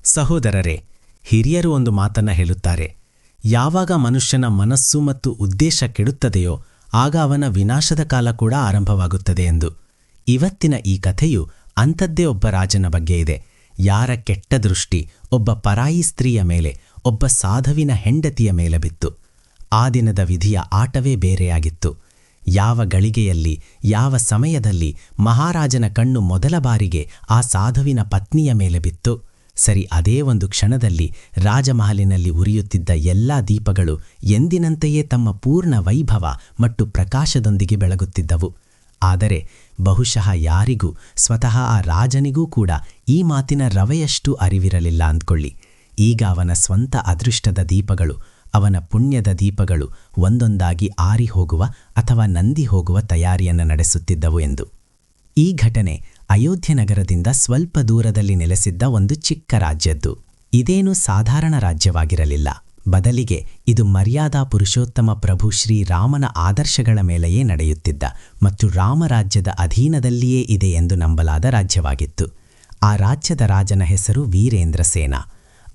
ಸಹೋದರರೇ, ಹಿರಿಯರು ಒಂದು ಮಾತನ್ನ ಹೇಳುತ್ತಾರೆ. ಯಾವಾಗ ಮನುಷ್ಯನ ಮನಸ್ಸು ಮತ್ತು ಉದ್ದೇಶ ಕೆಡುತ್ತದೆಯೋ ಆಗ ಅವನ ವಿನಾಶದ ಕಾಲ ಕೂಡ ಆರಂಭವಾಗುತ್ತದೆ ಎಂದು. ಇವತ್ತಿನ ಈ ಕಥೆಯು ಅಂಥದ್ದೇ ಒಬ್ಬ ರಾಜನ ಬಗ್ಗೆ ಇದೆ. ಯಾರ ಕೆಟ್ಟ ದೃಷ್ಟಿ ಒಬ್ಬ ಪರಾಯಿ ಸ್ತ್ರೀಯ ಮೇಲೆ, ಒಬ್ಬ ಸಾಧುವಿನ ಹೆಂಡತಿಯ ಮೇಲೆ ಬಿತ್ತು. ಆ ದಿನದ ವಿಧಿಯ ಆಟವೇ ಬೇರೆಯಾಗಿತ್ತು. ಯಾವ ಗಳಿಗೆಯಲ್ಲಿ, ಯಾವ ಸಮಯದಲ್ಲಿ ಮಹಾರಾಜನ ಕಣ್ಣು ಮೊದಲ ಬಾರಿಗೆ ಆ ಸಾಧುವಿನ ಪತ್ನಿಯ ಮೇಲೆ ಬಿತ್ತು, ಸರಿ ಅದೇ ಒಂದು ಕ್ಷಣದಲ್ಲಿ ರಾಜಮಹಲಿನಲ್ಲಿ ಉರಿಯುತ್ತಿದ್ದ ಎಲ್ಲಾ ದೀಪಗಳು ಎಂದಿನಂತೆಯೇ ತಮ್ಮ ಪೂರ್ಣ ವೈಭವ ಮತ್ತು ಪ್ರಕಾಶದೊಂದಿಗೆ ಬೆಳಗುತ್ತಿದ್ದವು. ಆದರೆ ಬಹುಶಃ ಯಾರಿಗೂ, ಸ್ವತಃ ಆ ರಾಜನಿಗೂ ಕೂಡ ಈ ಮಾತಿನ ರವೆಯಷ್ಟು ಅರಿವಿರಲಿಲ್ಲ ಅಂದ್ಕೊಳ್ಳಿ. ಈಗ ಅವನ ಸ್ವಂತ ಅದೃಷ್ಟದ ದೀಪಗಳು, ಅವನ ಪುಣ್ಯದ ದೀಪಗಳು ಒಂದೊಂದಾಗಿ ಆರಿ ಹೋಗುವ ಅಥವಾ ನಂದಿ ಹೋಗುವ ತಯಾರಿಯನ್ನು ನಡೆಸುತ್ತಿದ್ದವು ಎಂದು. ಈ ಘಟನೆ ಅಯೋಧ್ಯ ನಗರದಿಂದ ಸ್ವಲ್ಪ ದೂರದಲ್ಲಿ ನೆಲೆಸಿದ್ದ ಒಂದು ಚಿಕ್ಕ ರಾಜ್ಯದ್ದು. ಇದೇನು ಸಾಧಾರಣ ರಾಜ್ಯವಾಗಿರಲಿಲ್ಲ. ಬದಲಿಗೆ ಇದು ಮರ್ಯಾದಾ ಪುರುಷೋತ್ತಮ ಪ್ರಭು ಶ್ರೀರಾಮನ ಆದರ್ಶಗಳ ಮೇಲೆಯೇ ನಡೆಯುತ್ತಿದ್ದ ಮತ್ತು ರಾಮರಾಜ್ಯದ ಅಧೀನದಲ್ಲಿಯೇ ಇದೆ ಎಂದು ನಂಬಲಾದ ರಾಜ್ಯವಾಗಿತ್ತು. ಆ ರಾಜ್ಯದ ರಾಜನ ಹೆಸರು ವೀರೇಂದ್ರ ಸೇನ.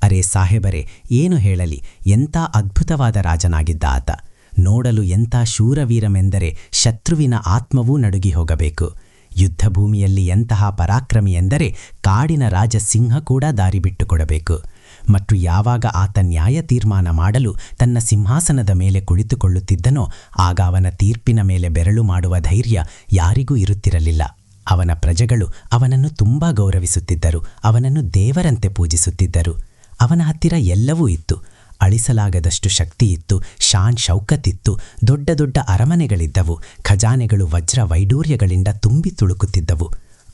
ಅರೆ ಸಾಹೇಬರೇ, ಏನು ಹೇಳಲಿ, ಎಂಥ ಅದ್ಭುತವಾದ ರಾಜನಾಗಿದ್ದ ಆತ. ನೋಡಲು ಎಂಥ ಶೂರವೀರಮೆಂದರೆ ಶತ್ರುವಿನ ಆತ್ಮವೂ ನಡುಗಿ ಹೋಗಬೇಕು. ಯುದ್ಧಭೂಮಿಯಲ್ಲಿ ಎಂತಹ ಪರಾಕ್ರಮಿ ಎಂದರೆ ಕಾಡಿನ ರಾಜ ಸಿಂಹ ಕೂಡ ದಾರಿ ಬಿಟ್ಟುಕೊಡಬೇಕು. ಮತ್ತು ಯಾವಾಗ ಆತ ನ್ಯಾಯ ತೀರ್ಮಾನ ಮಾಡಲು ತನ್ನ ಸಿಂಹಾಸನದ ಮೇಲೆ ಕುಳಿತುಕೊಳ್ಳುತ್ತಿದ್ದನೋ ಆಗ ಅವನ ತೀರ್ಪಿನ ಮೇಲೆ ಬೆರಳು ಮಾಡುವ ಧೈರ್ಯ ಯಾರಿಗೂ ಇರುತ್ತಿರಲಿಲ್ಲ. ಅವನ ಪ್ರಜೆಗಳು ಅವನನ್ನು ತುಂಬಾ ಗೌರವಿಸುತ್ತಿದ್ದರು, ಅವನನ್ನು ದೇವರಂತೆ ಪೂಜಿಸುತ್ತಿದ್ದರು. ಅವನ ಹತ್ತಿರ ಎಲ್ಲವೂ ಇತ್ತು. ಅಳಿಸಲಾಗದಷ್ಟು ಶಕ್ತಿಯಿತ್ತು, ಶಾನ್ ಶೌಕತ್ತಿತ್ತು, ದೊಡ್ಡ ದೊಡ್ಡ ಅರಮನೆಗಳಿದ್ದವು, ಖಜಾನೆಗಳು ವಜ್ರ ವೈಡೂರ್ಯಗಳಿಂದ ತುಂಬಿ ತುಳುಕುತ್ತಿದ್ದವು.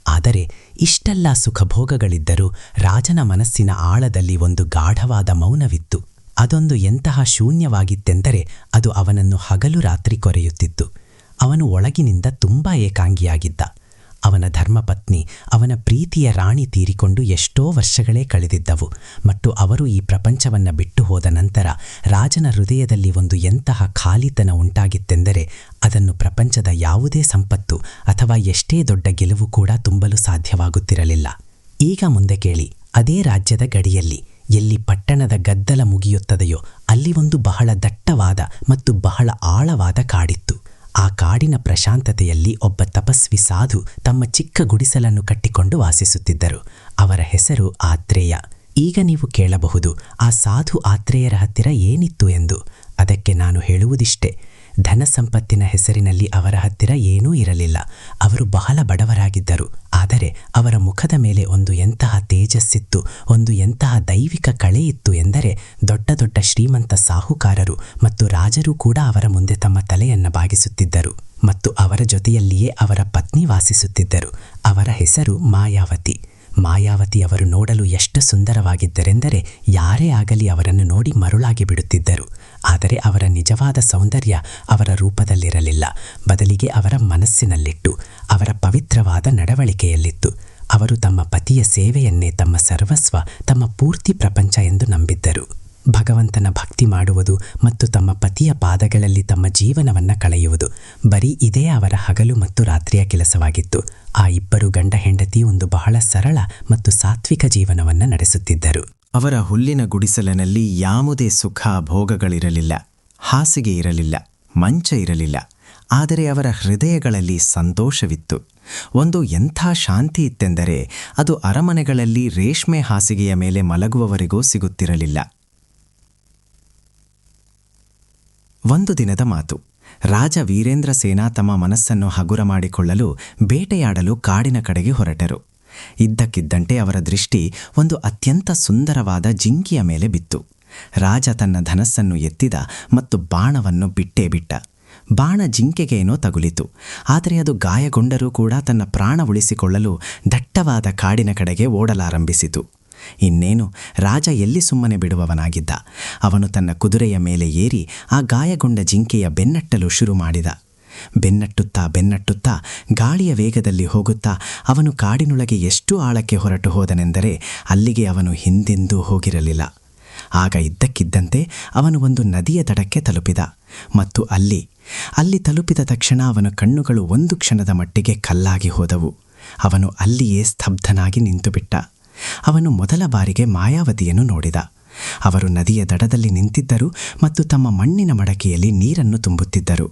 ಆದರೆ ಇಷ್ಟೆಲ್ಲ ಸುಖಭೋಗಗಳಿದ್ದರೂ ರಾಜನ ಮನಸ್ಸಿನ ಆಳದಲ್ಲಿ ಒಂದು ಗಾಢವಾದ ಮೌನವಿತ್ತು. ಅದೊಂದು ಎಂತಹ ಶೂನ್ಯವಾಗಿತ್ತೆಂದರೆ ಅದು ಅವನನ್ನು ಹಗಲು ರಾತ್ರಿ ಕೊರೆಯುತ್ತಿತ್ತು. ಅವನು ಒಳಗಿನಿಂದ ತುಂಬಾ ಏಕಾಂಗಿಯಾಗಿದ್ದ. ಅವನ ಧರ್ಮಪತ್ನಿ, ಅವನ ಪ್ರೀತಿಯ ರಾಣಿ ತೀರಿಕೊಂಡು ಎಷ್ಟೋ ವರ್ಷಗಳೇ ಕಳೆದಿದ್ದವು ಮತ್ತು ಅವರು ಈ ಪ್ರಪಂಚವನ್ನು ಬಿಟ್ಟು ಹೋದ ನಂತರ ರಾಜನ ಹೃದಯದಲ್ಲಿ ಒಂದು ಎಂತಹ ಖಾಲಿತನ ಉಂಟಾಗಿತ್ತೆಂದರೆ ಅದನ್ನು ಪ್ರಪಂಚದ ಯಾವುದೇ ಸಂಪತ್ತು ಅಥವಾ ಎಷ್ಟೇ ದೊಡ್ಡ ಗೆಲುವು ಕೂಡ ತುಂಬಲು ಸಾಧ್ಯವಾಗುತ್ತಿರಲಿಲ್ಲ. ಈಗ ಮುಂದೆ ಕೇಳಿ. ಅದೇ ರಾಜ್ಯದ ಗಡಿಯಲ್ಲಿ, ಎಲ್ಲಿ ಪಟ್ಟಣದ ಗದ್ದಲ ಮುಗಿಯುತ್ತದೆಯೋ ಅಲ್ಲಿ ಒಂದು ಬಹಳ ದಟ್ಟವಾದ ಮತ್ತು ಬಹಳ ಆಳವಾದ ಕಾಡಿತ್ತು. ಆ ಕಾಡಿನ ಪ್ರಶಾಂತತೆಯಲ್ಲಿ ಒಬ್ಬ ತಪಸ್ವಿ ಸಾಧು ತಮ್ಮ ಚಿಕ್ಕ ಗುಡಿಸಲನ್ನು ಕಟ್ಟಿಕೊಂಡು ವಾಸಿಸುತ್ತಿದ್ದರು. ಅವರ ಹೆಸರು ಆತ್ರೇಯ. ಈಗ ನೀವು ಕೇಳಬಹುದು, ಆ ಸಾಧು ಆತ್ರೇಯರ ಹತ್ತಿರ ಏನಿತ್ತು ಎಂದು. ಅದಕ್ಕೆ ನಾನು ಹೇಳುವುದಿಷ್ಟೇ, ಧನ ಸಂಪತ್ತಿನ ಹೆಸರಿನಲ್ಲಿ ಅವರ ಹತ್ತಿರ ಏನೂ ಇರಲಿಲ್ಲ. ಅವರು ಬಹಳ ಬಡವರಾಗಿದ್ದರು. ಆದರೆ ಅವರ ಮುಖದ ಮೇಲೆ ಒಂದು ಎಂತಹ ತೇಜಸ್ಸಿತ್ತು, ಒಂದು ಎಂತಹ ದೈವಿಕ ಕಳೆಯಿತ್ತು ಎಂದರೆ ದೊಡ್ಡ ದೊಡ್ಡ ಶ್ರೀಮಂತ ಸಾಹುಕಾರರು ಮತ್ತು ರಾಜರು ಕೂಡ ಅವರ ಮುಂದೆ ತಮ್ಮ ತಲೆಯನ್ನು ಬಾಗಿಸುತ್ತಿದ್ದರು. ಮತ್ತು ಅವರ ಜೊತೆಯಲ್ಲಿಯೇ ಅವರ ಪತ್ನಿ ವಾಸಿಸುತ್ತಿದ್ದರು. ಅವರ ಹೆಸರು ಮಾಯಾವತಿ. ಮಾಯಾವತಿ ಅವರು ನೋಡಲು ಎಷ್ಟು ಸುಂದರವಾಗಿದ್ದರೆಂದರೆ ಯಾರೇ ಆಗಲಿ ಅವರನ್ನು ನೋಡಿ ಮರುಳಾಗಿ ಬಿಡುತ್ತಿದ್ದರು. ಆದರೆ ಅವರ ನಿಜವಾದ ಸೌಂದರ್ಯ ಅವರ ರೂಪದಲ್ಲಿರಲಿಲ್ಲ, ಬದಲಿಗೆ ಅವರ ಮನಸ್ಸಿನಲ್ಲಿಟ್ಟು, ಅವರ ಪವಿತ್ರವಾದ ನಡವಳಿಕೆಯಲ್ಲಿತ್ತು. ಅವರು ತಮ್ಮ ಪತಿಯ ಸೇವೆಯನ್ನೇ ತಮ್ಮ ಸರ್ವಸ್ವ, ತಮ್ಮ ಪೂರ್ತಿ ಪ್ರಪಂಚ ಎಂದು ನಂಬಿದ್ದರು. ಭಗವಂತನ ಭಕ್ತಿ ಮಾಡುವುದು ಮತ್ತು ತಮ್ಮ ಪತಿಯ ಪಾದಗಳಲ್ಲಿ ತಮ್ಮ ಜೀವನವನ್ನು ಕಳೆಯುವುದು, ಬರೀ ಇದೇ ಅವರ ಹಗಲು ಮತ್ತು ರಾತ್ರಿಯ ಕೆಲಸವಾಗಿತ್ತು. ಆ ಇಬ್ಬರು ಗಂಡ ಹೆಂಡತಿ ಒಂದು ಬಹಳ ಸರಳ ಮತ್ತು ಸಾತ್ವಿಕ ಜೀವನವನ್ನು ನಡೆಸುತ್ತಿದ್ದರು. ಅವರ ಹುಲ್ಲಿನ ಗುಡಿಸಲಿನಲ್ಲಿ ಯಾವುದೇ ಸುಖ ಭೋಗಗಳಿರಲಿಲ್ಲ, ಹಾಸಿಗೆ ಇರಲಿಲ್ಲ, ಮಂಚ ಇರಲಿಲ್ಲ. ಆದರೆ ಅವರ ಹೃದಯಗಳಲ್ಲಿ ಸಂತೋಷವಿತ್ತು. ಒಂದು ಎಂಥ ಶಾಂತಿ ಇತ್ತೆಂದರೆ ಅದು ಅರಮನೆಗಳಲ್ಲಿ ರೇಷ್ಮೆ ಹಾಸಿಗೆಯ ಮೇಲೆ ಮಲಗುವವರೆಗೂ ಸಿಗುತ್ತಿರಲಿಲ್ಲ. ಒಂದು ದಿನದ ಮಾತು. ರಾಜ ವೀರೇಂದ್ರ ಸೇನ ತಮ್ಮ ಮನಸ್ಸನ್ನು ಹಗುರ ಮಾಡಿಕೊಳ್ಳಲು ಬೇಟೆಯಾಡಲು ಕಾಡಿನ ಕಡೆಗೆ ಹೊರಟರು. ಇದ್ದಕ್ಕಿದ್ದಂತೆ ಅವರ ದೃಷ್ಟಿ ಒಂದು ಅತ್ಯಂತ ಸುಂದರವಾದ ಜಿಂಕೆಯ ಮೇಲೆ ಬಿತ್ತು. ರಾಜ ತನ್ನ ಧನಸ್ಸನ್ನು ಎತ್ತಿದ ಮತ್ತು ಬಾಣವನ್ನು ಬಿಟ್ಟೇ ಬಿಟ್ಟ. ಬಾಣ ಜಿಂಕೆಗೇನೋ ತಗುಲಿತು. ಆದರೆ ಅದು ಗಾಯಗೊಂಡರೂ ಕೂಡ ತನ್ನ ಪ್ರಾಣ ಉಳಿಸಿಕೊಳ್ಳಲು ದಟ್ಟವಾದ ಕಾಡಿನ ಕಡೆಗೆ ಓಡಲಾರಂಭಿಸಿತು. ಇನ್ನೇನು, ರಾಜ ಎಲ್ಲಿ ಸುಮ್ಮನೆ ಬಿಡುವವನಾಗಿದ್ದ. ಅವನು ತನ್ನ ಕುದುರೆಯ ಮೇಲೆ ಏರಿ ಆ ಗಾಯಗೊಂಡ ಜಿಂಕೆಯ ಬೆನ್ನಟ್ಟಲು ಶುರು ಮಾಡಿದ. ಬೆನ್ನಟ್ಟುತ್ತಾ ಗಾಳಿಯ ವೇಗದಲ್ಲಿ ಹೋಗುತ್ತಾ ಅವನು ಕಾಡಿನೊಳಗೆ ಎಷ್ಟು ಆಳಕ್ಕೆ ಹೊರಟು ಹೋದನೆಂದರೆ ಅಲ್ಲಿಗೆ ಅವನು ಹಿಂದೆಂದೂ ಹೋಗಿರಲಿಲ್ಲ. ಆಗ ಇದ್ದಕ್ಕಿದ್ದಂತೆ ಅವನು ಒಂದು ನದಿಯ ದಡಕ್ಕೆ ತಲುಪಿದ ಮತ್ತು ಅಲ್ಲಿ ತಲುಪಿದ ತಕ್ಷಣ ಅವನ ಕಣ್ಣುಗಳು ಒಂದು ಕ್ಷಣದ ಮಟ್ಟಿಗೆ ಕಲ್ಲಾಗಿ ಹೋದವು. ಅವನು ಅಲ್ಲಿಯೇ ಸ್ತಬ್ಧನಾಗಿ ನಿಂತುಬಿಟ್ಟ. ಅವನು ಮೊದಲ ಬಾರಿಗೆ ಮಾಯಾವತಿಯನ್ನು ನೋಡಿದ. ಅವರು ನದಿಯ ದಡದಲ್ಲಿ ನಿಂತಿದ್ದರು ಮತ್ತು ತಮ್ಮ ಮಣ್ಣಿನ ಮಡಕೆಯಲ್ಲಿ ನೀರನ್ನು ತುಂಬುತ್ತಿದ್ದರು.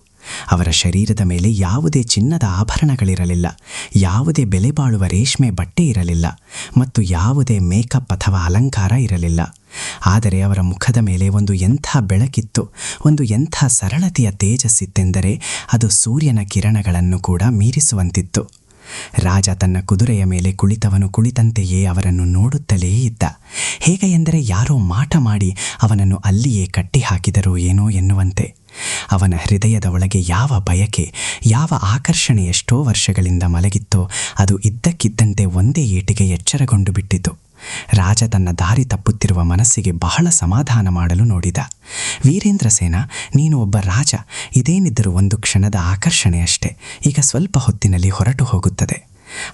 ಅವರ ಶರೀರದ ಮೇಲೆ ಯಾವುದೇ ಚಿನ್ನದ ಆಭರಣಗಳಿರಲಿಲ್ಲ, ಯಾವುದೇ ಬೆಲೆ ಬಾಳುವ ರೇಷ್ಮೆ ಬಟ್ಟೆ ಇರಲಿಲ್ಲ ಮತ್ತು ಯಾವುದೇ ಮೇಕಪ್ ಅಥವಾ ಅಲಂಕಾರ ಇರಲಿಲ್ಲ. ಆದರೆ ಅವರ ಮುಖದ ಮೇಲೆ ಒಂದು ಎಂಥ ಬೆಳಕಿತ್ತು, ಒಂದು ಎಂಥ ಸರಳತೆಯ ತೇಜಸ್ಸಿತ್ತೆಂದರೆ ಅದು ಸೂರ್ಯನ ಕಿರಣಗಳನ್ನು ಕೂಡ ಮೀರಿಸುವಂತಿತ್ತು. ರಾಜ ತನ್ನ ಕುದುರೆಯ ಮೇಲೆ ಕುಳಿತವನು ಕುಳಿತಂತೆಯೇ ಅವರನ್ನು ನೋಡುತ್ತಲೇ ಇದ್ದ. ಹೇಗೆ ಎಂದರೆ ಯಾರೋ ಮಾಟ ಮಾಡಿ ಅವನನ್ನು ಅಲ್ಲಿಯೇ ಕಟ್ಟಿ ಹಾಕಿದರೋ ಏನೋ ಎನ್ನುವಂತೆ. ಅವನ ಹೃದಯದ ಒಳಗೆ ಯಾವ ಬಯಕೆ, ಯಾವ ಆಕರ್ಷಣೆ ಎಷ್ಟೋ ವರ್ಷಗಳಿಂದ ಮಲಗಿತ್ತೋ ಅದು ಇದ್ದಕ್ಕಿದ್ದಂತೆ ಒಂದೇ ಏಟಿಗೆ ಎಚ್ಚರಗೊಂಡು ಬಿಟ್ಟಿತು. ರಾಜ ತನ್ನ ದಾರಿ ತಪ್ಪುತ್ತಿರುವ ಮನಸ್ಸಿಗೆ ಬಹಳ ಸಮಾಧಾನ ಮಾಡಲು ನೋಡಿದ. ವೀರೇಂದ್ರ ಸೇನ, ನೀನು ಒಬ್ಬ ರಾಜ, ಇದೇನಿದ್ದರೂ ಒಂದು ಕ್ಷಣದ ಆಕರ್ಷಣೆಯಷ್ಟೇ, ಈಗ ಸ್ವಲ್ಪ ಹೊತ್ತಿನಲ್ಲಿ ಹೊರಟು ಹೋಗುತ್ತದೆ.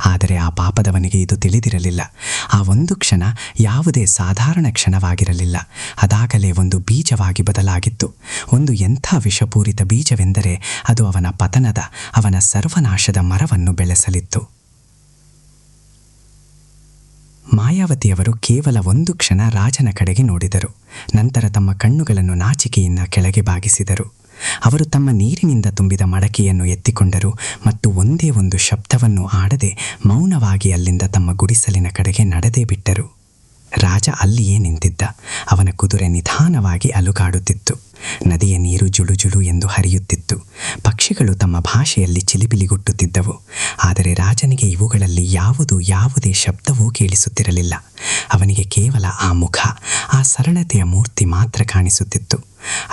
ಆದರೆ ಆ ಪಾಪದವನಿಗೆ ಇದು ತಿಳಿದಿರಲಿಲ್ಲ. ಆ ಒಂದು ಕ್ಷಣ ಯಾವುದೇ ಸಾಧಾರಣ ಕ್ಷಣವಾಗಿರಲಿಲ್ಲ. ಅದಾಗಲೇ ಒಂದು ಬೀಜವಾಗಿ ಬದಲಾಗಿತ್ತು. ಒಂದು ಎಂಥ ವಿಷಪೂರಿತ ಬೀಜವೆಂದರೆ ಅದು ಅವನ ಪತನದ, ಅವನ ಸರ್ವನಾಶದ ಮರವನ್ನು ಬೆಳೆಸಲಿತ್ತು. ಮಾಯಾವತಿಯವರು ಕೇವಲ ಒಂದು ಕ್ಷಣ ರಾಜನ ಕಡೆಗೆ ನೋಡಿದರು. ನಂತರ ತಮ್ಮ ಕಣ್ಣುಗಳನ್ನು ನಾಚಿಕೆಯಿಂದ ಕೆಳಗೆ ಬಾಗಿಸಿದರು. ಅವರು ತಮ್ಮ ನೀರಿನಿಂದ ತುಂಬಿದ ಮಡಕೆಯನ್ನು ಎತ್ತಿಕೊಂಡರು ಮತ್ತು ಒಂದೇ ಒಂದು ಶಬ್ದವನ್ನು ಆಡದೆ ಮೌನವಾಗಿ ಅಲ್ಲಿಂದ ತಮ್ಮ ಗುಡಿಸಲಿನ ಕಡೆಗೆ ನಡೆದೇ ಬಿಟ್ಟರು. ರಾಜ ಅಲ್ಲಿಯೇ ನಿಂತಿದ್ದ. ಅವನ ಕುದುರೆ ನಿಧಾನವಾಗಿ ಅಲುಗಾಡುತ್ತಿತ್ತು. ನದಿಯ ನೀರು ಜುಳುಜುಳು ಎಂದು ಹರಿಯುತ್ತಿತ್ತು. ಪಕ್ಷಿಗಳು ತಮ್ಮ ಭಾಷೆಯಲ್ಲಿ ಚಿಲಿಪಿಲಿಗುಟ್ಟುತ್ತಿದ್ದವು. ಆದರೆ ರಾಜನಿಗೆ ಇವುಗಳಲ್ಲಿ ಯಾವುದೇ ಶಬ್ದವೂ ಕೇಳಿಸುತ್ತಿರಲಿಲ್ಲ. ಅವನಿಗೆ ಕೇವಲ ಆ ಮುಖ, ಆ ಸರಳತೆಯ ಮೂರ್ತಿ ಮಾತ್ರ ಕಾಣಿಸುತ್ತಿತ್ತು.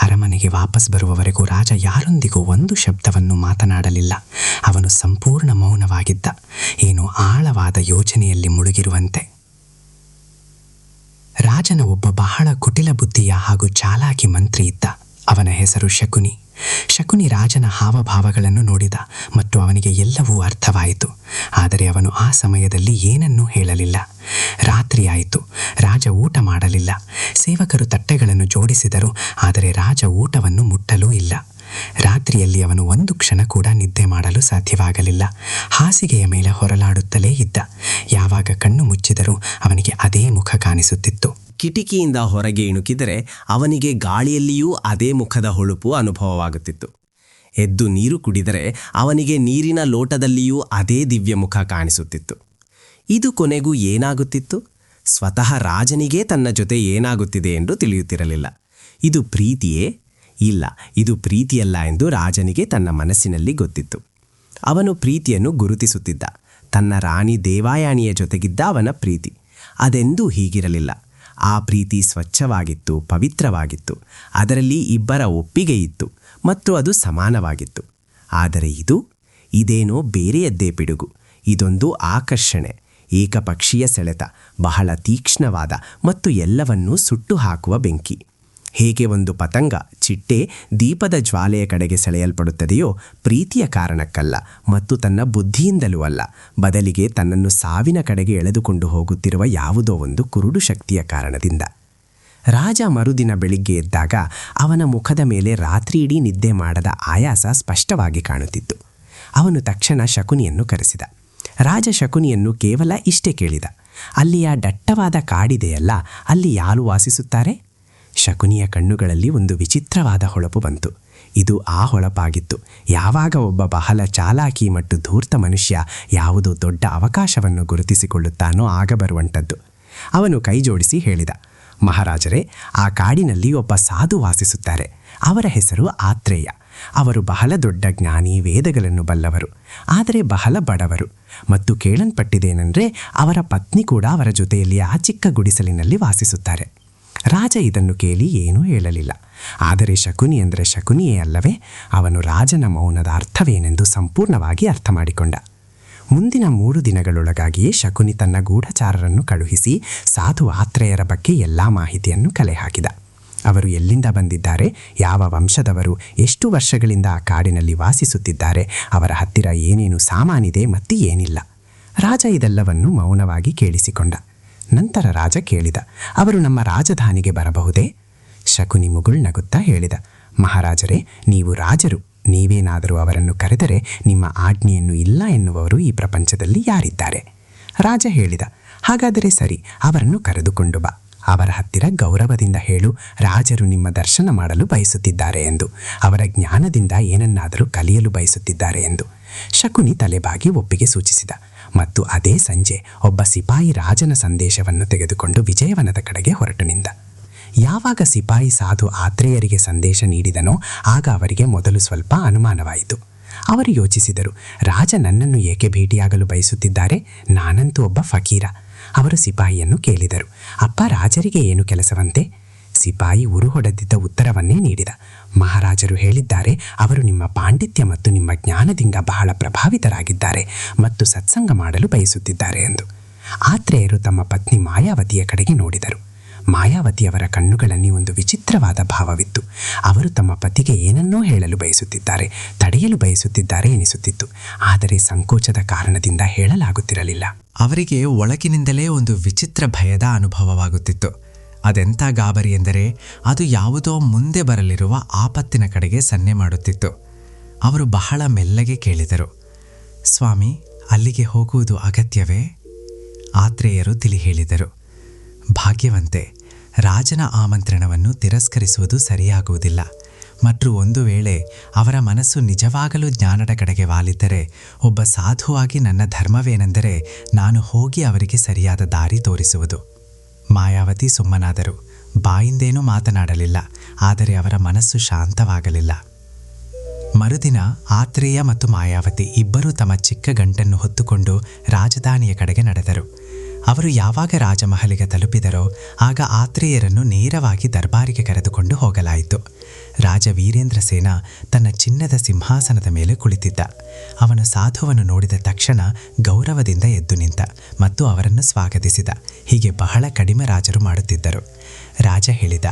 ಅರಮನೆಗೆ ವಾಪಸ್ ಬರುವವರೆಗೂ ರಾಜ ಯಾರೊಂದಿಗೂ ಒಂದು ಶಬ್ದವನ್ನು ಮಾತನಾಡಲಿಲ್ಲ. ಅವನು ಸಂಪೂರ್ಣ ಮೌನವಾಗಿದ್ದ, ಏನೋ ಆಳವಾದ ಯೋಚನೆಯಲ್ಲಿ ಮುಳುಗಿರುವಂತೆ. ರಾಜನ ಒಬ್ಬ ಬಹಳ ಕುಟಿಲ ಬುದ್ಧಿಯ ಹಾಗೂ ಚಾಲಾಕಿ ಮಂತ್ರಿ ಇದ್ದ. ಅವನ ಹೆಸರು ಶಕುನಿ. ಶಕುನಿ ರಾಜನ ಹಾವಭಾವಗಳನ್ನು ನೋಡಿದ ಮತ್ತು ಅವನಿಗೆ ಎಲ್ಲವೂ ಅರ್ಥವಾಯಿತು. ಆದರೆ ಅವನು ಆ ಸಮಯದಲ್ಲಿ ಏನನ್ನೂ ಹೇಳಲಿಲ್ಲ. ರಾತ್ರಿಯಾಯಿತು. ರಾಜ ಊಟ ಮಾಡಲಿಲ್ಲ. ಸೇವಕರು ತಟ್ಟೆಗಳನ್ನು ಜೋಡಿಸಿದರು, ಆದರೆ ರಾಜ ಊಟವನ್ನು ಮುಟ್ಟಲೂ ಇಲ್ಲ. ರಾತ್ರಿಯಲ್ಲಿ ಅವನು ಒಂದು ಕ್ಷಣ ಕೂಡ ನಿದ್ದೆ ಮಾಡಲು ಸಾಧ್ಯವಾಗಲಿಲ್ಲ. ಹಾಸಿಗೆಯ ಮೇಲೆ ಹೊರಲಾಡುತ್ತಲೇ ಇದ್ದ. ಯಾವಾಗ ಕಣ್ಣು ಮುಚ್ಚಿದರೂ ಅವನಿಗೆ ಅದೇ ಮುಖ ಕಾಣಿಸುತ್ತಿತ್ತು. ಕಿಟಿಕಿಯಿಂದ ಹೊರಗೆ ಇಣುಕಿದರೆ ಅವನಿಗೆ ಗಾಳಿಯಲ್ಲಿಯೂ ಅದೇ ಮುಖದ ಹೊಳುಪು ಅನುಭವವಾಗುತ್ತಿತ್ತು. ಎದ್ದು ನೀರು ಕುಡಿದರೆ ಅವನಿಗೆ ನೀರಿನ ಲೋಟದಲ್ಲಿಯೂ ಅದೇ ದಿವ್ಯ ಮುಖ ಕಾಣಿಸುತ್ತಿತ್ತು. ಇದು ಕೊನೆಗೂ ಏನಾಗುತ್ತಿತ್ತು? ಸ್ವತಃ ರಾಜನಿಗೇ ತನ್ನ ಜೊತೆ ಏನಾಗುತ್ತಿದೆ ಎಂದು ತಿಳಿಯುತ್ತಿರಲಿಲ್ಲ. ಇದು ಪ್ರೀತಿಯೇ? ಇಲ್ಲ, ಇದು ಪ್ರೀತಿಯಲ್ಲ ಎಂದು ರಾಜನಿಗೆ ತನ್ನ ಮನಸ್ಸಿನಲ್ಲಿ ಗೊತ್ತಿತ್ತು. ಅವನು ಪ್ರೀತಿಯನ್ನು ಗುರುತಿಸುತ್ತಿದ್ದ. ತನ್ನ ರಾಣಿ ದೇವಾಯಾಣಿಯ ಜೊತೆಗಿದ್ದ ಅವನ ಪ್ರೀತಿ ಅದೆಂದೂ ಹೀಗಿರಲಿಲ್ಲ. ಆ ಪ್ರೀತಿ ಸ್ವಚ್ಛವಾಗಿತ್ತು, ಪವಿತ್ರವಾಗಿತ್ತು. ಅದರಲ್ಲಿ ಇಬ್ಬರ ಒಪ್ಪಿಗೆ ಇತ್ತು ಮತ್ತು ಅದು ಸಮಾನವಾಗಿತ್ತು. ಆದರೆ ಇದೇನೋ ಬೇರೆಯದ್ದೇ ಪಿಡುಗು. ಇದೊಂದು ಆಕರ್ಷಣೆ, ಏಕಪಕ್ಷೀಯ ಸೆಳೆತ, ಬಹಳ ತೀಕ್ಷ್ಣವಾದ ಮತ್ತು ಎಲ್ಲವನ್ನೂ ಸುಟ್ಟು ಹಾಕುವ ಬೆಂಕಿ. ಹೇಗೆ ಒಂದು ಪತಂಗ, ಚಿಟ್ಟೆ ದೀಪದ ಜ್ವಾಲೆಯ ಕಡೆಗೆ ಸೆಳೆಯಲ್ಪಡುತ್ತದೆಯೋ, ಪ್ರೀತಿಯ ಕಾರಣಕ್ಕಲ್ಲ ಮತ್ತು ತನ್ನ ಬುದ್ಧಿಯಿಂದಲೂ ಅಲ್ಲ, ಬದಲಿಗೆ ತನ್ನನ್ನು ಸಾವಿನ ಕಡೆಗೆ ಎಳೆದುಕೊಂಡು ಹೋಗುತ್ತಿರುವ ಯಾವುದೋ ಒಂದು ಕುರುಡು ಶಕ್ತಿಯ ಕಾರಣದಿಂದ. ರಾಜ ಮರುದಿನ ಬೆಳಿಗ್ಗೆ ಎದ್ದಾಗ ಅವನ ಮುಖದ ಮೇಲೆ ರಾತ್ರಿಯಿಡೀ ನಿದ್ದೆ ಮಾಡದ ಆಯಾಸ ಸ್ಪಷ್ಟವಾಗಿ ಕಾಣುತ್ತಿತ್ತು. ಅವನು ತಕ್ಷಣ ಶಕುನಿಯನ್ನು ಕರೆಸಿದ. ರಾಜ ಶಕುನಿಯನ್ನು ಕೇವಲ ಇಷ್ಟೇ ಕೇಳಿದ, ಅಲ್ಲಿಯ ದಟ್ಟವಾದ ಕಾಡಿದೆಯಲ್ಲ, ಅಲ್ಲಿ ಯಾರು ವಾಸಿಸುತ್ತಾರೆ? ಶಕುನಿಯ ಕಣ್ಣುಗಳಲ್ಲಿ ಒಂದು ವಿಚಿತ್ರವಾದ ಹೊಳಪು ಬಂತು. ಇದು ಆ ಹೊಳಪಾಗಿತ್ತು ಯಾವಾಗ ಒಬ್ಬ ಬಹಳ ಚಾಲಾಕಿ ಮತ್ತು ಧೂರ್ತ ಮನುಷ್ಯ ಯಾವುದೋ ದೊಡ್ಡ ಅವಕಾಶವನ್ನು ಗುರುತಿಸಿಕೊಳ್ಳುತ್ತಾನೋ ಆಗ ಬರುವಂಥದ್ದು. ಅವನು ಕೈ ಜೋಡಿಸಿ ಹೇಳಿದ, ಮಹಾರಾಜರೇ, ಆ ಕಾಡಿನಲ್ಲಿ ಒಬ್ಬ ಸಾಧು ವಾಸಿಸುತ್ತಾರೆ. ಅವರ ಹೆಸರು ಆತ್ರೇಯ. ಅವರು ಬಹಳ ದೊಡ್ಡ ಜ್ಞಾನಿ, ವೇದಗಳನ್ನು ಬಲ್ಲವರು, ಆದರೆ ಬಹಳ ಬಡವರು. ಮತ್ತು ಕೇಳಲ್ಪಟ್ಟಿದ್ದೇನೆಂದರೆ ಅವರ ಪತ್ನಿ ಕೂಡ ಅವರ ಜೊತೆಯಲ್ಲಿ ಆ ಚಿಕ್ಕ ಗುಡಿಸಲಿನಲ್ಲಿ ವಾಸಿಸುತ್ತಾರೆ. ರಾಜ ಇದನ್ನು ಕೇಳಿ ಏನೂ ಹೇಳಲಿಲ್ಲ. ಆದರೆ ಶಕುನಿ ಅಂದರೆ ಶಕುನಿಯೇ ಅಲ್ಲವೇ? ಅವನು ರಾಜನ ಮೌನದ ಅರ್ಥವೇನೆಂದು ಸಂಪೂರ್ಣವಾಗಿ ಅರ್ಥ ಮಾಡಿಕೊಂಡ. ಮುಂದಿನ 3 ದಿನಗಳೊಳಗಾಗಿಯೇ ಶಕುನಿ ತನ್ನ ಗೂಢಚಾರರನ್ನು ಕಳುಹಿಸಿ ಸಾಧು ಆತ್ರೇಯರ ಬಗ್ಗೆ ಎಲ್ಲ ಮಾಹಿತಿಯನ್ನು ಕಲೆ ಹಾಕಿದ. ಅವರು ಎಲ್ಲಿಂದ ಬಂದಿದ್ದಾರೆ, ಯಾವ ವಂಶದವರು, ಎಷ್ಟು ವರ್ಷಗಳಿಂದ ಆ ಕಾಡಿನಲ್ಲಿ ವಾಸಿಸುತ್ತಿದ್ದಾರೆ, ಅವರ ಹತ್ತಿರ ಏನೇನು ಸಾಮಾನಿದೆ ಮತ್ತು ಏನಿಲ್ಲ. ರಾಜ ಇದೆಲ್ಲವನ್ನು ಮೌನವಾಗಿ ಕೇಳಿಸಿಕೊಂಡ. ನಂತರ ರಾಜ ಕೇಳಿದ, ಅವರು ನಮ್ಮ ರಾಜಧಾನಿಗೆ ಬರಬಹುದೇ? ಶಕುನಿ ಮುಗುಳ್ನಗುತ್ತಾ ಹೇಳಿದ, ಮಹಾರಾಜರೇ, ನೀವು ರಾಜರು. ನೀವೇನಾದರೂ ಅವರನ್ನು ಕರೆದರೆ ನಿಮ್ಮ ಆಜ್ಞೆಯನ್ನು ಇಲ್ಲ ಎನ್ನುವವರು ಈ ಪ್ರಪಂಚದಲ್ಲಿ ಯಾರಿದ್ದಾರೆ? ರಾಜ ಹೇಳಿದ, ಹಾಗಾದರೆ ಸರಿ, ಅವರನ್ನು ಕರೆದುಕೊಂಡು ಬಾ. ಅವರ ಹತ್ತಿರ ಗೌರವದಿಂದ ಹೇಳು, ರಾಜರು ನಿಮ್ಮ ದರ್ಶನ ಮಾಡಲು ಬಯಸುತ್ತಿದ್ದಾರೆ ಎಂದು, ಅವರ ಜ್ಞಾನದಿಂದ ಏನನ್ನಾದರೂ ಕಲಿಯಲು ಬಯಸುತ್ತಿದ್ದಾರೆ ಎಂದು. ಶಕುನಿ ತಲೆಬಾಗಿ ಒಪ್ಪಿಗೆ ಸೂಚಿಸಿದ. ಮತ್ತು ಅದೇ ಸಂಜೆ ಒಬ್ಬ ಸಿಪಾಯಿ ರಾಜನ ಸಂದೇಶವನ್ನು ತೆಗೆದುಕೊಂಡು ವಿಜಯವನದ ಕಡೆಗೆ ಹೊರಟು ನಿಂದ. ಯಾವಾಗ ಸಿಪಾಯಿ ಸಾಧು ಆತ್ರೇಯರಿಗೆ ಸಂದೇಶ ನೀಡಿದನೋ ಆಗ ಅವರಿಗೆ ಮೊದಲು ಸ್ವಲ್ಪ ಅನುಮಾನವಾಯಿತು. ಅವರು ಯೋಚಿಸಿದರು, ರಾಜ ನನ್ನನ್ನು ಏಕೆ ಭೇಟಿಯಾಗಲು ಬಯಸುತ್ತಿದ್ದಾರೆ? ನಾನಂತೂ ಒಬ್ಬ ಫಕೀರ. ಅವರು ಸಿಪಾಯಿಯನ್ನು ಕೇಳಿದರು, ಅಪ್ಪ, ರಾಜರಿಗೆ ಏನು ಕೆಲಸವಂತೆ? ಸಿಪಾಯಿ ಉರುಹೊಡೆದಿದ್ದ ಉತ್ತರವನ್ನೇ ನೀಡಿದ. ಮಹಾರಾಜರು ಹೇಳಿದ್ದಾರೆ, ಅವರು ನಿಮ್ಮ ಪಾಂಡಿತ್ಯ ಮತ್ತು ನಿಮ್ಮ ಜ್ಞಾನದಿಂದ ಬಹಳ ಪ್ರಭಾವಿತರಾಗಿದ್ದಾರೆ ಮತ್ತು ಸತ್ಸಂಗ ಮಾಡಲು ಬಯಸುತ್ತಿದ್ದಾರೆ ಎಂದು. ಆತ್ರೇಯರು ತಮ್ಮ ಪತ್ನಿ ಮಾಯಾವತಿಯ ಕಡೆಗೆ ನೋಡಿದರು. ಮಾಯಾವತಿಯವರ ಕಣ್ಣುಗಳಲ್ಲಿ ಒಂದು ವಿಚಿತ್ರವಾದ ಭಾವವಿತ್ತು. ಅವರು ತಮ್ಮ ಪತಿಗೆ ಏನನ್ನೋ ಹೇಳಲು ಬಯಸುತ್ತಿದ್ದಾರೆ, ತಡೆಯಲು ಬಯಸುತ್ತಿದ್ದಾರೆ ಎನಿಸುತ್ತಿತ್ತು. ಆದರೆ ಸಂಕೋಚದ ಕಾರಣದಿಂದ ಹೇಳಲಾಗುತ್ತಿರಲಿಲ್ಲ. ಅವರಿಗೆ ಒಳಗಿನಿಂದಲೇ ಒಂದು ವಿಚಿತ್ರ ಭಯದ ಅನುಭವವಾಗುತ್ತಿತ್ತು. ಅದೆಂಥ ಗಾಬರಿ ಎಂದರೆ ಅದು ಯಾವುದೋ ಮುಂದೆ ಬರಲಿರುವ ಆಪತ್ತಿನ ಕಡೆಗೆ ಸನ್ನೆ ಮಾಡುತ್ತಿತ್ತು. ಅವರು ಬಹಳ ಮೆಲ್ಲಗೆ ಕೇಳಿದರು, ಸ್ವಾಮಿ, ಅಲ್ಲಿಗೆ ಹೋಗುವುದು ಅಗತ್ಯವೇ? ಆತ್ರೇಯರು ತಿಳಿ ಹೇಳಿದರು, ಭಾಗ್ಯವಂತೆ, ರಾಜನ ಆಮಂತ್ರಣವನ್ನು ತಿರಸ್ಕರಿಸುವುದು ಸರಿಯಾಗುವುದಿಲ್ಲ. ಮತ್ತು ಒಂದು ವೇಳೆ ಅವರ ಮನಸ್ಸು ನಿಜವಾಗಲೂ ಜ್ಞಾನದ ಕಡೆಗೆ ವಾಲಿದ್ದರೆ, ಒಬ್ಬ ಸಾಧುವಾಗಿ ನನ್ನ ಧರ್ಮವೇನೆಂದರೆ ನಾನು ಹೋಗಿ ಅವರಿಗೆ ಸರಿಯಾದ ದಾರಿ ತೋರಿಸುವುದು. ಮಾಯಾವತಿ ಸುಮ್ಮನಾದರು. ಬಾಯಿಂದೇನೂ ಮಾತನಾಡಲಿಲ್ಲ. ಆದರೆ ಅವರ ಮನಸ್ಸು ಶಾಂತವಾಗಲಿಲ್ಲ. ಮರುದಿನ ಆತ್ರೇಯ ಮತ್ತು ಮಾಯಾವತಿ ಇಬ್ಬರೂ ತಮ್ಮ ಚಿಕ್ಕ ಗಂಟನ್ನು ಹೊತ್ತುಕೊಂಡು ರಾಜಧಾನಿಯ ಕಡೆಗೆ ನಡೆದರು. ಅವರು ಯಾವಾಗ ರಾಜಮಹಲಿಗೆ ತಲುಪಿದರೋ ಆಗ ಆತ್ರೇಯರನ್ನು ನೇರವಾಗಿ ದರ್ಬಾರಿಗೆ ಕರೆದುಕೊಂಡು ಹೋಗಲಾಯಿತು. ರಾಜ ವೀರೇಂದ್ರ ಸೇನ ತನ್ನ ಚಿನ್ನದ ಸಿಂಹಾಸನದ ಮೇಲೆ ಕುಳಿತಿದ್ದ. ಅವನು ಸಾಧುವನ್ನು ನೋಡಿದ ತಕ್ಷಣ ಗೌರವದಿಂದ ಎದ್ದು ನಿಂತ ಮತ್ತು ಅವರನ್ನು ಸ್ವಾಗತಿಸಿದ. ಹೀಗೆ ಬಹಳ ಕಡಿಮೆ ರಾಜರು ಮಾಡುತ್ತಿದ್ದರು. ರಾಜ ಹೇಳಿದ,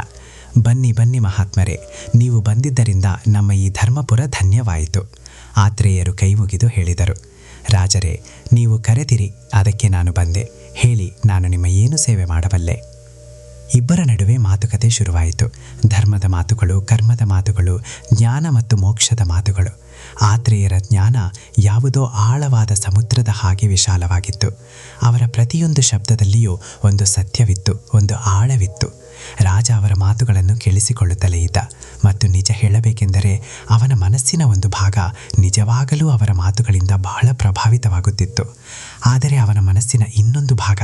ಬನ್ನಿ ಬನ್ನಿ ಮಹಾತ್ಮರೇ, ನೀವು ಬಂದಿದ್ದರಿಂದ ನಮ್ಮ ಈ ಧರ್ಮಪುರ ಧನ್ಯವಾಯಿತು. ಆತ್ರೇಯರು ಕೈ ಮುಗಿದು ಹೇಳಿದರು, ರಾಜರೇ, ನೀವು ಕರೆದಿರಿ, ಅದಕ್ಕೆ ನಾನು ಬಂದೆ. ಹೇಳಿ, ನಾನು ನಿಮ್ಮ ಏನು ಸೇವೆ ಮಾಡಬಲ್ಲೆ? ಇಬ್ಬರ ನಡುವೆ ಮಾತುಕತೆ ಶುರುವಾಯಿತು. ಧರ್ಮದ ಮಾತುಗಳು, ಕರ್ಮದ ಮಾತುಗಳು, ಜ್ಞಾನ ಮತ್ತು ಮೋಕ್ಷದ ಮಾತುಗಳು. ಆತ್ರೇಯರ ಜ್ಞಾನ ಯಾವುದೋ ಆಳವಾದ ಸಮುದ್ರದ ಹಾಗೆ ವಿಶಾಲವಾಗಿತ್ತು. ಅವರ ಪ್ರತಿಯೊಂದು ಶಬ್ದದಲ್ಲಿಯೂ ಒಂದು ಸತ್ಯವಿತ್ತು, ಒಂದು ಆಳವಿತ್ತು. ರಾಜ ಅವರ ಮಾತುಗಳನ್ನು ಕೇಳಿಸಿಕೊಳ್ಳುತ್ತಲೇ ಇದ್ದ. ಮತ್ತು ನಿಜ ಹೇಳಬೇಕೆಂದರೆ ಅವನ ಮನಸ್ಸಿನ ಒಂದು ಭಾಗ ನಿಜವಾಗಲೂ ಅವರ ಮಾತುಗಳಿಂದ ಬಹಳ ಪ್ರಭಾವಿತವಾಗುತ್ತಿತ್ತು. ಆದರೆ ಅವನ ಮನಸ್ಸಿನ ಇನ್ನೊಂದು ಭಾಗ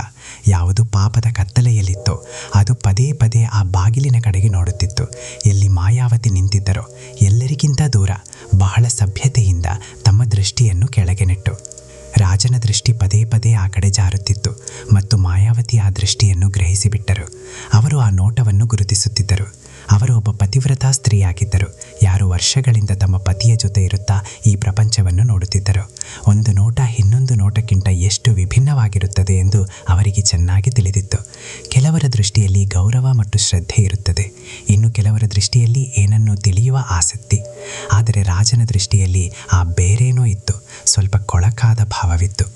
ಯಾವುದು ಪಾಪದ ಕತ್ತಲೆಯಲ್ಲಿತ್ತೋ ಅದು ಪದೇ ಪದೇ ಆ ಬಾಗಿಲಿನ ಕಡೆಗೆ ನೋಡುತ್ತಿತ್ತು. ಎಲ್ಲಿ ಮಾಯಾವತಿ ನಿಂತಿದ್ದರೋ ಎಲ್ಲರಿಗಿಂತ ದೂರ ಬಹಳ ಸಭ್ಯತೆಯಿಂದ ತಮ್ಮ ದೃಷ್ಟಿಯನ್ನು ಕೆಳಗೆ ನೆಟ್ಟು. ರಾಜನ ದೃಷ್ಟಿ ಪದೇ ಪದೇ ಆ ಕಡೆ ಜಾರುತ್ತಿತ್ತು ಮತ್ತು ಮಾಯಾವತಿ ಆ ದೃಷ್ಟಿಯನ್ನು ಗ್ರಹಿಸಿಬಿಟ್ಟರು. ಅವರು ಆ ನೋಟವನ್ನು ಗುರುತಿಸುತ್ತಿದ್ದರು. ಅವರು ಒಬ್ಬ ಪತಿವ್ರತಾ ಸ್ತ್ರೀಯಾಗಿದ್ದರು. ಯಾರು ವರ್ಷಗಳಿಂದ ತಮ್ಮ ಪತಿಯ ಜೊತೆ ಇರುತ್ತಾ ಈ ಪ್ರಪಂಚವನ್ನು ನೋಡುತ್ತಿದ್ದರು. ಒಂದು ನೋಟ ಇನ್ನೊಂದು ನೋಟಕ್ಕಿಂತ ಎಷ್ಟು ವಿಭಿನ್ನವಾಗಿರುತ್ತದೆ ಎಂದು ಅವರಿಗೆ ಚೆನ್ನಾಗಿ ತಿಳಿದಿತ್ತು. ಕೆಲವರ ದೃಷ್ಟಿಯಲ್ಲಿ ಗೌರವ ಮತ್ತು ಶ್ರದ್ಧೆ ಇರುತ್ತದೆ, ಇನ್ನು ಕೆಲವರ ದೃಷ್ಟಿಯಲ್ಲಿ ಏನನ್ನೂ ತಿಳಿಯುವ ಆಸಕ್ತಿ. ಆದರೆ ರಾಜನ ದೃಷ್ಟಿಯಲ್ಲಿ ಆ ಬೇರೇನೋ ಇತ್ತು, ಸ್ವಲ್ಪ ಕೊಳಕಾದ ಭಾವವಿತ್ತು.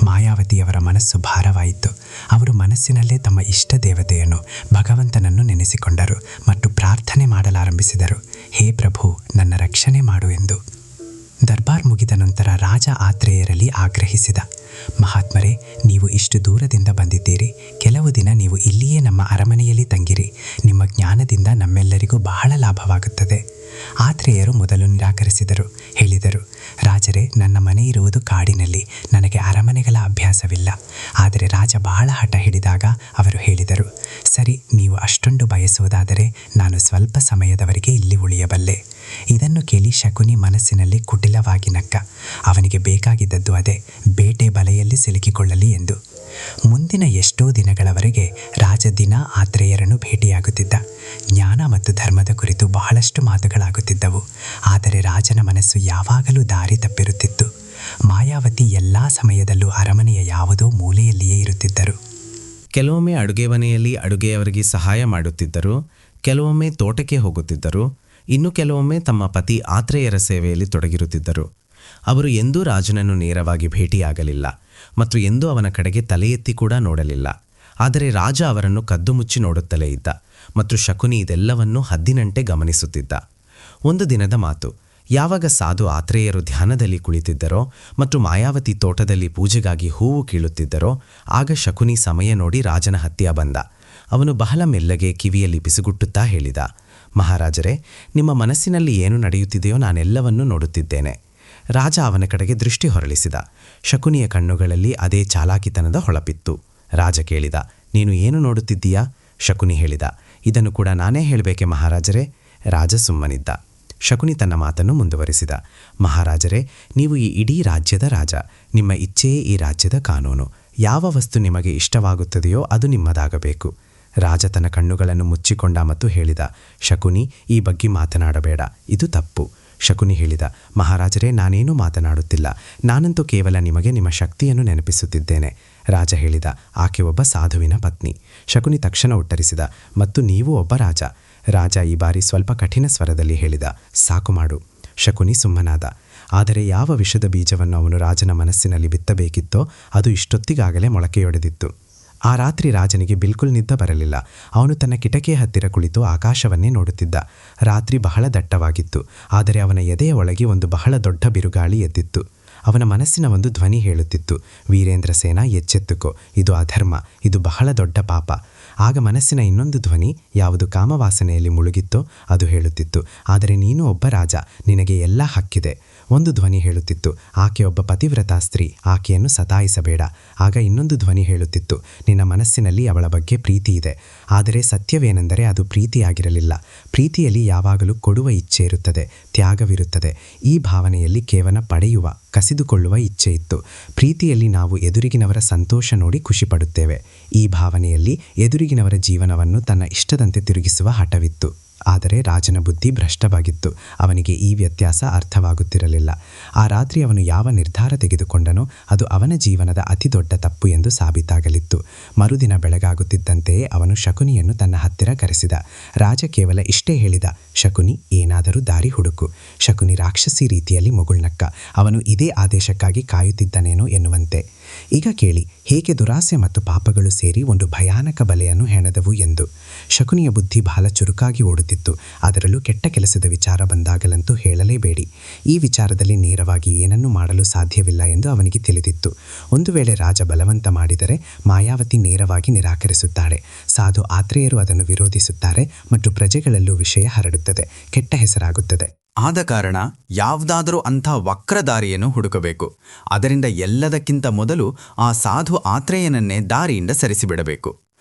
ಮಾಯಾವತಿಯವರ ಮನಸ್ಸು ಭಾರವಾಯಿತು. ಅವರು ಮನಸ್ಸಿನಲ್ಲೇ ತಮ್ಮ ಇಷ್ಟ ದೇವತೆಯನ್ನು, ಭಗವಂತನನ್ನು ನೆನೆಸಿಕೊಂಡರು ಮತ್ತು ಪ್ರಾರ್ಥನೆ ಮಾಡಲಾರಂಭಿಸಿದರು. ಹೇ ಪ್ರಭು, ನನ್ನ ರಕ್ಷಣೆ ಮಾಡು ಎಂದು. ದರ್ಬಾರ್ ಮುಗಿದ ನಂತರ ರಾಜ ಆತ್ರೇಯರಲ್ಲಿ ಆಗ್ರಹಿಸಿದ, ಮಹಾತ್ಮರೇ, ನೀವು ಇಷ್ಟು ದೂರದಿಂದ ಬಂದಿದ್ದೀರಿ. ಕೆಲವು ದಿನ ನೀವು ಇಲ್ಲಿಯೇ ನಮ್ಮ ಅರಮನೆಯಲ್ಲಿ ತಂಗಿರಿ. ನಿಮ್ಮ ಜ್ಞಾನದಿಂದ ನಮ್ಮೆಲ್ಲರಿಗೂ ಬಹಳ ಲಾಭವಾಗುತ್ತದೆ. ಆತ್ರೇಯರು ಮೊದಲು ನಿರಾಕರಿಸಿದರು. ಹೇಳಿದರು, ರಾಜರೇ, ನನ್ನ ಮನೆ ಇರುವುದು ಕಾಡಿನಲ್ಲಿ. ನನಗೆ ಅರಮನೆಗಳ ಅಭ್ಯಾಸವಿಲ್ಲ. ಆದರೆ ರಾಜ ಬಹಳ ಹಠ ಹಿಡಿದಾಗ ಅವರು ಹೇಳಿದರು, ಸರಿ, ನೀವು ಅಷ್ಟೊಂದು ಬಯಸುವುದಾದರೆ ನಾನು ಸ್ವಲ್ಪ ಸಮಯದವರೆಗೆ ಇಲ್ಲಿ ಉಳಿಯಬಲ್ಲೆ. ಇದನ್ನು ಕೇಳಿ ಶಕುನಿ ಮನಸ್ಸಿನಲ್ಲಿ ಕುಟಿಲವಾಗಿ ನಕ್ಕ. ಅವನಿಗೆ ಬೇಕಾಗಿದ್ದದ್ದು ಅದೇ, ಬೇಟೆ ಬಲೆಯಲ್ಲಿ ಸಿಲುಕಿಕೊಳ್ಳಲಿ ಎಂದು. ಮುಂದಿನ ಎಷ್ಟೋ ದಿನಗಳವರೆಗೆ ರಾಜ ದಿನ ಆತ್ರೇಯರನ್ನು ಭೇಟಿಯಾಗುತ್ತಿದ್ದ. ಜ್ಞಾನ ಮತ್ತು ಧರ್ಮದ ಕುರಿತು ಬಹಳಷ್ಟು ಮಾತುಗಳಾಗುತ್ತಿದ್ದವು. ಆದರೆ ರಾಜನ ಮನಸ್ಸು ಯಾವಾಗಲೂ ದಾರಿ ತಪ್ಪಿರುತ್ತಿತ್ತು. ಮಾಯಾವತಿ ಎಲ್ಲ ಸಮಯದಲ್ಲೂ ಅರಮನೆಯ ಯಾವುದೋ ಮೂಲೆಯಲ್ಲಿಯೇ ಇರುತ್ತಿದ್ದರು. ಕೆಲವೊಮ್ಮೆ ಅಡುಗೆ ಮನೆಯಲ್ಲಿ ಅಡುಗೆಯವರಿಗೆ ಸಹಾಯ ಮಾಡುತ್ತಿದ್ದರು, ಕೆಲವೊಮ್ಮೆ ತೋಟಕ್ಕೆ ಹೋಗುತ್ತಿದ್ದರು, ಇನ್ನು ಕೆಲವೊಮ್ಮೆ ತಮ್ಮ ಪತಿ ಆತ್ರೇಯರ ಸೇವೆಯಲ್ಲಿ ತೊಡಗಿರುತ್ತಿದ್ದರು. ಅವರು ಎಂದೂ ರಾಜನನ್ನು ನೇರವಾಗಿ ಭೇಟಿಯಾಗಲಿಲ್ಲ ಮತ್ತು ಎಂದೂ ಅವನ ಕಡೆಗೆ ತಲೆ ಎತ್ತಿ ಕೂಡ ನೋಡಲಿಲ್ಲ. ಆದರೆ ರಾಜ ಅವರನ್ನು ಕದ್ದು ಮುಚ್ಚಿ ನೋಡುತ್ತಲೇ ಇದ್ದ ಮತ್ತು ಶಕುನಿ ಇದೆಲ್ಲವನ್ನೂ ಹದ್ದಿನಂತೆ ಗಮನಿಸುತ್ತಿದ್ದ. ಒಂದು ದಿನದ ಮಾತು. ಯಾವಾಗ ಸಾಧು ಆತ್ರೇಯರು ಧ್ಯಾನದಲ್ಲಿ ಕುಳಿತಿದ್ದರೋ ಮತ್ತು ಮಾಯಾವತಿ ತೋಟದಲ್ಲಿ ಪೂಜೆಗಾಗಿ ಹೂವು ಕೀಳುತ್ತಿದ್ದರೋ ಆಗ ಶಕುನಿ ಸಮಯ ನೋಡಿ ರಾಜನ ಹತ್ತಿರ ಬಂದ. ಅವನು ಬಹಳ ಮೆಲ್ಲಗೆ ಕಿವಿಯಲ್ಲಿ ಪಿಸುಗುಟ್ಟುತ್ತಾ ಹೇಳಿದ, ಮಹಾರಾಜರೇ, ನಿಮ್ಮ ಮನಸ್ಸಿನಲ್ಲಿ ಏನು ನಡೆಯುತ್ತಿದೆಯೋ ನಾನೆಲ್ಲವನ್ನೂ ನೋಡುತ್ತಿದ್ದೇನೆ. ರಾಜ ಅವನ ಕಡೆಗೆ ದೃಷ್ಟಿ ಹೊರಳಿಸಿದ. ಶಕುನಿಯ ಕಣ್ಣುಗಳಲ್ಲಿ ಅದೇ ಚಾಲಾಕಿತನದ ಹೊಳಪಿತ್ತು. ರಾಜ ಕೇಳಿದ, ನೀನು ಏನು ನೋಡುತ್ತಿದ್ದೀಯಾ? ಶಕುನಿ ಹೇಳಿದ, ಇದನ್ನು ಕೂಡ ನಾನೇ ಹೇಳಬೇಕೆ ಮಹಾರಾಜರೇ? ರಾಜ ಸುಮ್ಮನಿದ್ದ. ಶಕುನಿ ತನ್ನ ಮಾತನ್ನು ಮುಂದುವರಿಸಿದ, ಮಹಾರಾಜರೇ, ನೀವು ಈ ಇಡೀ ರಾಜ್ಯದ ರಾಜ. ನಿಮ್ಮ ಇಚ್ಛೆಯೇ ಈ ರಾಜ್ಯದ ಕಾನೂನು. ಯಾವ ವಸ್ತು ನಿಮಗೆ ಇಷ್ಟವಾಗುತ್ತದೆಯೋ ಅದು ನಿಮ್ಮದಾಗಬೇಕು. ರಾಜ ತನ್ನ ಕಣ್ಣುಗಳನ್ನು ಮುಚ್ಚಿಕೊಂಡ ಮತ್ತು ಹೇಳಿದ, ಶಕುನಿ, ಈ ಬಗ್ಗೆ ಮಾತನಾಡಬೇಡ, ಇದು ತಪ್ಪು. ಶಕುನಿ ಹೇಳಿದ, ಮಹಾರಾಜರೇ, ನಾನೇನೂ ಮಾತನಾಡುತ್ತಿಲ್ಲ. ನಾನಂತೂ ಕೇವಲ ನಿಮಗೆ ನಿಮ್ಮ ಶಕ್ತಿಯನ್ನು ನೆನಪಿಸುತ್ತಿದ್ದೇನೆ. ರಾಜ ಹೇಳಿದ, ಆಕೆ ಒಬ್ಬ ಸಾಧುವಿನ ಪತ್ನಿ. ಶಕುನಿ ತಕ್ಷಣ ಉತ್ತರಿಸಿದ, ಮತ್ತು ನೀವು ಒಬ್ಬ ರಾಜ. ರಾಜ ಈ ಬಾರಿ ಸ್ವಲ್ಪ ಕಠಿಣ ಸ್ವರದಲ್ಲಿ ಹೇಳಿದ, ಸಾಕು ಮಾಡು. ಶಕುನಿ ಸುಮ್ಮನಾದ. ಆದರೆ ಯಾವ ವಿಷದ ಬೀಜವನ್ನು ಅವನು ರಾಜನ ಮನಸ್ಸಿನಲ್ಲಿ ಬಿತ್ತಬೇಕಿತ್ತೋ ಅದು ಇಷ್ಟೊತ್ತಿಗಾಗಲೇ ಮೊಳಕೆಯೊಡೆದಿತ್ತು. ಆ ರಾತ್ರಿ ರಾಜನಿಗೆ ಬಿಲ್ಕುಲ್ ನಿದ್ದೆ ಬರಲಿಲ್ಲ. ಅವನು ತನ್ನ ಕಿಟಕಿಯ ಹತ್ತಿರ ಕುಳಿತು ಆಕಾಶವನ್ನೇ ನೋಡುತ್ತಿದ್ದ. ರಾತ್ರಿ ಬಹಳ ದಟ್ಟವಾಗಿತ್ತು. ಆದರೆ ಅವನ ಎದೆಯ ಒಳಗೆ ಒಂದು ಬಹಳ ದೊಡ್ಡ ಬಿರುಗಾಳಿ ಎದ್ದಿತ್ತು. ಅವನ ಮನಸ್ಸಿನ ಒಂದು ಧ್ವನಿ ಹೇಳುತ್ತಿತ್ತು, ವೀರೇಂದ್ರ ಸೇನ, ಎಚ್ಚೆತ್ತುಕೋ, ಇದು ಅಧರ್ಮ, ಇದು ಬಹಳ ದೊಡ್ಡ ಪಾಪ. ಆಗ ಮನಸ್ಸಿನ ಇನ್ನೊಂದು ಧ್ವನಿ, ಯಾವುದು ಕಾಮವಾಸನೆಯಲ್ಲಿ ಮುಳುಗಿತ್ತೋ ಅದು ಹೇಳುತ್ತಿತ್ತು, ಆದರೆ ನೀನು ಒಬ್ಬ ರಾಜ, ನಿನಗೆ ಎಲ್ಲ ಹಕ್ಕಿದೆ. ಒಂದು ಧ್ವನಿ ಹೇಳುತ್ತಿತ್ತು, ಆಕೆ ಒಬ್ಬ ಪತಿವ್ರತಾ ಸ್ತ್ರೀ, ಆಕೆಯನ್ನು ಸತಾಯಿಸಬೇಡ. ಆಗ ಇನ್ನೊಂದು ಧ್ವನಿ ಹೇಳುತ್ತಿತ್ತು, ನಿನ್ನ ಮನಸ್ಸಿನಲ್ಲಿ ಅವಳ ಬಗ್ಗೆ ಪ್ರೀತಿ ಇದೆ. ಆದರೆ ಸತ್ಯವೇನೆಂದರೆ ಅದು ಪ್ರೀತಿಯಾಗಿರಲಿಲ್ಲ. ಪ್ರೀತಿಯಲ್ಲಿ ಯಾವಾಗಲೂ ಕೊಡುವ ಇಚ್ಛೆ ಇರುತ್ತದೆ, ತ್ಯಾಗವಿರುತ್ತದೆ. ಈ ಭಾವನೆಯಲ್ಲಿ ಕೇವಲ ಪಡೆಯುವ, ಕಸಿದುಕೊಳ್ಳುವ ಇಚ್ಛೆ ಇತ್ತು. ಪ್ರೀತಿಯಲ್ಲಿ ನಾವು ಎದುರಿಗಿನವರ ಸಂತೋಷ ನೋಡಿ ಖುಷಿಪಡುತ್ತೇವೆ. ಈ ಭಾವನೆಯಲ್ಲಿ ಎದುರಿಗಿನವರ ಜೀವನವನ್ನು ತನ್ನ ಇಷ್ಟದಂತೆ ತಿರುಗಿಸುವ ಹಠವಿತ್ತು. ಆದರೆ ರಾಜನ ಬುದ್ಧಿ ಭ್ರಷ್ಟವಾಗಿತ್ತು. ಅವನಿಗೆ ಈ ವ್ಯತ್ಯಾಸ ಅರ್ಥವಾಗುತ್ತಿರಲಿಲ್ಲ. ಆ ರಾತ್ರಿ ಅವನು ಯಾವ ನಿರ್ಧಾರ ತೆಗೆದುಕೊಂಡನೋ ಅದು ಅವನ ಜೀವನದ ಅತಿದೊಡ್ಡ ತಪ್ಪು ಎಂದು ಸಾಬೀತಾಗಲಿತ್ತು. ಮರುದಿನ ಬೆಳಗಾಗುತ್ತಿದ್ದಂತೆಯೇ ಅವನು ಶಕುನಿಯನ್ನು ತನ್ನ ಹತ್ತಿರ ಕರೆಸಿದ. ರಾಜ ಕೇವಲ ಇಷ್ಟೇ ಹೇಳಿದ, ಶಕುನಿ, ಏನಾದರೂ ದಾರಿ ಹುಡುಕು. ಶಕುನಿ ರಾಕ್ಷಸಿ ರೀತಿಯಲ್ಲಿ ಮುಗುಳ್ನಕ್ಕ. ಅವನು ಇದೇ ಆದೇಶಕ್ಕಾಗಿ ಕಾಯುತ್ತಿದ್ದನೇನೋ ಎನ್ನುವಂತೆ. ಈಗ ಕೇಳಿ, ಹೇಗೆ ದುರಾಸೆ ಮತ್ತು ಪಾಪಗಳು ಸೇರಿ ಒಂದು ಭಯಾನಕ ಬಲೆಯನ್ನು ಹೆಣೆದವು ಎಂದು. ಶಕುನಿಯ ಬುದ್ಧಿ ಬಹಳ ಚುರುಕಾಗಿ ಓಡುತ್ತಿತ್ತು. ಅದರಲ್ಲೂ ಕೆಟ್ಟ ಕೆಲಸದ ವಿಚಾರ ಬಂದಾಗಲಂತೂ ಹೇಳಲೇಬೇಡಿ. ಈ ವಿಚಾರದಲ್ಲಿ ನೇರವಾಗಿ ಏನನ್ನೂ ಮಾಡಲು ಸಾಧ್ಯವಿಲ್ಲ ಎಂದು ಅವನಿಗೆ ತಿಳಿದಿತ್ತು. ಒಂದು ವೇಳೆ ರಾಜ ಬಲವಂತ ಮಾಡಿದರೆ ಮಾಯಾವತಿ ನೇರವಾಗಿ ನಿರಾಕರಿಸುತ್ತಾಳೆ. ಸಾಧು ಆತ್ರೇಯರು ಅದನ್ನು ವಿರೋಧಿಸುತ್ತಾರೆ ಮತ್ತು ಪ್ರಜೆಗಳಲ್ಲೂ ವಿಷಯ ಹರಡುತ್ತದೆ, ಕೆಟ್ಟ ಹೆಸರಾಗುತ್ತದೆ. ಆದ ಕಾರಣ ಯಾವುದಾದರೂ ಅಂಥ ವಕ್ರದಾರಿಯನ್ನು ಹುಡುಕಬೇಕು. ಅದರಿಂದ ಎಲ್ಲದಕ್ಕಿಂತ ಮೊದಲು ಆ ಸಾಧು ಆತ್ರೇಯನನ್ನೇ ದಾರಿಯಿಂದ ಸರಿಸಿಬಿಡಬೇಕು.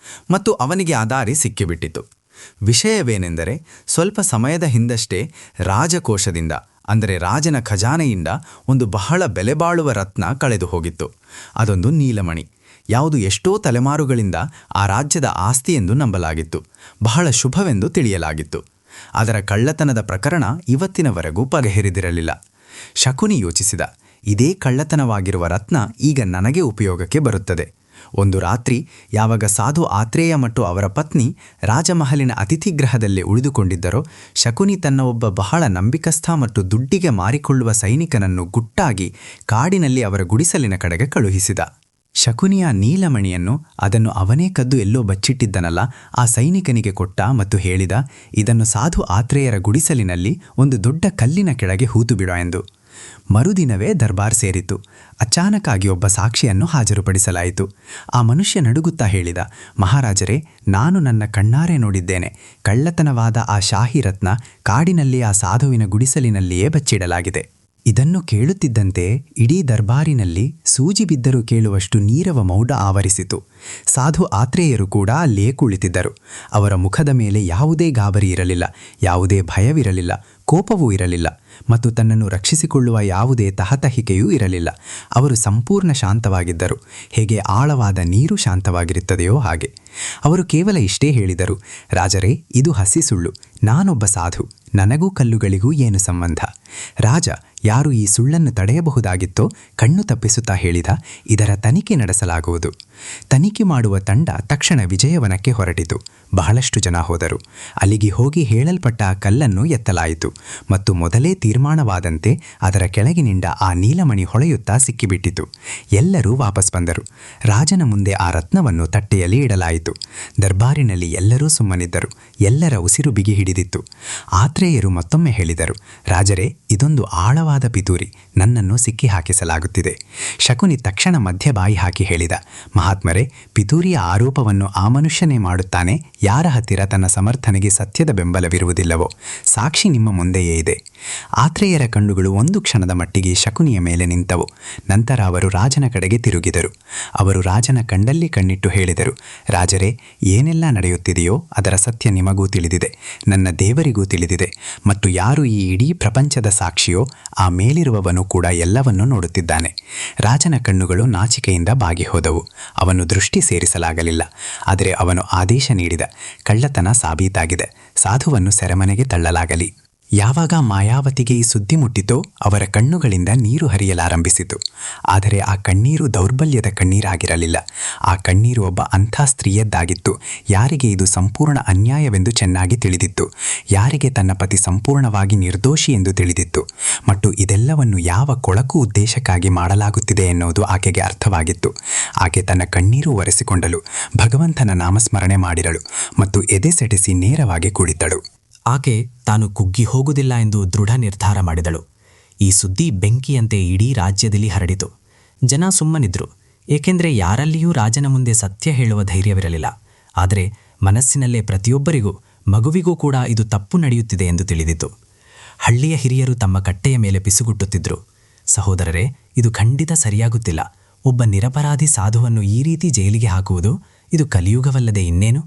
ಮತ್ತು ಅವನಿಗೆ ಆ ದಾರಿ ಸಿಕ್ಕಿಬಿಟ್ಟಿತು. ವಿಷಯವೇನೆಂದರೆ, ಸ್ವಲ್ಪ ಸಮಯದ ಹಿಂದಷ್ಟೇ ರಾಜಕೋಶದಿಂದ, ಅಂದರೆ ರಾಜನ ಖಜಾನೆಯಿಂದ ಒಂದು ಬಹಳ ಬೆಲೆಬಾಳುವ ರತ್ನ ಕಳೆದು ಹೋಗಿತ್ತು. ಅದೊಂದು ನೀಲಮಣಿ. ಯಾವುದು ಎಷ್ಟೋ ತಲೆಮಾರುಗಳಿಂದ ಆ ರಾಜ್ಯದ ಆಸ್ತಿ ಎಂದು ನಂಬಲಾಗಿತ್ತು. ಬಹಳ ಶುಭವೆಂದು ತಿಳಿಯಲಾಗಿತ್ತು. ಅದರ ಕಳ್ಳತನದ ಪ್ರಕರಣ ಇವತ್ತಿನವರೆಗೂ ಬಗೆಹರಿದಿರಲಿಲ್ಲ. ಶಕುನಿ ಯೋಚಿಸಿದ, ಇದೇ ಕಳ್ಳತನವಾಗಿರುವ ರತ್ನ ಈಗ ನನಗೆ ಉಪಯೋಗಕ್ಕೆ ಬರುತ್ತದೆ. ಒಂದು ರಾತ್ರಿ ಯಾವಾಗ ಸಾಧು ಆತ್ರೇಯ ಮತ್ತು ಅವರ ಪತ್ನಿ ರಾಜಮಹಲಿನ ಅತಿಥಿಗೃಹದಲ್ಲೇ ಉಳಿದುಕೊಂಡಿದ್ದರೋ, ಶಕುನಿ ತನ್ನ ಒಬ್ಬ ಬಹಳ ನಂಬಿಕಸ್ಥ ಮತ್ತು ದುಡ್ಡಿಗೆ ಮಾರಿಕೊಳ್ಳುವ ಸೈನಿಕನನ್ನು ಗುಟ್ಟಾಗಿ ಕಾಡಿನಲ್ಲಿ ಅವರ ಗುಡಿಸಲಿನ ಕಡೆಗೆ ಕಳುಹಿಸಿದ. ಶಕುನಿಯ ನೀಲಮಣಿಯನ್ನು, ಅದನ್ನು ಅವನೇ ಕದ್ದು ಎಲ್ಲೋ ಬಚ್ಚಿಟ್ಟಿದ್ದನಲ್ಲ, ಆ ಸೈನಿಕನಿಗೆ ಕೊಟ್ಟ ಮತ್ತು ಹೇಳಿದ, ಇದನ್ನು ಸಾಧು ಆತ್ರೇಯರ ಗುಡಿಸಲಿನಲ್ಲಿ ಒಂದು ದೊಡ್ಡ ಕಲ್ಲಿನ ಕೆಳಗೆ ಹೂತು ಬಿಡ ಎಂದು. ಮರುದಿನವೇ ದರ್ಬಾರ್ ಸೇರಿತು. ಅಚಾನಕ್ಕಾಗಿ ಒಬ್ಬ ಸಾಕ್ಷಿಯನ್ನು ಹಾಜರುಪಡಿಸಲಾಯಿತು. ಆ ಮನುಷ್ಯ ನಡುಗುತ್ತಾ ಹೇಳಿದ, ಮಹಾರಾಜರೇ, ನಾನು ನನ್ನ ಕಣ್ಣಾರೆ ನೋಡಿದ್ದೇನೆ. ಕಳ್ಳತನವಾದ ಆ ಶಾಹಿ ರತ್ನ ಕಾಡಿನಲ್ಲಿ ಆ ಸಾಧುವಿನ ಗುಡಿಸಲಿನಲ್ಲಿಯೇ ಬಚ್ಚಿಡಲಾಗಿದೆ. ಇದನ್ನು ಕೇಳುತ್ತಿದ್ದಂತೆ ಇಡೀ ದರ್ಬಾರಿನಲ್ಲಿ ಸೂಜಿ ಬಿದ್ದರೂ ಕೇಳುವಷ್ಟು ನೀರವ ಮೌಢ ಆವರಿಸಿತು. ಸಾಧು ಆತ್ರೇಯರು ಕೂಡ ಅಲ್ಲಿಯೇ ಕುಳಿತಿದ್ದರು. ಅವರ ಮುಖದ ಮೇಲೆ ಯಾವುದೇ ಗಾಬರಿ ಇರಲಿಲ್ಲ, ಯಾವುದೇ ಭಯವಿರಲಿಲ್ಲ, ಕೋಪವೂ ಇರಲಿಲ್ಲ ಮತ್ತು ತನ್ನನ್ನು ರಕ್ಷಿಸಿಕೊಳ್ಳುವ ಯಾವುದೇ ತಹತಹಿಕೆಯೂ ಇರಲಿಲ್ಲ. ಅವರು ಸಂಪೂರ್ಣ ಶಾಂತವಾಗಿದ್ದರು. ಹೇಗೆ ಆಳವಾದ ನೀರು ಶಾಂತವಾಗಿರುತ್ತದೆಯೋ ಹಾಗೆ. ಅವರು ಕೇವಲ ಇಷ್ಟೇ ಹೇಳಿದರು, ರಾಜರೇ, ಇದು ಹಸಿ ಸುಳ್ಳು. ನಾನೊಬ್ಬ ಸಾಧು. ನನಗೂ ಕಲ್ಲುಗಳಿಗೂ ಏನು ಸಂಬಂಧ? ರಾಜ ಯಾರು ಈ ಸುಳ್ಳನ್ನು ತಡೆಯಬಹುದಾಗಿತ್ತೋ ಕಣ್ಣು ತಪ್ಪಿಸುತ್ತಾ ಹೇಳಿದ, ಇದರ ತನಿಖೆ ನಡೆಸಲಾಗುವುದು. ತನಿಖೆ ಮಾಡುವ ತಂಡ ತಕ್ಷಣ ವಿಜಯವನಕ್ಕೆ ಹೊರಟಿತು. ಬಹಳಷ್ಟು ಜನ ಹೋದರು. ಅಲ್ಲಿಗೆ ಹೋಗಿ ಹೇಳಲ್ಪಟ್ಟ ಆ ಕಲ್ಲನ್ನು ಎತ್ತಲಾಯಿತು ಮತ್ತು ಮೊದಲೇ ತೀರ್ಮಾನವಾದಂತೆ ಅದರ ಕೆಳಗಿನಿಂದ ಆ ನೀಲಮಣಿ ಹೊಳೆಯುತ್ತಾ ಸಿಕ್ಕಿಬಿಟ್ಟಿತು. ಎಲ್ಲರೂ ವಾಪಸ್ ಬಂದರು. ರಾಜನ ಮುಂದೆ ಆ ರತ್ನವನ್ನು ತಟ್ಟೆಯಲ್ಲಿ ಇಡಲಾಯಿತು. ದರ್ಬಾರಿನಲ್ಲಿ ಎಲ್ಲರೂ ಸುಮ್ಮನಿದ್ದರು. ಎಲ್ಲರ ಉಸಿರು ಬಿಗಿ ಹಿಡಿದಿತ್ತು. ಆತ್ರೇಯರು ಮತ್ತೊಮ್ಮೆ ಹೇಳಿದರು, ರಾಜರೇ, ಇದೊಂದು ಆಳವಾದ ಪಿತೂರಿ. ನನ್ನನ್ನು ಸಿಕ್ಕಿ ಹಾಕಿಸಲಾಗುತ್ತಿದೆ. ಶಕುನಿ ತಕ್ಷಣ ಮಧ್ಯ ಬಾಯಿ ಹಾಕಿ ಹೇಳಿದ, ಮಹಾತ್ಮರೇ, ಪಿತೂರಿಯ ಆರೋಪವನ್ನು ಆ ಮನುಷ್ಯನೇ ಮಾಡುತ್ತಾನೆ ಯಾರ ಹತ್ತಿರ ತನ್ನ ಸಮರ್ಥನೆಗೆ ಸತ್ಯದ ಬೆಂಬಲವಿರುವುದಿಲ್ಲವೋ. ಸಾಕ್ಷಿ ನಿಮ್ಮ ಮುಂದೆಯೇ ಇದೆ. ಆತ್ರೇಯರ ಕಣ್ಣುಗಳು ಒಂದು ಕ್ಷಣದ ಮಟ್ಟಿಗೆ ಶಕುನಿಯ ಮೇಲೆ ನಿಂತವು. ನಂತರ ಅವರು ರಾಜನ ಕಡೆಗೆ ತಿರುಗಿದರು. ಅವರು ರಾಜನ ಕಣ್ಣಲ್ಲಿ ಕಣ್ಣಿಟ್ಟು ಹೇಳಿದರು, ರಾಜರೇ, ಏನೆಲ್ಲ ನಡೆಯುತ್ತಿದೆಯೋ ಅದರ ಸತ್ಯ ನಿಮಗೂ ತಿಳಿದಿದೆ, ನನ್ನ ದೇವರಿಗೂ ತಿಳಿದಿದೆ, ಮತ್ತು ಯಾರು ಈ ಇಡೀ ಪ್ರಪಂಚದ ಸಾಕ್ಷಿಯೋ ಆ ಮೇಲಿರುವವನು ಕೂಡ ಎಲ್ಲವನ್ನೂ ನೋಡುತ್ತಿದ್ದಾನೆ. ರಾಜನ ಕಣ್ಣುಗಳು ನಾಚಿಕೆಯಿಂದ ಬಾಗಿ ಹೋದವು. ಅವನು ದೃಷ್ಟಿ ಸೇರಿಸಲಾಗಲಿಲ್ಲ. ಆದರೆ ಅವನು ಆದೇಶ ನೀಡಿದ, ಕಳ್ಳತನ ಸಾಬೀತಾಗಿದೆ, ಸಾಧುವನ್ನು ಸೆರೆಮನೆಗೆ ತಳ್ಳಲಾಗಲಿ. ಯಾವಾಗ ಮಾಯಾವತಿಗೆ ಈ ಸುದ್ದಿ ಮುಟ್ಟಿತೋ ಅವರ ಕಣ್ಣುಗಳಿಂದ ನೀರು ಹರಿಯಲಾರಂಭಿಸಿತು. ಆದರೆ ಆ ಕಣ್ಣೀರು ದೌರ್ಬಲ್ಯದ ಕಣ್ಣೀರಾಗಿರಲಿಲ್ಲ. ಆ ಕಣ್ಣೀರು ಒಬ್ಬ ಅಂಥ ಸ್ತ್ರೀಯದ್ದಾಗಿತ್ತು, ಯಾರಿಗೆ ಇದು ಸಂಪೂರ್ಣ ಅನ್ಯಾಯವೆಂದು ಚೆನ್ನಾಗಿ ತಿಳಿದಿತ್ತು, ಯಾರಿಗೆ ತನ್ನ ಪತಿ ಸಂಪೂರ್ಣವಾಗಿ ನಿರ್ದೋಷಿ ಎಂದು ತಿಳಿದಿತ್ತು, ಮತ್ತು ಇದೆಲ್ಲವನ್ನು ಯಾವ ಕೊಳಕು ಉದ್ದೇಶಕ್ಕಾಗಿ ಮಾಡಲಾಗುತ್ತಿದೆ ಎನ್ನುವುದು ಆಕೆಗೆ ಅರ್ಥವಾಗಿತ್ತು. ಆಕೆ ತನ್ನ ಕಣ್ಣೀರು ಒರೆಸಿಕೊಂಡಳು, ಭಗವಂತನ ನಾಮಸ್ಮರಣೆ ಮಾಡಿರಳು ಮತ್ತು ಎದೆ ಸೆಟೆಸಿ ನೇರವಾಗಿ ಕುಳಿತಳು. ಆಕೆ ತಾನು ಕುಗ್ಗಿ ಹೋಗುವುದಿಲ್ಲ ಎಂದು ದೃಢ ನಿರ್ಧಾರ ಮಾಡಿದಳು. ಈ ಸುದ್ದಿ ಬೆಂಕಿಯಂತೆ ಇಡೀ ರಾಜ್ಯದಲ್ಲಿ ಹರಡಿತು. ಜನ ಸುಮ್ಮನಿದ್ರು, ಏಕೆಂದರೆ ಯಾರಲ್ಲಿಯೂ ರಾಜನ ಮುಂದೆ ಸತ್ಯ ಹೇಳುವ ಧೈರ್ಯವಿರಲಿಲ್ಲ. ಆದರೆ ಮನಸ್ಸಿನಲ್ಲೇ ಪ್ರತಿಯೊಬ್ಬರಿಗೂ, ಮಗುವಿಗೂ ಕೂಡ ಇದು ತಪ್ಪು ನಡೆಯುತ್ತಿದೆ ಎಂದು ತಿಳಿದಿತ್ತು. ಹಳ್ಳಿಯ ಹಿರಿಯರು ತಮ್ಮ ಕಟ್ಟೆಯ ಮೇಲೆ ಪಿಸುಗುಟ್ಟುತ್ತಿದ್ದರು. ಸಹೋದರರೇ, ಇದು ಖಂಡಿತ ಸರಿಯಾಗುತ್ತಿಲ್ಲ. ಒಬ್ಬ ನಿರಪರಾಧಿ ಸಾಧುವನ್ನು ಈ ರೀತಿ ಜೈಲಿಗೆ ಹಾಕುವುದು ಇದು ಕಲಿಯುಗವಲ್ಲದೆ ಇನ್ನೇನು?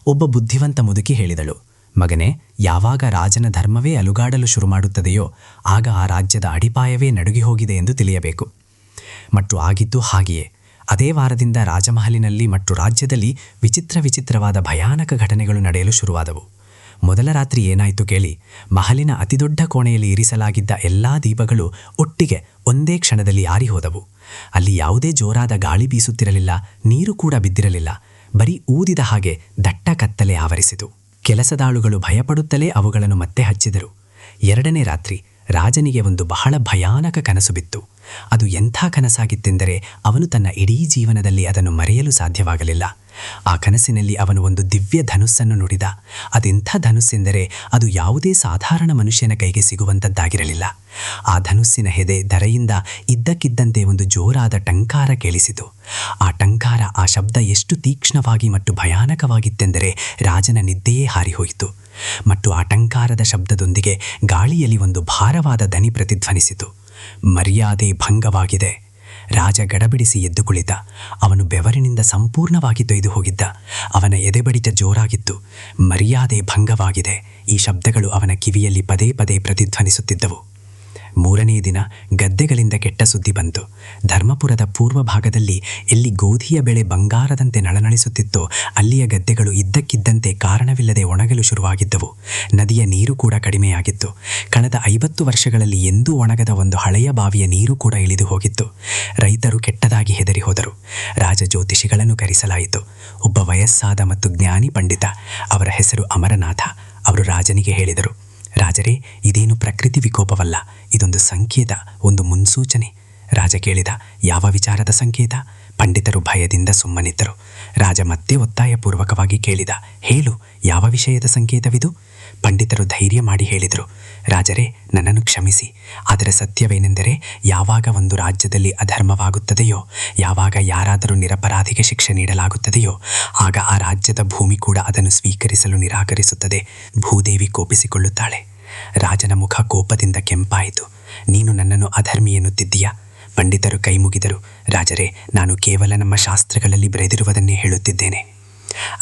ಒಬ್ಬ ಬುದ್ಧಿವಂತ ಮುದುಕಿ ಹೇಳಿದಳು, ಮಗನೇ, ಯಾವಾಗ ರಾಜನ ಧರ್ಮವೇ ಅಲುಗಾಡಲು ಶುರು ಮಾಡುತ್ತದೆಯೋ ಆಗ ಆ ರಾಜ್ಯದ ಅಡಿಪಾಯವೇ ನಡುಗಿ ಹೋಗಿದೆ ಎಂದು ತಿಳಿಯಬೇಕು. ಮತ್ತು ಆಗಿದ್ದು ಹಾಗೆಯೇ. ಅದೇ ವಾರದಿಂದ ರಾಜಮಹಲಿನಲ್ಲಿ ಮತ್ತು ರಾಜ್ಯದಲ್ಲಿ ವಿಚಿತ್ರವಾದ ಭಯಾನಕ ಘಟನೆಗಳು ನಡೆಯಲು ಶುರುವಾದವು. ಮೊದಲ ರಾತ್ರಿ ಏನಾಯಿತು ಕೇಳಿ. ಮಹಲಿನ ಅತಿದೊಡ್ಡ ಕೋಣೆಯಲ್ಲಿ ಇರಿಸಲಾಗಿದ್ದ ಎಲ್ಲಾ ದೀಪಗಳು ಒಟ್ಟಿಗೆ ಒಂದೇ ಕ್ಷಣದಲ್ಲಿ ಆರಿ ಹೋದವು. ಅಲ್ಲಿ ಯಾವುದೇ ಜೋರಾದ ಗಾಳಿ ಬೀಸುತ್ತಿರಲಿಲ್ಲ, ನೀರು ಕೂಡ ಬಿದ್ದಿರಲಿಲ್ಲ. ಬರೀ ಊದಿದ ಹಾಗೆ ದಟ್ಟ ಕತ್ತಲೆ ಆವರಿಸಿತು. ಕೆಲಸದಾಳುಗಳು ಭಯಪಡುತ್ತಲೇ ಅವುಗಳನ್ನು ಮತ್ತೆ ಹಚ್ಚಿದರು. ಎರಡನೇ ರಾತ್ರಿ ರಾಜನಿಗೆ ಒಂದು ಬಹಳ ಭಯಾನಕ ಕನಸು ಬಿತ್ತು. ಅದು ಎಂಥ ಕನಸಾಗಿತ್ತೆಂದರೆ ಅವನು ತನ್ನ ಇಡೀ ಜೀವನದಲ್ಲಿ ಅದನ್ನು ಮರೆಯಲು ಸಾಧ್ಯವಾಗಲಿಲ್ಲ. ಆ ಕನಸಿನಲ್ಲಿ ಅವನು ಒಂದು ದಿವ್ಯ ಧನುಸ್ಸನ್ನು ನುಡಿದ. ಅದೆಂಥ ಧನುಸ್ಸೆಂದರೆ ಅದು ಯಾವುದೇ ಸಾಧಾರಣ ಮನುಷ್ಯನ ಕೈಗೆ ಸಿಗುವಂಥದ್ದಾಗಿರಲಿಲ್ಲ. ಆ ಧನುಸ್ಸಿನ ಹೆದೆ ಧರೆಯಿಂದ ಇದ್ದಕ್ಕಿದ್ದಂತೆ ಒಂದು ಜೋರಾದ ಟಂಕಾರ ಕೇಳಿಸಿತು. ಆ ಟಂಕಾರ, ಆ ಶಬ್ದ ಎಷ್ಟು ತೀಕ್ಷ್ಣವಾಗಿ ಮತ್ತು ಭಯಾನಕವಾಗಿತ್ತೆಂದರೆ ರಾಜನ ನಿದ್ದೆಯೇ ಹಾರಿಹೋಯಿತು. ಮತ್ತು ಆ ಟಂಕಾರದ ಶಬ್ದದೊಂದಿಗೆ ಗಾಳಿಯಲ್ಲಿ ಒಂದು ಭಾರವಾದ ದನಿ ಪ್ರತಿಧ್ವನಿಸಿತು. ಮರ್ಯಾದೆ ಭಂಗವಾಗಿದೆ. ರಾಜ ಗಡಬಿಡಿಸಿ ಎದ್ದು ಕುಳಿತ. ಅವನು ಬೆವರಿನಿಂದ ಸಂಪೂರ್ಣವಾಗಿ ತೊಯ್ದು ಹೋಗಿದ್ದ. ಅವನ ಎದೆಬಡಿತ ಜೋರಾಗಿತ್ತು. ಮರ್ಯಾದೆ ಭಂಗವಾಗಿದೆ. ಈ ಶಬ್ದಗಳು ಅವನ ಕಿವಿಯಲ್ಲಿ ಪದೇ ಪದೇ ಪ್ರತಿಧ್ವನಿಸುತ್ತಿದ್ದವು. ಮೂರನೇ ದಿನ ಗದ್ದೆಗಳಿಂದ ಕೆಟ್ಟ ಸುದ್ದಿ ಬಂತು. ಧರ್ಮಪುರದ ಪೂರ್ವ ಭಾಗದಲ್ಲಿ ಎಲ್ಲಿ ಗೋಧಿಯ ಬೆಳೆ ಬಂಗಾರದಂತೆ ನಳನಳಿಸುತ್ತಿತ್ತೋ ಅಲ್ಲಿಯ ಗದ್ದೆಗಳು ಇದ್ದಕ್ಕಿದ್ದಂತೆ ಕಾರಣವಿಲ್ಲದೆ ಒಣಗಲು ಶುರುವಾಗಿದ್ದವು. ನದಿಯ ನೀರು ಕೂಡ ಕಡಿಮೆಯಾಗಿತ್ತು. ಕಳೆದ 50 ವರ್ಷಗಳಲ್ಲಿ ಎಂದೂ ಒಣಗದ ಒಂದು ಹಳೆಯ ಬಾವಿಯ ನೀರು ಕೂಡ ಇಳಿದು ಹೋಗಿತ್ತು. ರೈತರು ಕೆಟ್ಟದಾಗಿ ಹೆದರಿ ಹೋದರು. ರಾಜ ಜ್ಯೋತಿಷಿಗಳನ್ನು ಕರೆಸಲಾಯಿತು. ಒಬ್ಬ ವಯಸ್ಸಾದ ಮತ್ತು ಜ್ಞಾನಿ ಪಂಡಿತ, ಅವರ ಹೆಸರು ಅಮರನಾಥ. ಅವರು ರಾಜನಿಗೆ ಹೇಳಿದರು, ರಾಜರೇ, ಇದೇನು ಪ್ರಕೃತಿ ವಿಕೋಪವಲ್ಲ, ಇದೊಂದು ಸಂಕೇತ, ಒಂದು ಮುನ್ಸೂಚನೆ. ರಾಜ ಕೇಳಿದ, ಯಾವ ವಿಚಾರದ ಸಂಕೇತ? ಪಂಡಿತರು ಭಯದಿಂದ ಸುಮ್ಮನಿದ್ದರು. ರಾಜ ಮತ್ತೆ ಒತ್ತಾಯಪೂರ್ವಕವಾಗಿ ಕೇಳಿದ, ಹೇಳು, ಯಾವ ವಿಷಯದ ಸಂಕೇತವಿದು? ಪಂಡಿತರು ಧೈರ್ಯ ಮಾಡಿ ಹೇಳಿದರು, ರಾಜರೇ, ನನ್ನನ್ನು ಕ್ಷಮಿಸಿ. ಆದರೆ ಸತ್ಯವೇನೆಂದರೆ, ಯಾವಾಗ ಒಂದು ರಾಜ್ಯದಲ್ಲಿ ಅಧರ್ಮವಾಗುತ್ತದೆಯೋ, ಯಾವಾಗ ಯಾರಾದರೂ ನಿರಪರಾಧಿಗೆ ಶಿಕ್ಷೆ ನೀಡಲಾಗುತ್ತದೆಯೋ ಆಗ ಆ ರಾಜ್ಯದ ಭೂಮಿ ಕೂಡ ಅದನ್ನು ಸ್ವೀಕರಿಸಲು ನಿರಾಕರಿಸುತ್ತದೆ. ಭೂದೇವಿ ಕೋಪಿಸಿಕೊಳ್ಳುತ್ತಾಳೆ. ರಾಜನ ಮುಖ ಕೋಪದಿಂದ ಕೆಂಪಾಯಿತು. ನೀನು ನನ್ನನ್ನು ಅಧರ್ಮಿ ಎನ್ನುತ್ತಿದ್ದೀಯಾ? ಪಂಡಿತರು ಕೈ ಮುಗಿದರು. ರಾಜರೇ, ನಾನು ಕೇವಲ ನಮ್ಮ ಶಾಸ್ತ್ರಗಳಲ್ಲಿ ಬರೆದಿರುವುದನ್ನೇ ಹೇಳುತ್ತಿದ್ದೇನೆ.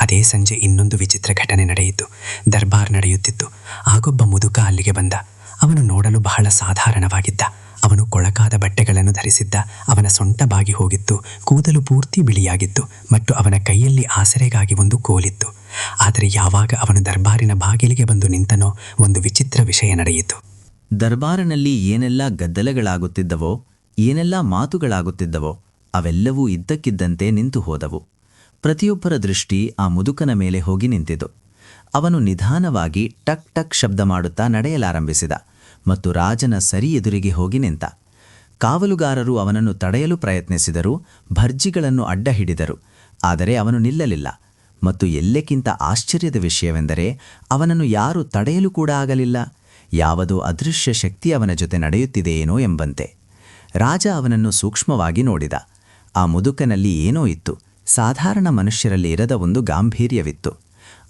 ಅದೇ ಸಂಜೆ ಇನ್ನೊಂದು ವಿಚಿತ್ರ ಘಟನೆ ನಡೆಯಿತು. ದರ್ಬಾರ್ ನಡೆಯುತ್ತಿತ್ತು. ಆಗೊಬ್ಬ ಮುದುಕ ಅಲ್ಲಿಗೆ ಬಂದ. ಅವನು ನೋಡಲು ಬಹಳ ಸಾಧಾರಣವಾಗಿದ್ದ. ಅವನು ಕೊಳಕಾದ ಬಟ್ಟೆಗಳನ್ನು ಧರಿಸಿದ್ದ. ಅವನ ಸೊಂಟ ಬಾಗಿ ಹೋಗಿತ್ತು. ಕೂದಲು ಪೂರ್ತಿ ಬಿಳಿಯಾಗಿತ್ತು ಮತ್ತು ಅವನ ಕೈಯಲ್ಲಿ ಆಸರೆಗಾಗಿ ಒಂದು ಕೋಲಿತ್ತು. ಆದರೆ ಯಾವಾಗ ಅವನು ದರ್ಬಾರಿನ ಬಾಗಿಲಿಗೆ ಬಂದು ನಿಂತನೋ ಒಂದು ವಿಚಿತ್ರ ವಿಷಯ ನಡೆಯಿತು. ದರ್ಬಾರಿನಲ್ಲಿ ಏನೆಲ್ಲ ಗದ್ದಲಗಳಾಗುತ್ತಿದ್ದವೋ, ಏನೆಲ್ಲ ಮಾತುಗಳಾಗುತ್ತಿದ್ದವೋ ಅವೆಲ್ಲವೂ ಇದ್ದಕ್ಕಿದ್ದಂತೆ ನಿಂತು ಹೋದವು. ಪ್ರತಿಯೊಬ್ಬರ ದೃಷ್ಟಿ ಆ ಮುದುಕನ ಮೇಲೆ ಹೋಗಿ ನಿಂತಿತು. ಅವನು ನಿಧಾನವಾಗಿ ಟಕ್ ಟಕ್ ಶಬ್ದ ಮಾಡುತ್ತಾ ನಡೆಯಲಾರಂಭಿಸಿದ ಮತ್ತು ರಾಜನ ಸರಿ ಎದುರಿಗೆ ಹೋಗಿ ನಿಂತ. ಕಾವಲುಗಾರರು ಅವನನ್ನು ತಡೆಯಲು ಪ್ರಯತ್ನಿಸಿದರು, ಭರ್ಜಿಗಳನ್ನು ಅಡ್ಡ ಹಿಡಿದರು. ಆದರೆ ಅವನು ನಿಲ್ಲಲಿಲ್ಲ. ಮತ್ತು ಎಲ್ಲಕ್ಕಿಂತ ಆಶ್ಚರ್ಯದ ವಿಷಯವೆಂದರೆ ಅವನನ್ನು ಯಾರೂ ತಡೆಯಲು ಕೂಡ ಆಗಲಿಲ್ಲ. ಯಾವುದೋ ಅದೃಶ್ಯ ಶಕ್ತಿ ಅವನ ಜೊತೆ ನಡೆಯುತ್ತಿದೆಯೇನೋ ಎಂಬಂತೆ. ರಾಜ ಅವನನ್ನು ಸೂಕ್ಷ್ಮವಾಗಿ ನೋಡಿದ. ಆ ಮುದುಕನಲ್ಲಿ ಏನೋ ಇತ್ತು. ಸಾಧಾರಣ ಮನುಷ್ಯರಲ್ಲಿ ಇರದ ಒಂದು ಗಾಂಭೀರ್ಯವಿತ್ತು.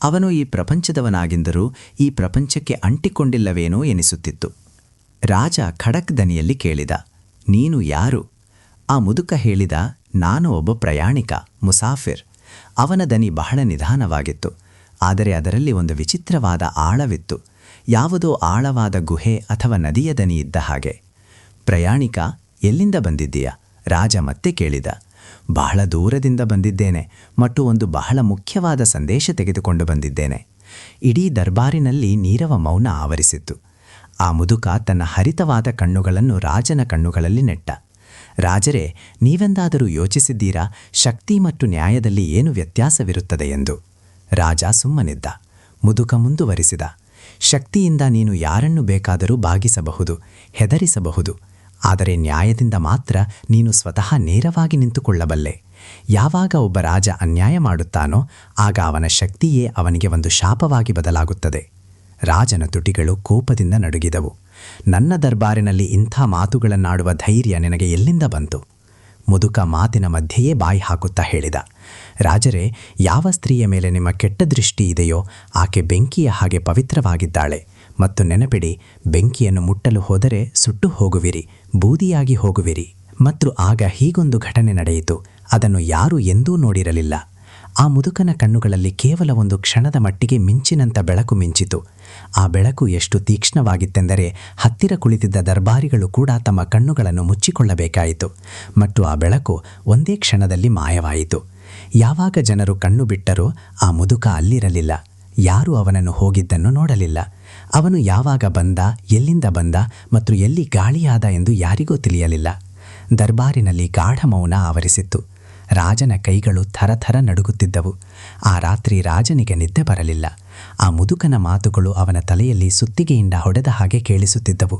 ಅವನು ಈ ಪ್ರಪಂಚದವನಾಗಿದ್ದರೂ ಈ ಪ್ರಪಂಚಕ್ಕೆ ಅಂಟಿಕೊಂಡಿಲ್ಲವೇನೋ ಎನಿಸುತ್ತಿತ್ತು. ರಾಜ ಖಡಕ್ ದನಿಯಲ್ಲಿ ಕೇಳಿದ, ನೀನು ಯಾರು? ಆ ಮುದುಕ ಹೇಳಿದ, ನಾನು ಒಬ್ಬ ಪ್ರಯಾಣಿಕ, ಮುಸಾಫಿರ್. ಅವನ ದನಿ ಬಹಳ ನಿಧಾನವಾಗಿತ್ತು, ಆದರೆ ಅದರಲ್ಲಿ ಒಂದು ವಿಚಿತ್ರವಾದ ಆಳವಿತ್ತು. ಯಾವುದೋ ಆಳವಾದ ಗುಹೆ ಅಥವಾ ನದಿಯ ದನಿ ಇದ್ದ ಹಾಗೆ. ಪ್ರಯಾಣಿಕ, ಎಲ್ಲಿಂದ ಬಂದಿದ್ದೀಯಾ? ರಾಜ ಮತ್ತೆ ಕೇಳಿದ. ಬಹಳ ದೂರದಿಂದ ಬಂದಿದ್ದೇನೆ ಮತ್ತು ಒಂದು ಬಹಳ ಮುಖ್ಯವಾದ ಸಂದೇಶ ತೆಗೆದುಕೊಂಡು ಬಂದಿದ್ದೇನೆ. ಇಡೀ ದರ್ಬಾರಿನಲ್ಲಿ ನೀರವ ಮೌನ ಆವರಿಸಿತ್ತು. ಆ ಮುದುಕ ತನ್ನ ಹರಿತವಾದ ಕಣ್ಣುಗಳನ್ನು ರಾಜನ ಕಣ್ಣುಗಳಲ್ಲಿ ನೆಟ್ಟ. ರಾಜರೇ, ನೀವೆಂದಾದರೂ ಯೋಚಿಸಿದ್ದೀರಾ ಶಕ್ತಿ ಮತ್ತು ನ್ಯಾಯದಲ್ಲಿ ಏನು ವ್ಯತ್ಯಾಸವಿರುತ್ತದೆ ಎಂದು? ರಾಜ ಸುಮ್ಮನಿದ್ದ. ಮುದುಕ ಮುಂದುವರಿಸಿದ, ಶಕ್ತಿಯಿಂದ ನೀನು ಯಾರನ್ನು ಬೇಕಾದರೂ ಬಾಗಿಸಬಹುದು, ಹೆದರಿಸಬಹುದು. ಆದರೆ ನ್ಯಾಯದಿಂದ ಮಾತ್ರ ನೀನು ಸ್ವತಃ ನೇರವಾಗಿ ನಿಂತುಕೊಳ್ಳಬಲ್ಲೆ. ಯಾವಾಗ ಒಬ್ಬ ರಾಜ ಅನ್ಯಾಯ ಮಾಡುತ್ತಾನೋ ಆಗ ಅವನ ಶಕ್ತಿಯೇ ಅವನಿಗೆ ಒಂದು ಶಾಪವಾಗಿ ಬದಲಾಗುತ್ತದೆ. ರಾಜನ ತುಟಿಗಳು ಕೋಪದಿಂದ ನಡುಗಿದವು. ನನ್ನ ದರ್ಬಾರಿನಲ್ಲಿ ಇಂಥ ಮಾತುಗಳನ್ನಾಡುವ ಧೈರ್ಯ ನಿನಗೆ ಎಲ್ಲಿಂದ ಬಂತು? ಮುದುಕ ಮಾತಿನ ಮಧ್ಯೆಯೇ ಬಾಯಿ ಹಾಕುತ್ತಾ ಹೇಳಿದ, ರಾಜರೇ, ಯಾವ ಸ್ತ್ರೀಯ ಮೇಲೆ ನಿಮ್ಮ ಕೆಟ್ಟ ದೃಷ್ಟಿ ಇದೆಯೋ ಆಕೆ ಬೆಂಕಿಯ ಹಾಗೆ ಪವಿತ್ರವಾಗಿದ್ದಾಳೆ. ಮತ್ತು ನೆನಪಿಡಿ, ಬೆಂಕಿಯನ್ನು ಮುಟ್ಟಲು ಹೋದರೆ ಸುಟ್ಟು ಹೋಗುವಿರಿ, ಬೂದಿಯಾಗಿ ಹೋಗುವಿರಿ. ಮತ್ತು ಆಗ ಹೀಗೊಂದು ಘಟನೆ ನಡೆಯಿತು, ಅದನ್ನು ಯಾರೂ ಎಂದೂ ನೋಡಿರಲಿಲ್ಲ. ಆ ಮುದುಕನ ಕಣ್ಣುಗಳಲ್ಲಿ ಕೇವಲ ಒಂದು ಕ್ಷಣದ ಮಟ್ಟಿಗೆ ಮಿಂಚಿನಂಥ ಬೆಳಕು ಮಿಂಚಿತು. ಆ ಬೆಳಕು ಎಷ್ಟು ತೀಕ್ಷ್ಣವಾಗಿತ್ತೆಂದರೆ ಹತ್ತಿರ ಕುಳಿತಿದ್ದ ದರ್ಬಾರಿಗಳು ಕೂಡ ತಮ್ಮ ಕಣ್ಣುಗಳನ್ನು ಮುಚ್ಚಿಕೊಳ್ಳಬೇಕಾಯಿತು. ಮತ್ತು ಆ ಬೆಳಕು ಒಂದೇ ಕ್ಷಣದಲ್ಲಿ ಮಾಯವಾಯಿತು. ಯಾವಾಗ ಜನರು ಕಣ್ಣು ಬಿಟ್ಟರೋ ಆ ಮುದುಕ ಅಲ್ಲಿರಲಿಲ್ಲ. ಯಾರೂ ಅವನನ್ನು ಹೋಗಿದ್ದನ್ನು ನೋಡಲಿಲ್ಲ. ಅವನು ಯಾವಾಗ ಬಂದ, ಎಲ್ಲಿಂದ ಬಂದ ಮತ್ತು ಎಲ್ಲಿ ಗಾಳಿಯಾದ ಎಂದು ಯಾರಿಗೂ ತಿಳಿಯಲಿಲ್ಲ. ದರ್ಬಾರಿನಲ್ಲಿ ಗಾಢ ಮೌನ ಆವರಿಸಿತ್ತು. ರಾಜನ ಕೈಗಳು ಥರಥರ ನಡುಗುತ್ತಿದ್ದವು. ಆ ರಾತ್ರಿ ರಾಜನಿಗೆ ನಿದ್ದೆ ಬರಲಿಲ್ಲ. ಆ ಮುದುಕನ ಮಾತುಗಳು ಅವನ ತಲೆಯಲ್ಲಿ ಸುತ್ತಿಗೆಯಿಂದ ಹೊಡೆದ ಹಾಗೆ ಕೇಳಿಸುತ್ತಿದ್ದವು.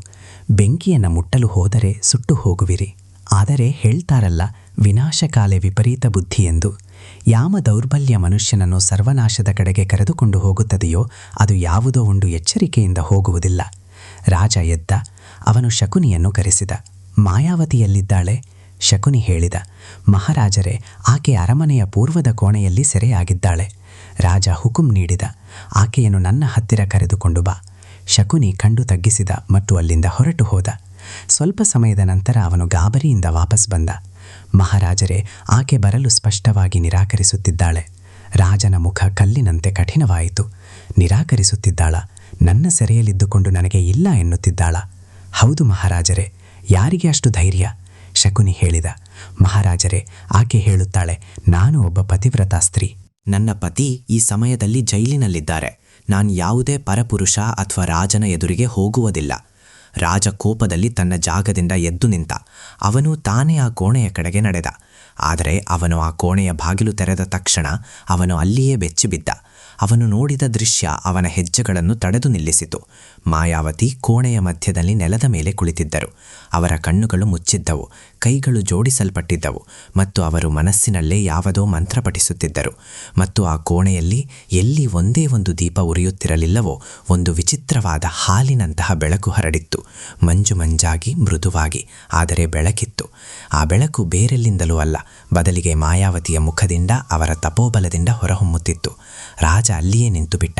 ಬೆಂಕಿಯನ್ನು ಮುಟ್ಟಲು ಹೋದರೆ ಸುಟ್ಟು ಹೋಗುವಿರಿ. ಆದರೆ ಹೇಳ್ತಾರಲ್ಲ, ವಿನಾಶಕಾಲೆ ವಿಪರೀತ ಬುದ್ಧಿ ಎಂದು. ಯಾಮ ದೌರ್ಬಲ್ಯ ಮನುಷ್ಯನನ್ನು ಸರ್ವನಾಶದ ಕಡೆಗೆ ಕರೆದುಕೊಂಡು ಹೋಗುತ್ತದೆಯೋ ಅದು ಯಾವುದೋ ಒಂದು ಎಚ್ಚರಿಕೆಯಿಂದ ಹೋಗುವುದಿಲ್ಲ. ರಾಜ ಎದ್ದ. ಅವನು ಶಕುನಿಯನ್ನು ಕರೆಸಿದ. ಮಾಯಾವತಿಯಲ್ಲಿದ್ದಾಳೆ? ಶಕುನಿ ಹೇಳಿದ. ಮಹಾರಾಜರೇ, ಆಕೆ ಅರಮನೆಯ ಪೂರ್ವದ ಕೋಣೆಯಲ್ಲಿ ಸೆರೆಯಾಗಿದ್ದಾಳೆ. ರಾಜ ಹುಕುಂ ನೀಡಿದ. ಆಕೆಯನ್ನು ನನ್ನ ಹತ್ತಿರ ಕರೆದುಕೊಂಡು ಬಾ. ಶಕುನಿ ಕಂಡು ತಗ್ಗಿಸಿದ ಮತ್ತು ಅಲ್ಲಿಂದ ಹೊರಟು ಹೋದ. ಸ್ವಲ್ಪ ಸಮಯದ ನಂತರ ಅವನು ಗಾಬರಿಯಿಂದ ವಾಪಸ್ ಬಂದ. ಮಹಾರಾಜರೇ, ಆಕೆ ಬರಲು ಸ್ಪಷ್ಟವಾಗಿ ನಿರಾಕರಿಸುತ್ತಿದ್ದಾಳೆ. ರಾಜನ ಮುಖ ಕಲ್ಲಿನಂತೆ ಕಠಿಣವಾಯಿತು. ನಿರಾಕರಿಸುತ್ತಿದ್ದಾಳ? ನನ್ನ ಸೆರೆಯಲ್ಲಿದ್ದುಕೊಂಡು ನನಗೆ ಇಲ್ಲ ಎನ್ನುತ್ತಿದ್ದಾಳ? ಹೌದು ಮಹಾರಾಜರೇ. ಯಾರಿಗೆ ಅಷ್ಟು ಧೈರ್ಯ? ಶಕುನಿ ಹೇಳಿದ. ಮಹಾರಾಜರೇ, ಆಕೆ ಹೇಳುತ್ತಾಳೆ, ನಾನು ಒಬ್ಬ ಪತಿವ್ರತಾ ಸ್ತ್ರೀ. ನನ್ನ ಪತಿ ಈ ಸಮಯದಲ್ಲಿ ಜೈಲಿನಲ್ಲಿದ್ದಾರೆ. ನಾನು ಯಾವುದೇ ಪರಪುರುಷ ಅಥವಾ ರಾಜನ ಎದುರಿಗೆ ಹೋಗುವುದಿಲ್ಲ. ರಾಜ ಕೋಪದಲ್ಲಿ ತನ್ನ ಜಾಗದಿಂದ ಎದ್ದು ನಿಂತ. ಅವನು ತಾನೇ ಆ ಕೋಣೆಯ ಕಡೆಗೆ ನಡೆದ. ಆದರೆ ಅವನು ಆ ಕೋಣೆಯ ಬಾಗಿಲು ತೆರೆದ ತಕ್ಷಣ ಅವನು ಅಲ್ಲಿಯೇ ಬೆಚ್ಚಿಬಿದ್ದ. ಅವನು ನೋಡಿದ ದೃಶ್ಯ ಅವನ ಹೆಜ್ಜೆಗಳನ್ನು ತಡೆದು ನಿಲ್ಲಿಸಿತು. ಮಾಯಾವತಿ ಕೋಣೆಯ ಮಧ್ಯದಲ್ಲಿ ನೆಲದ ಮೇಲೆ ಕುಳಿತಿದ್ದರು. ಅವರ ಕಣ್ಣುಗಳು ಮುಚ್ಚಿದ್ದವು, ಕೈಗಳು ಜೋಡಿಸಲ್ಪಟ್ಟಿದ್ದವು ಮತ್ತು ಅವರು ಮನಸ್ಸಿನಲ್ಲೇ ಯಾವುದೋ ಮಂತ್ರ ಪಠಿಸುತ್ತಿದ್ದರು. ಮತ್ತು ಆ ಕೋಣೆಯಲ್ಲಿ ಎಲ್ಲಿ ಒಂದೇ ಒಂದು ದೀಪ ಉರಿಯುತ್ತಿರಲಿಲ್ಲವೋ ಒಂದು ವಿಚಿತ್ರವಾದ ಹಾಲಿನಂತಹ ಬೆಳಕು ಹರಡಿತ್ತು. ಮಂಜು ಮಂಜಾಗಿ, ಮೃದುವಾಗಿ, ಆದರೆ ಬೆಳಕಿತ್ತು. ಆ ಬೆಳಕು ಬೇರೆಲ್ಲಿಂದಲೂ ಅಲ್ಲ, ಬದಲಿಗೆ ಮಾಯಾವತಿಯ ಮುಖದಿಂದ, ಅವರ ತಪೋಬಲದಿಂದ ಹೊರಹೊಮ್ಮುತ್ತಿತ್ತು. ರಾಜ ಅಲ್ಲಿಯೇ ನಿಂತುಬಿಟ್ಟ.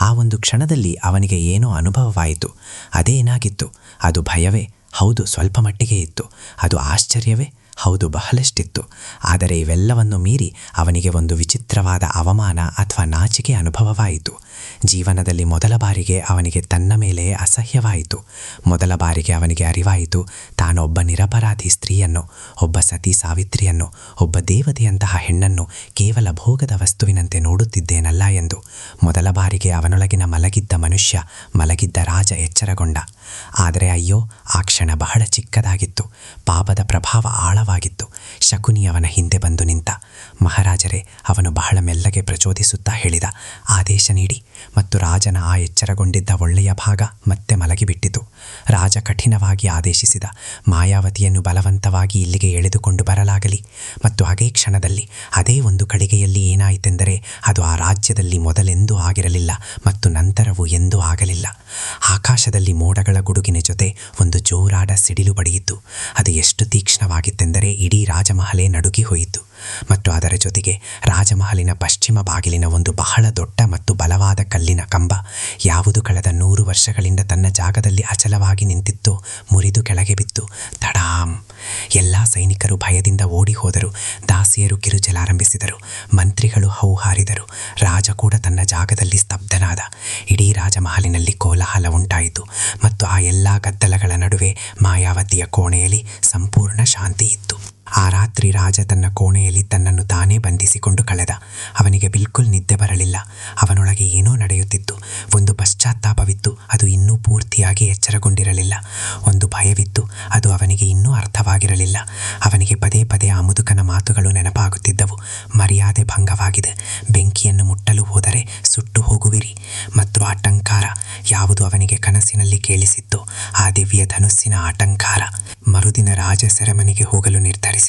ಆ ಒಂದು ಕ್ಷಣದಲ್ಲಿ ಅವನಿಗೆ ಏನೋ ಅನುಭವವಾಯಿತು. ಅದೇನಾಗಿತ್ತು? ಅದು ಭಯವೇ? ಹೌದು, ಸ್ವಲ್ಪ ಮಟ್ಟಿಗೆ ಇತ್ತು. ಅದು ಆಶ್ಚರ್ಯವೇ? ಹೌದು, ಬಹಳಷ್ಟಿತ್ತು. ಆದರೆ ಇವೆಲ್ಲವನ್ನು ಮೀರಿ ಅವನಿಗೆ ಒಂದು ವಿಚಿತ್ರವಾದ ಅವಮಾನ ಅಥವಾ ನಾಚಿಕೆ ಅನುಭವವಾಯಿತು. ಜೀವನದಲ್ಲಿ ಮೊದಲ ಬಾರಿಗೆ ಅವನಿಗೆ ತನ್ನ ಮೇಲೆ ಅಸಹ್ಯವಾಯಿತು. ಮೊದಲ ಬಾರಿಗೆ ಅವನಿಗೆ ಅರಿವಾಯಿತು, ತಾನೊಬ್ಬ ನಿರಪರಾಧಿ ಸ್ತ್ರೀಯನ್ನು, ಒಬ್ಬ ಸತಿ ಸಾವಿತ್ರಿಯನ್ನು, ಒಬ್ಬ ದೇವತೆಯಂತಹ ಹೆಣ್ಣನ್ನು ಕೇವಲ ಭೋಗದ ವಸ್ತುವಿನಂತೆ ನೋಡುತ್ತಿದ್ದೇನಲ್ಲ ಎಂದು. ಮೊದಲ ಬಾರಿಗೆ ಅವನೊಳಗಿನ ಮಲಗಿದ್ದ ಮನುಷ್ಯ, ಮಲಗಿದ್ದ ರಾಜ ಎಚ್ಚರಗೊಂಡ. ಆದರೆ ಅಯ್ಯೋ, ಆ ಕ್ಷಣ ಬಹಳ ಚಿಕ್ಕದಾಗಿತ್ತು. ಪಾಪದ ಪ್ರಭಾವ ಆಳ ಆಳವಾಗಿತ್ತು. ಶಕುನಿ ಅವನ ಹಿಂದೆ ಬಂದು ನಿಂತ. ಮಹಾರಾಜರೇ, ಅವನು ಬಹಳ ಮೆಲ್ಲಗೆ ಪ್ರಚೋದಿಸುತ್ತಾ ಹೇಳಿದ, ಆದೇಶ ನೀಡಿ. ಮತ್ತು ರಾಜನ ಆ ಎಚ್ಚರಗೊಂಡಿದ್ದ ಒಳ್ಳೆಯ ಭಾಗ ಮತ್ತೆ ಮಲಗಿಬಿಟ್ಟಿತು. ರಾಜ ಕಠಿಣವಾಗಿ ಆದೇಶಿಸಿದ, ಮಾಯಾವತಿಯನ್ನು ಬಲವಂತವಾಗಿ ಇಲ್ಲಿಗೆ ಎಳೆದುಕೊಂಡು ಬರಲಾಗಲಿ. ಮತ್ತು ಅದೇ ಕ್ಷಣದಲ್ಲಿ ಅದೇ ಒಂದು ಕಳಿಗೆಯಲ್ಲಿ ಏನಾಯಿತೆಂದರೆ, ಅದು ಆ ರಾಜ್ಯದಲ್ಲಿ ಮೊದಲೆಂದೂ ಆಗಿರಲಿಲ್ಲ ಮತ್ತು ನಂತರವೂ ಎಂದೂ ಆಗಲಿಲ್ಲ. ಆಕಾಶದಲ್ಲಿ ಮೋಡಗಳ ಗುಡುಗಿನ ಜೊತೆ ಒಂದು ಜೋರಾದ ಸಿಡಿಲು ಬಡಿಯಿತು. ಅದು ಎಷ್ಟು ತೀಕ್ಷ್ಣವಾಗಿತ್ತೆಂದರೆ ಇಡೀ ರಾಜಮಹಲೇ ನಡುಗಿ ಹೋಯಿತು. ಮತ್ತು ಅದರ ಜೊತೆಗೆ ರಾಜಮಹಲಿನ ಪಶ್ಚಿಮ ಬಾಗಿಲಿನ ಒಂದು ಬಹಳ ದೊಡ್ಡ ಮತ್ತು ಬಲವಾದ ಕಲ್ಲಿನ ಕಂಬ, ಯಾವುದು ಕಳೆದ 100 ವರ್ಷಗಳಿಂದ ತನ್ನ ಜಾಗದಲ್ಲಿ ಅಚಲವಾಗಿ ನಿಂತಿತ್ತೋ, ಮುರಿದು ಕೆಳಗೆ ಬಿತ್ತು. ತಡಾಂ! ಎಲ್ಲ ಸೈನಿಕರು ಭಯದಿಂದ ಓಡಿ ಹೋದರು. ದಾಸಿಯರು ಕಿರುಚಲಾರಂಭಿಸಿದರು. ಮಂತ್ರಿಗಳು ಹೌಹಾರಿದರು. ರಾಜ ಕೂಡ ತನ್ನ ಜಾಗದಲ್ಲಿ ಸ್ತಬ್ಧನಾದ. ಇಡೀ ರಾಜಮಹಲಿನಲ್ಲಿ ಕೋಲಾಹಲ ಉಂಟಾಯಿತು. ಮತ್ತು ಆ ಎಲ್ಲ ಗದ್ದಲಗಳ ನಡುವೆ ಮಾಯಾವತಿಯ ಕೋಣೆಯಲ್ಲಿ ಸಂಪೂರ್ಣ ಶಾಂತಿ ಇತ್ತು. ಆ ರಾತ್ರಿ ರಾಜ ತನ್ನ ಕೋಣೆಯಲ್ಲಿ ತನ್ನನ್ನು ತಾನೇ ಬಂಧಿಸಿಕೊಂಡು ಕಳೆದ. ಅವನಿಗೆ ಬಿಲ್ಕುಲ್ ನಿದ್ದೆ ಬರಲಿಲ್ಲ. ಅವನೊಳಗೆ ಏನೋ ನಡೆಯುತ್ತಿತ್ತು. ಒಂದು ಪಶ್ಚಾತ್ತಾಪವಿತ್ತು, ಅದು ಇನ್ನೂ ಪೂರ್ತಿಯಾಗಿ ಎಚ್ಚರಗೊಂಡಿರಲಿಲ್ಲ. ಒಂದು ಭಯವಿತ್ತು, ಅದು ಅವನಿಗೆ ಇನ್ನೂ ಅರ್ಥವಾಗಿರಲಿಲ್ಲ. ಅವನಿಗೆ ಪದೇ ಪದೇ ಆ ಮುದುಕನ ಮಾತುಗಳು ನೆನಪಾಗುತ್ತಿದ್ದವು. ಮರ್ಯಾದೆ ಭಂಗವಾಗಿದೆ, ಬೆಂಕಿಯನ್ನು ಮುಟ್ಟಲು ಹೋದರೆ ಸುಟ್ಟು ಹೋಗುವಿರಿ. ಮತ್ತು ಆಟಂಕಾರ, ಯಾವುದು ಅವನಿಗೆ ಕನಸಿನಲ್ಲಿ ಕೇಳಿಸಿತ್ತು, ಆ ದಿವ್ಯ ಧನುಸ್ಸಿನ ಆಟಂಕಾರ. ಮರುದಿನ ರಾಜ ಸೆರೆಮನೆಗೆ ಹೋಗಲು ನಿರ್ಧರಿಸಿದ.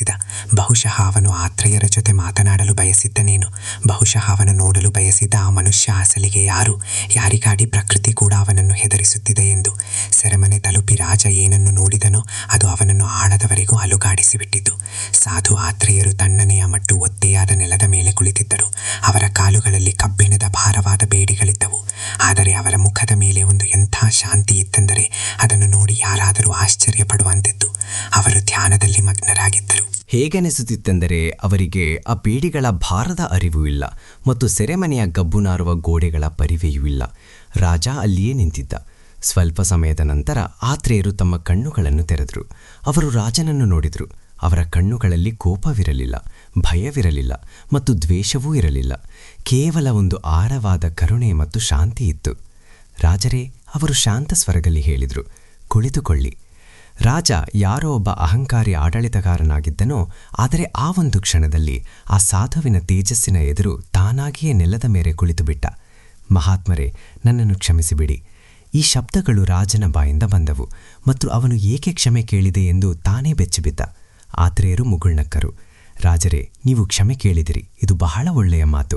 ಬಹುಶಃ ಅವನು ಆತ್ರೇಯರ ಜೊತೆ ಮಾತನಾಡಲು ಬಯಸಿದ್ದನೇನು. ಬಹುಶಃ ಅವನು ನೋಡಲು ಬಯಸಿದ್ದ ಆ ಮನುಷ್ಯ ಅಸಲಿಗೆ ಯಾರು, ಯಾರಿಗಾಡಿ ಪ್ರಕೃತಿ ಕೂಡ ಅವನನ್ನು ಹೆದರಿಸುತ್ತಿದೆ ಎಂದು. ಸೆರೆಮನೆ ತಲುಪಿ ರಾಜ ಏನನ್ನು ನೋಡಿದನೋ ಅದು ಅವನನ್ನು ಆಳದವರೆಗೂ ಅಲುಗಾಡಿಸಿಬಿಟ್ಟಿತು. ಸಾಧು ಆತ್ರೇಯರು ತಣ್ಣನೆಯ ಮಟ್ಟು ಒತ್ತೆಯಾದ ನೆಲದ ಮೇಲೆ ಕುಳಿತಿದ್ದರು. ಅವರ ಕಾಲುಗಳಲ್ಲಿ ಕಬ್ಬಿಣದ ಭಾರವಾದ ಬೇಡಿಗಳಿದ್ದವು. ಆದರೆ ಅವರ ಮುಖದ ಮೇಲೆ ಒಂದು ಎಂಥ ಶಾಂತಿ ಇತ್ತೆಂದರೆ ಅದನ್ನು ನೋಡಿ ಯಾರಾದರೂ ಆಶ್ಚರ್ಯ ಪಡುವಂತಿತ್ತು. ಅವರು ಧ್ಯಾನದಲ್ಲಿ ಮಗ್ನರಾಗಿದ್ದರು. ಹೇಗನಿಸುತ್ತಿತ್ತೆಂದರೆ ಅವರಿಗೆ ಆ ಬೇಡಿಗಳ ಭಾರದ ಅರಿವು ಇಲ್ಲ ಮತ್ತು ಸೆರೆಮನೆಯ ಗಬ್ಬು ನಾರುವ ಗೋಡೆಗಳ ಪರಿವೆಯೂ ಇಲ್ಲ. ರಾಜ ಅಲ್ಲಿಯೇ ನಿಂತಿದ್ದ. ಸ್ವಲ್ಪ ಸಮಯದ ನಂತರ ಆತ್ರೇಯರು ತಮ್ಮ ಕಣ್ಣುಗಳನ್ನು ತೆರೆದರು. ಅವರು ರಾಜನನ್ನು ನೋಡಿದರು. ಅವರ ಕಣ್ಣುಗಳಲ್ಲಿ ಕೋಪವಿರಲಿಲ್ಲ, ಭಯವಿರಲಿಲ್ಲ ಮತ್ತು ದ್ವೇಷವೂ ಇರಲಿಲ್ಲ. ಕೇವಲ ಒಂದು ಆಳವಾದ ಕರುಣೆ ಮತ್ತು ಶಾಂತಿ ಇತ್ತು. ರಾಜರೇ, ಅವರು ಶಾಂತ ಸ್ವರದಲ್ಲಿ ಹೇಳಿದರು, ಕುಳಿತುಕೊಳ್ಳಿ. ರಾಜ ಯಾರೋ ಒಬ್ಬ ಅಹಂಕಾರಿ ಆಡಳಿತಗಾರನಾಗಿದ್ದನೋ, ಆದರೆ ಆ ಒಂದು ಕ್ಷಣದಲ್ಲಿ ಆ ಸಾಧುವಿನ ತೇಜಸ್ಸಿನ ಎದುರು ತಾನಾಗಿಯೇ ನೆಲದ ಮೇಲೆ ಕುಳಿತುಬಿಟ್ಟ. ಮಹಾತ್ಮರೇ, ನನ್ನನ್ನು ಕ್ಷಮಿಸಿಬಿಡಿ. ಈ ಶಬ್ದಗಳು ರಾಜನ ಬಾಯಿಂದ ಬಂದವು ಮತ್ತು ಅವನು ಏಕೆ ಕ್ಷಮೆ ಕೇಳಿದೆ ಎಂದು ತಾನೇ ಬೆಚ್ಚಿಬಿದ್ದ. ಆತ್ರೇಯರು ಮುಗುಳ್ನಕ್ಕರು. ರಾಜರೇ, ನೀವು ಕ್ಷಮೆ ಕೇಳಿದಿರಿ, ಇದು ಬಹಳ ಒಳ್ಳೆಯ ಮಾತು.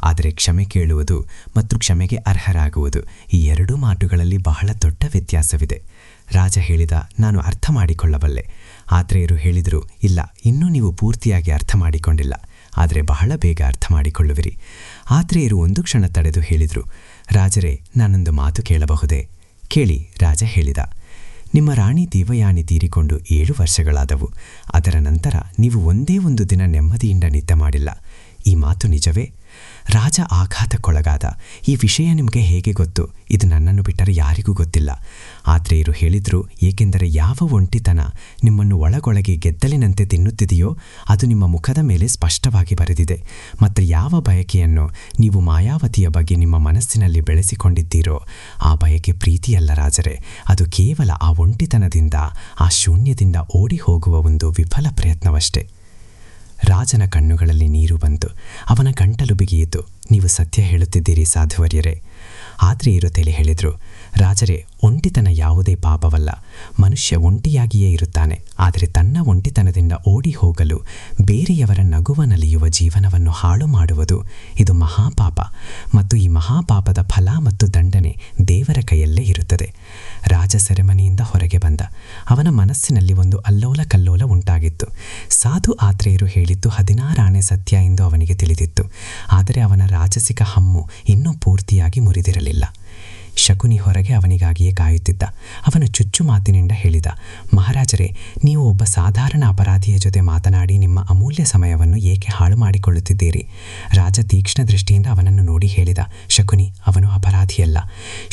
ಆದರೆ ಕ್ಷಮೆ ಕೇಳುವುದು ಮತ್ತು ಕ್ಷಮೆಗೆ ಅರ್ಹರಾಗುವುದು, ಈ ಎರಡೂ ಮಾತುಗಳಲ್ಲಿ ಬಹಳ ದೊಡ್ಡ ವ್ಯತ್ಯಾಸವಿದೆ. ರಾಜ ಹೇಳಿದ, ನಾನು ಅರ್ಥ ಮಾಡಿಕೊಳ್ಳಬಲ್ಲೆ. ಆತ್ರೇಯರು ಹೇಳಿದರು, ಇಲ್ಲ, ಇನ್ನೂ ನೀವು ಪೂರ್ತಿಯಾಗಿ ಅರ್ಥ ಮಾಡಿಕೊಂಡಿಲ್ಲ, ಆದರೆ ಬಹಳ ಬೇಗ ಅರ್ಥ ಮಾಡಿಕೊಳ್ಳುವಿರಿ. ಆತ್ರೇಯರು ಒಂದು ಕ್ಷಣ ತಡೆದು ಹೇಳಿದರು, ರಾಜರೇ, ನಾನೊಂದು ಮಾತು ಕೇಳಬಹುದೇ? ಕೇಳಿ. ರಾಜ ಹೇಳಿದ, ನಿಮ್ಮ ರಾಣಿ ದೇವಯಾನಿ ತೀರಿಕೊಂಡು 7 ವರ್ಷಗಳಾದವು. ಅದರ ನಂತರ ನೀವು ಒಂದೇ ಒಂದು ದಿನ ನೆಮ್ಮದಿಯಿಂದ ನಿದ್ದೆ ಮಾಡಿಲ್ಲ. ಈ ಮಾತು ನಿಜವೇ? ರಾಜ ಆಘಾತಕ್ಕೊಳಗಾದ. ಈ ವಿಷಯ ನಿಮಗೆ ಹೇಗೆ ಗೊತ್ತು? ಇದು ನನ್ನನ್ನು ಬಿಟ್ಟರೆ ಯಾರಿಗೂ ಗೊತ್ತಿಲ್ಲ. ಆತ್ರೇಯರು ಹೇಳಿದರು, ಏಕೆಂದರೆ ಯಾವ ಒಂಟಿತನ ನಿಮ್ಮನ್ನು ಒಳಗೊಳಗೆ ಗೆದ್ದಲಿನಂತೆ ತಿನ್ನುತ್ತಿದೆಯೋ ಅದು ನಿಮ್ಮ ಮುಖದ ಮೇಲೆ ಸ್ಪಷ್ಟವಾಗಿ ಬರೆದಿದೆ. ಮತ್ತು ಯಾವ ಬಯಕೆಯನ್ನು ನೀವು ಮಾಯಾವತಿಯ ಬಗ್ಗೆ ನಿಮ್ಮ ಮನಸ್ಸಿನಲ್ಲಿ ಬೆಳೆಸಿಕೊಂಡಿದ್ದೀರೋ ಆ ಬಯಕೆ ಪ್ರೀತಿಯಲ್ಲ ರಾಜರೇ, ಅದು ಕೇವಲ ಆ ಒಂಟಿತನದಿಂದ, ಆ ಶೂನ್ಯದಿಂದ ಓಡಿ ಹೋಗುವ ಒಂದು ವಿಫಲ ಪ್ರಯತ್ನವಷ್ಟೇ. ರಾಜನ ಕಣ್ಣುಗಳಲ್ಲಿ ನೀರು ಬಂತು. ಅವನ ಗಂಟಲು ಬಿಗಿಯಿತು. ನೀವು ಸತ್ಯ ಹೇಳುತ್ತಿದ್ದೀರಿ ಸಾಧುವರ್ಯರೇ. ಆತ್ರೇಯರು ತಲೆ ಹೇಳಿದರು, ರಾಜರೇ, ಒಂಟಿತನ ಯಾವುದೇ ಪಾಪವಲ್ಲ. ಮನುಷ್ಯ ಒಂಟಿಯಾಗಿಯೇ ಇರುತ್ತಾನೆ. ಆದರೆ ತನ್ನ ಒಂಟಿತನದಿಂದ ಓಡಿ ಹೋಗಲು, ಬೇರೆಯವರ ನಗುವ ನಲಿಯುವ ಜೀವನವನ್ನು ಹಾಳು ಮಾಡುವುದು, ಇದು ಮಹಾಪಾಪ. ಮತ್ತು ಈ ಮಹಾಪಾಪದ ಫಲ ಮತ್ತು ದಂಡನೆ ದೇವರ ಕೈಯಲ್ಲೇ ಇರುತ್ತದೆ. ರಾಜ ಸೆರೆಮನೆಯಿಂದ ಹೊರಗೆ ಬಂದ. ಅವನ ಮನಸ್ಸಿನಲ್ಲಿ ಒಂದು ಅಲ್ಲೋಲ ಕಲ್ಲೋಲ ಉಂಟಾಗಿತ್ತು. ಸಾಧು ಆತ್ರೇಯರು ಹೇಳಿದ್ದು 16 ಆಣೆ ಸತ್ಯ ಎಂದು ಅವನಿಗೆ ತಿಳಿದಿತ್ತು. ಆದರೆ ಅವನ ರಾಜಸಿಕ ಹಮ್ಮು ಇನ್ನೂ ಪೂರ್ತಿಯಾಗಿ ಮುರಿದಿರಲಿಲ್ಲ. ಶಕುನಿ ಹೊರಗೆ ಅವನಿಗಾಗಿಯೇ ಕಾಯುತ್ತಿದ್ದ. ಅವನು ಚುಚ್ಚು ಮಾತಿನಿಂದ ಹೇಳಿದ, ಮಹಾರಾಜರೇ, ನೀವು ಒಬ್ಬ ಸಾಧಾರಣ ಅಪರಾಧಿಯ ಜೊತೆ ಮಾತನಾಡಿ ನಿಮ್ಮ ಅಮೂಲ್ಯ ಸಮಯವನ್ನು ಏಕೆ ಹಾಳು ಮಾಡಿಕೊಳ್ಳುತ್ತಿದ್ದೀರಿ? ರಾಜ ತೀಕ್ಷ್ಣ ದೃಷ್ಟಿಯಿಂದ ಅವನನ್ನು ನೋಡಿ ಹೇಳಿದ, ಶಕುನಿ, ಅವನು ಅಪರಾಧಿಯಲ್ಲ.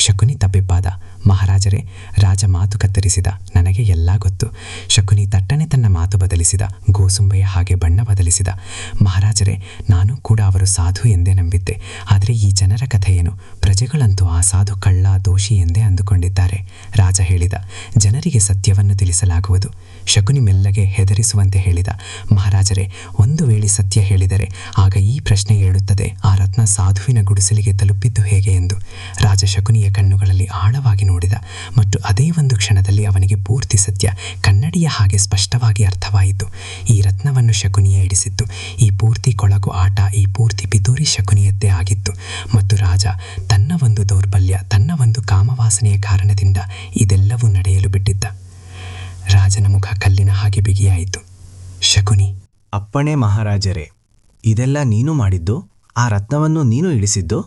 ಶಕುನಿ ತಬ್ಬಿಬ್ಬಾದ. ಮಹಾರಾಜರೇ, ರಾಜ ಮಾತು ಕತ್ತರಿಸಿದ. ನನಗೆ ಎಲ್ಲ ಗೊತ್ತು. ಶಕುನಿ ತಟ್ಟನೆ ತನ್ನ ಮಾತು ಬದಲಿಸಿದ. ಗೋಸುಂಬೆಯ ಹಾಗೆ ಬಣ್ಣ ಬದಲಿಸಿದ. ಮಹಾರಾಜರೇ, ನಾನು ಕೂಡ ಅವರು ಸಾಧು ಎಂದೇ ನಂಬಿದ್ದೆ. ಆದರೆ ಈ ಜನರ ಕಥೆ ಏನು? ಪ್ರಜೆಗಳಂತೂ ಆ ಸಾಧು ಕಳ್ಳ, ದೋಷಿ ಎಂದೇ ಅಂದುಕೊಂಡಿದ್ದಾರೆ. ರಾಜ ಹೇಳಿದ, ಜನರಿಗೆ ಸತ್ಯವನ್ನು ತಿಳಿಸಲಾಗುವುದು. ಶಕುನಿ ಮೆಲ್ಲಗೆ ಹೆದರಿಸುವಂತೆ ಹೇಳಿದ, ಮಹಾರಾಜರೇ, ಒಂದು ವೇಳೆ ಸತ್ಯ ಹೇಳಿದರೆ ಆಗ ಈ ಪ್ರಶ್ನೆ ಏಳುತ್ತದೆ, ಆ ರತ್ನ ಸಾಧುವಿನ ಗುಡಿಸಲಿಗೆ ತಲುಪಿದ್ದು ಹೇಗೆ ಎಂದು. ರಾಜ ಶಕುನಿಯ ಕಣ್ಣುಗಳಲ್ಲಿ ಆಳವಾಗಿ ನೋಡಿದ ಮತ್ತು ಅದೇ ಒಂದು ಕ್ಷಣದಲ್ಲಿ ಅವನಿಗೆ ಪೂರ್ತಿ ಸತ್ಯ ಕನ್ನಡಿಯ ಹಾಗೆ ಸ್ಪಷ್ಟವಾಗಿ ಅರ್ಥವಾಯಿತು. ಈ ರತ್ನವನ್ನು ಶಕುನಿಯೇ ಇಡಿಸಿತ್ತು. ಈ ಪೂರ್ತಿ ಕೊಳಕು ಆಟ, ಈ ಪೂರ್ತಿ ಪಿತೂರಿ ಶಕುನಿಯದ್ದೇ ಆಗಿತ್ತು. ಮತ್ತು ರಾಜ ತನ್ನ ಒಂದು ದೌರ್ಬಲ್ಯ, ತನ್ನ ಒಂದು ಕಾಮವಾಸನೆಯ ಕಾರಣದಿಂದ ಇದೆಲ್ಲವೂ ನಡೆಯಲು ಬಿಟ್ಟಿದ್ದ. ರಾಜನ ಮುಖ ಕಲ್ಲಿನ ಹಾಗೆ ಬಿಗಿಯಾಯಿತು. ಶಕುನಿ: ಅಪ್ಪಣೆ ಮಹಾರಾಜರೇ, ಇದೆಲ್ಲ ನೀನು ಮಾಡಿದ್ದು? ಆ ರತ್ನವನ್ನು ನೀನು ಇಡಿಸಿದ್ದು?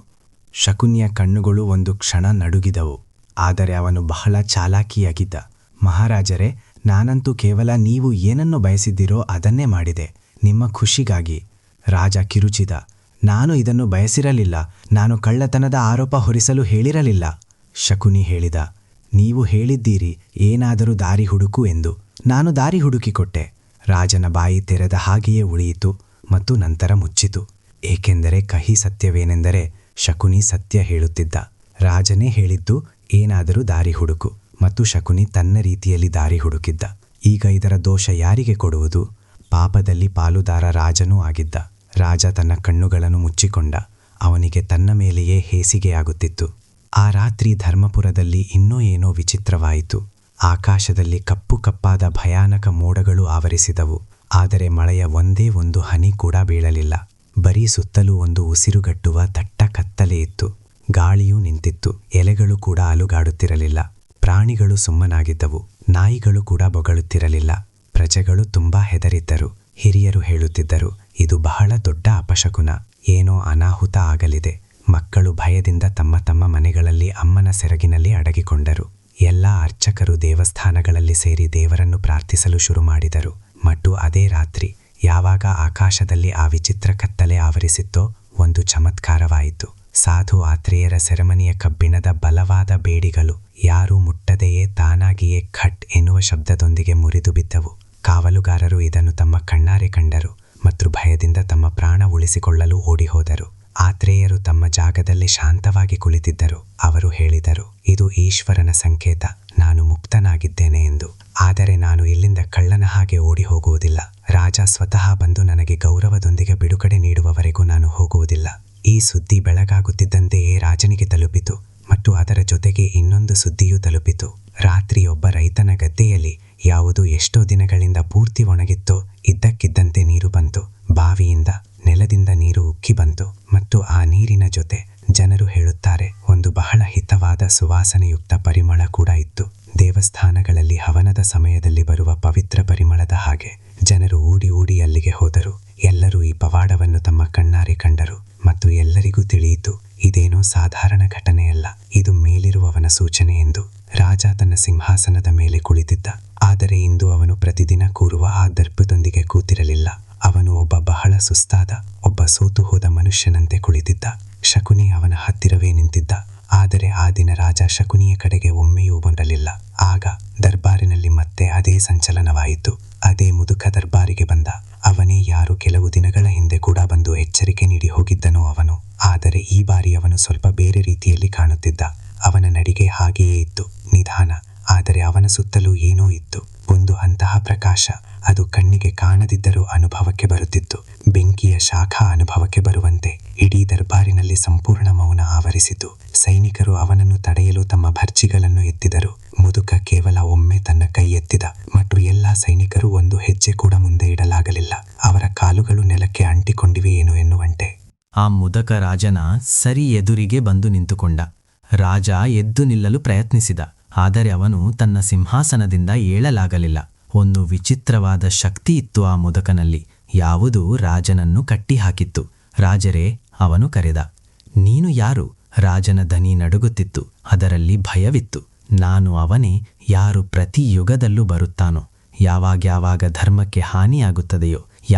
ಶಕುನಿಯ ಕಣ್ಣುಗಳು ಒಂದು ಕ್ಷಣ ನಡುಗಿದವು. ಆದರೆ ಅವನು ಬಹಳ ಚಾಲಾಕಿಯಾಗಿದ್ದ. ಮಹಾರಾಜರೇ, ನಾನಂತೂ ಕೇವಲ ನೀವು ಏನನ್ನು ಬಯಸಿದ್ದೀರೋ ಅದನ್ನೇ ಮಾಡಿದೆ, ನಿಮ್ಮ ಖುಷಿಗಾಗಿ. ರಾಜ ಕಿರುಚಿದ. ನಾನು ಇದನ್ನು ಬಯಸಿರಲಿಲ್ಲ. ನಾನು ಕಳ್ಳತನದ ಆರೋಪ ಹೊರಿಸಲು ಹೇಳಿರಲಿಲ್ಲ. ಶಕುನಿ ಹೇಳಿದ, ನೀವು ಹೇಳಿದ್ದೀರಿ ಏನಾದರೂ ದಾರಿ ಹುಡುಕು ಎಂದು. ನಾನು ದಾರಿ ಹುಡುಕಿಕೊಟ್ಟೆ. ರಾಜನ ಬಾಯಿ ತೆರೆದ ಹಾಗೆಯೇ ಉಳಿಯಿತು ಮತ್ತು ನಂತರ ಮುಚ್ಚಿತು. ಏಕೆಂದರೆ ಕಹಿ ಸತ್ಯವೇನೆಂದರೆ ಶಕುನಿ ಸತ್ಯ ಹೇಳುತ್ತಿದ್ದ. ರಾಜನೇ ಹೇಳಿದ್ದು ಏನಾದರೂ ದಾರಿ ಹುಡುಕು, ಮತ್ತು ಶಕುನಿ ತನ್ನ ರೀತಿಯಲ್ಲಿ ದಾರಿ ಹುಡುಕಿದ್ದ. ಈಗ ಇದರ ದೋಷ ಯಾರಿಗೆ ಕೊಡುವುದು? ಪಾಪದಲ್ಲಿ ಪಾಲುದಾರ ರಾಜನೂ ಆಗಿದ್ದ. ರಾಜ ತನ್ನ ಕಣ್ಣುಗಳನ್ನು ಮುಚ್ಚಿಕೊಂಡ. ಅವನಿಗೆ ತನ್ನ ಮೇಲೆಯೇ ಹೇಸಿಗೆಯಾಗುತ್ತಿತ್ತು. ಆ ರಾತ್ರಿ ಧರ್ಮಪುರದಲ್ಲಿ ಇನ್ನೂ ಏನೋ ವಿಚಿತ್ರವಾಯಿತು. ಆಕಾಶದಲ್ಲಿ ಕಪ್ಪು ಕಪ್ಪಾದ ಭಯಾನಕ ಮೋಡಗಳು ಆವರಿಸಿದವು. ಆದರೆ ಮಳೆಯ ಒಂದೇ ಒಂದು ಹನಿ ಕೂಡ ಬೀಳಲಿಲ್ಲ. ಬರೀ ಸುತ್ತಲೂ ಒಂದು ಉಸಿರುಗಟ್ಟುವ ದಟ್ಟ ಕತ್ತಲೆ ಇತ್ತು. ಗಾಳಿಯೂ ನಿಂತಿತ್ತು. ಎಲೆಗಳು ಕೂಡ ಅಲುಗಾಡುತ್ತಿರಲಿಲ್ಲ. ಪ್ರಾಣಿಗಳು ಸುಮ್ಮನಾಗಿದ್ದವು. ನಾಯಿಗಳು ಕೂಡ ಬೊಗಳುತ್ತಿರಲಿಲ್ಲ. ಪ್ರಜೆಗಳು ತುಂಬಾ ಹೆದರಿದ್ದರು. ಹಿರಿಯರು ಹೇಳುತ್ತಿದ್ದರು, ಇದು ಬಹಳ ದೊಡ್ಡ ಅಪಶಕುನ, ಏನೋ ಅನಾಹುತ ಆಗಲಿದೆ. ಮಕ್ಕಳು ಭಯದಿಂದ ತಮ್ಮ ತಮ್ಮ ಮನೆಗಳಲ್ಲಿ ಅಮ್ಮನ ಸೆರಗಿನಲ್ಲಿ ಅಡಗಿಕೊಂಡರು. ಎಲ್ಲ ಅರ್ಚಕರು ದೇವಸ್ಥಾನಗಳಲ್ಲಿ ಸೇರಿ ದೇವರನ್ನು ಪ್ರಾರ್ಥಿಸಲು ಶುರು ಮಾಡಿದರು. ಮತ್ತು ಅದೇ ರಾತ್ರಿ ಯಾವಾಗ ಆಕಾಶದಲ್ಲಿ ಆ ವಿಚಿತ್ರ ಕತ್ತಲೆ ಆವರಿಸಿತ್ತೋ, ಒಂದು ಚಮತ್ಕಾರವಾಯಿತು. ಸಾಧು ಆತ್ರೇಯರ ಸೆರೆಮನಿಯ ಕಬ್ಬಿಣದ ಬಲವಾದ ಬೇಡಿಗಳು ಯಾರೂ ಮುಟ್ಟದೆಯೇ ತಾನಾಗಿಯೇ ಖಟ್ ಎನ್ನುವ ಶಬ್ದದೊಂದಿಗೆ ಮುರಿದು ಬಿದ್ದವು. ಕಾವಲುಗಾರರು ಇದನ್ನು ತಮ್ಮ ಕಣ್ಣಾರೆ ಕಂಡರು ಮತ್ತು ಭಯದಿಂದ ತಮ್ಮ ಪ್ರಾಣ ಉಳಿಸಿಕೊಳ್ಳಲು ಓಡಿಹೋದರು. ಆತ್ರೇಯರು ತಮ್ಮ ಜಾಗದಲ್ಲಿ ಶಾಂತವಾಗಿ ಕುಳಿತಿದ್ದರು. ಅವರು ಹೇಳಿದರು, ಇದು ಈಶ್ವರನ ಸಂಕೇತ, ನಾನು ಮುಕ್ತನಾಗಿದ್ದೇನೆ ಎಂದು. ಆದರೆ ನಾನು ಇಲ್ಲಿಂದ ಕಳ್ಳನ ಹಾಗೆ ಓಡಿ ಹೋಗುವುದಿಲ್ಲ. ರಾಜ ಸ್ವತಃ ಬಂದು ನನಗೆ ಗೌರವದೊಂದಿಗೆ ಬಿಡುಗಡೆ ನೀಡುವವರೆಗೂ ನಾನು ಹೋಗುವುದಿಲ್ಲ. ಈ ಸುದ್ದಿ ಬೆಳಗಾಗುತ್ತಿದ್ದಂತೆಯೇ ರಾಜನಿಗೆ ತಲುಪಿತು ಮತ್ತು ಅದರ ಜೊತೆಗೆ ಇನ್ನೊಂದು ಸುದ್ದಿಯೂ ತಲುಪಿತು. ರಾತ್ರಿ ಒಬ್ಬ ರೈತನ ಗದ್ದೆಯಲ್ಲಿ ಯಾವುದು ಎಷ್ಟೋ ದಿನಗಳಿಂದ ಪೂರ್ತಿ ಒಣಗಿತ್ತೋ ಇದ್ದಕ್ಕಿದ್ದಂತೆ ನೀರು ಬಂತು. ಬಾವಿಯಿಂದ, ನೆಲದಿಂದ ನೀರು ಉಕ್ಕಿ ಬಂತು ಮತ್ತು ಆ ನೀರಿನ ಜೊತೆ ಜನರು ಹೇಳುತ್ತಾರೆ ಒಂದು ಬಹಳ ಹಿತವಾದ ಸುವಾಸನೆಯುಕ್ತ ಪರಿಮಳ ಕೂಡ ಇತ್ತು. ದೇವಸ್ಥಾನಗಳಲ್ಲಿ ಹವನದ ಸಮಯದಲ್ಲಿ ಬರುವ ಪವಿತ್ರ ಪರಿಮಳದ ಹಾಗೆ. ಜನರು ಓಡಿ ಅಲ್ಲಿಗೆ ಹೋದರು. ಎಲ್ಲರೂ ಈ ಪವಾಡವನ್ನು ತಮ್ಮ ಕಣ್ಣಾರೆ ಕಂಡರು ಮತ್ತು ಎಲ್ಲರಿಗೂ ತಿಳಿಯಿತು, ಇದೇನೋ ಸಾಧಾರಣ ಘಟನೆಯಲ್ಲ, ಇದು ಮೇಲಿರುವವನ ಸೂಚನೆ ಎಂದು. ರಾಜ ತನ್ನ ಸಿಂಹಾಸನದ ಮೇಲೆ ಕುಳಿತಿದ್ದ. ಆದರೆ ಇಂದು ಅವನು ಪ್ರತಿದಿನ ಕೂರುವ ಆ ದರ್ಪದೊಂದಿಗೆ ಕೂತಿರಲಿಲ್ಲ. ಅವನು ಒಬ್ಬ ಬಹಳ ಸುಸ್ತಾದ, ಒಬ್ಬ ಸೋತು ಹೋದ ಮನುಷ್ಯನಂತೆ ಕುಳಿತಿದ್ದ. ಶಕುನಿ ಅವನ ಹತ್ತಿರವೇ ನಿಂತಿದ್ದ. ಆದರೆ ಆ ದಿನ ರಾಜ ಶಕುನಿಯ ಕಡೆಗೆ ಒಮ್ಮೆಯೂ ಬರಲಿಲ್ಲ. ಆಗ ದರ್ಬಾರಿನಲ್ಲಿ ಮತ್ತೆ ಅದೇ ಸಂಚಲನವಾಯಿತು. ಅದೇ ಮುದುಕ ದರ್ಬಾರಿಗೆ ಬಂದ. ಅವನೇ ಯಾರು ಕೆಲವು ದಿನಗಳ ಹಿಂದೆ ಕೂಡ ಬಂದು ಎಚ್ಚರಿಕೆ ನೀಡಿ ಹೋಗಿದ್ದನೋ ಅವನು. ಆದರೆ ಈ ಬಾರಿ ಅವನು ಸ್ವಲ್ಪ ಬೇರೆ ರೀತಿಯಲ್ಲಿ ಕಾಣುತ್ತಿದ್ದ. ಅವನ ನಡಿಗೆ ಹಾಗೆಯೇ ಇತ್ತು, ನಿಧಾನ. ಆದರೆ ಅವನ ಸುತ್ತಲೂ ಏನೋ ಇತ್ತು, ಒಂದು ಅಂತಹ ಪ್ರಕಾಶ. ಅದು ಕಣ್ಣಿಗೆ ಕಾಣದಿದ್ದರೂ ಅನುಭವಕ್ಕೆ ಬರುತ್ತಿತ್ತು, ಬೆಂಕಿಯ ಶಾಖ ಅನುಭವಕ್ಕೆ ಬರುವಂತೆ. ಇಡೀ ದರ್ಬಾರಿನಲ್ಲಿ ಸಂಪೂರ್ಣ ಮೌನ ಆವರಿಸಿತು. ಸೈನಿಕರು ಅವನನ್ನು ತಡೆಯಲು ತಮ್ಮ ಭರ್ಜಿಗಳನ್ನು ಎತ್ತಿದರು. ಮುದುಕ ಕೇವಲ ಒಮ್ಮೆ ತನ್ನ ಕೈ ಎತ್ತಿದ ಮತ್ತು ಎಲ್ಲ ಸೈನಿಕರು ಒಂದು ಹೆಜ್ಜೆ ಕೂಡ ಮುಂದೆ ಇಡಲಾಗಲಿಲ್ಲ. ಅವರ ಕಾಲುಗಳು ನೆಲಕ್ಕೆ ಅಂಟಿಕೊಂಡಿವೆಯೇನೋ ಎನ್ನುವಂತೆ. ಆ ಮುದಕ ರಾಜನ ಸರಿ ಎದುರಿಗೆ ಬಂದು ನಿಂತುಕೊಂಡ. ರಾಜ ಎದ್ದು ನಿಲ್ಲಲು ಪ್ರಯತ್ನಿಸಿದ. ಆದರೆ ಅವನು ತನ್ನ ಸಿಂಹಾಸನದಿಂದ ಏಳಲಾಗಲಿಲ್ಲ. ಒಂದು ವಿಚಿತ್ರವಾದ ಶಕ್ತಿ ಇತ್ತು ಆ ಮುದಕನಲ್ಲಿ. ಯಾವುದು ರಾಜನನ್ನು ಕಟ್ಟಿಹಾಕಿತ್ತು. ರಾಜರೇ, ಅವನು ಕರೆದ. ನೀನು ಯಾರು? ರಾಜನ ದನಿ ನಡುಗುತ್ತಿತ್ತು. ಅದರಲ್ಲಿ ಭಯವಿತ್ತು. ನಾನು ಅವನೇ, ಯಾರು ಪ್ರತಿ ಯುಗದಲ್ಲೂ ಬರುತ್ತಾನೋ. ಯಾವಾಗ ಧರ್ಮಕ್ಕೆ ಹಾನಿಯಾಗುತ್ತದೆಯೋ,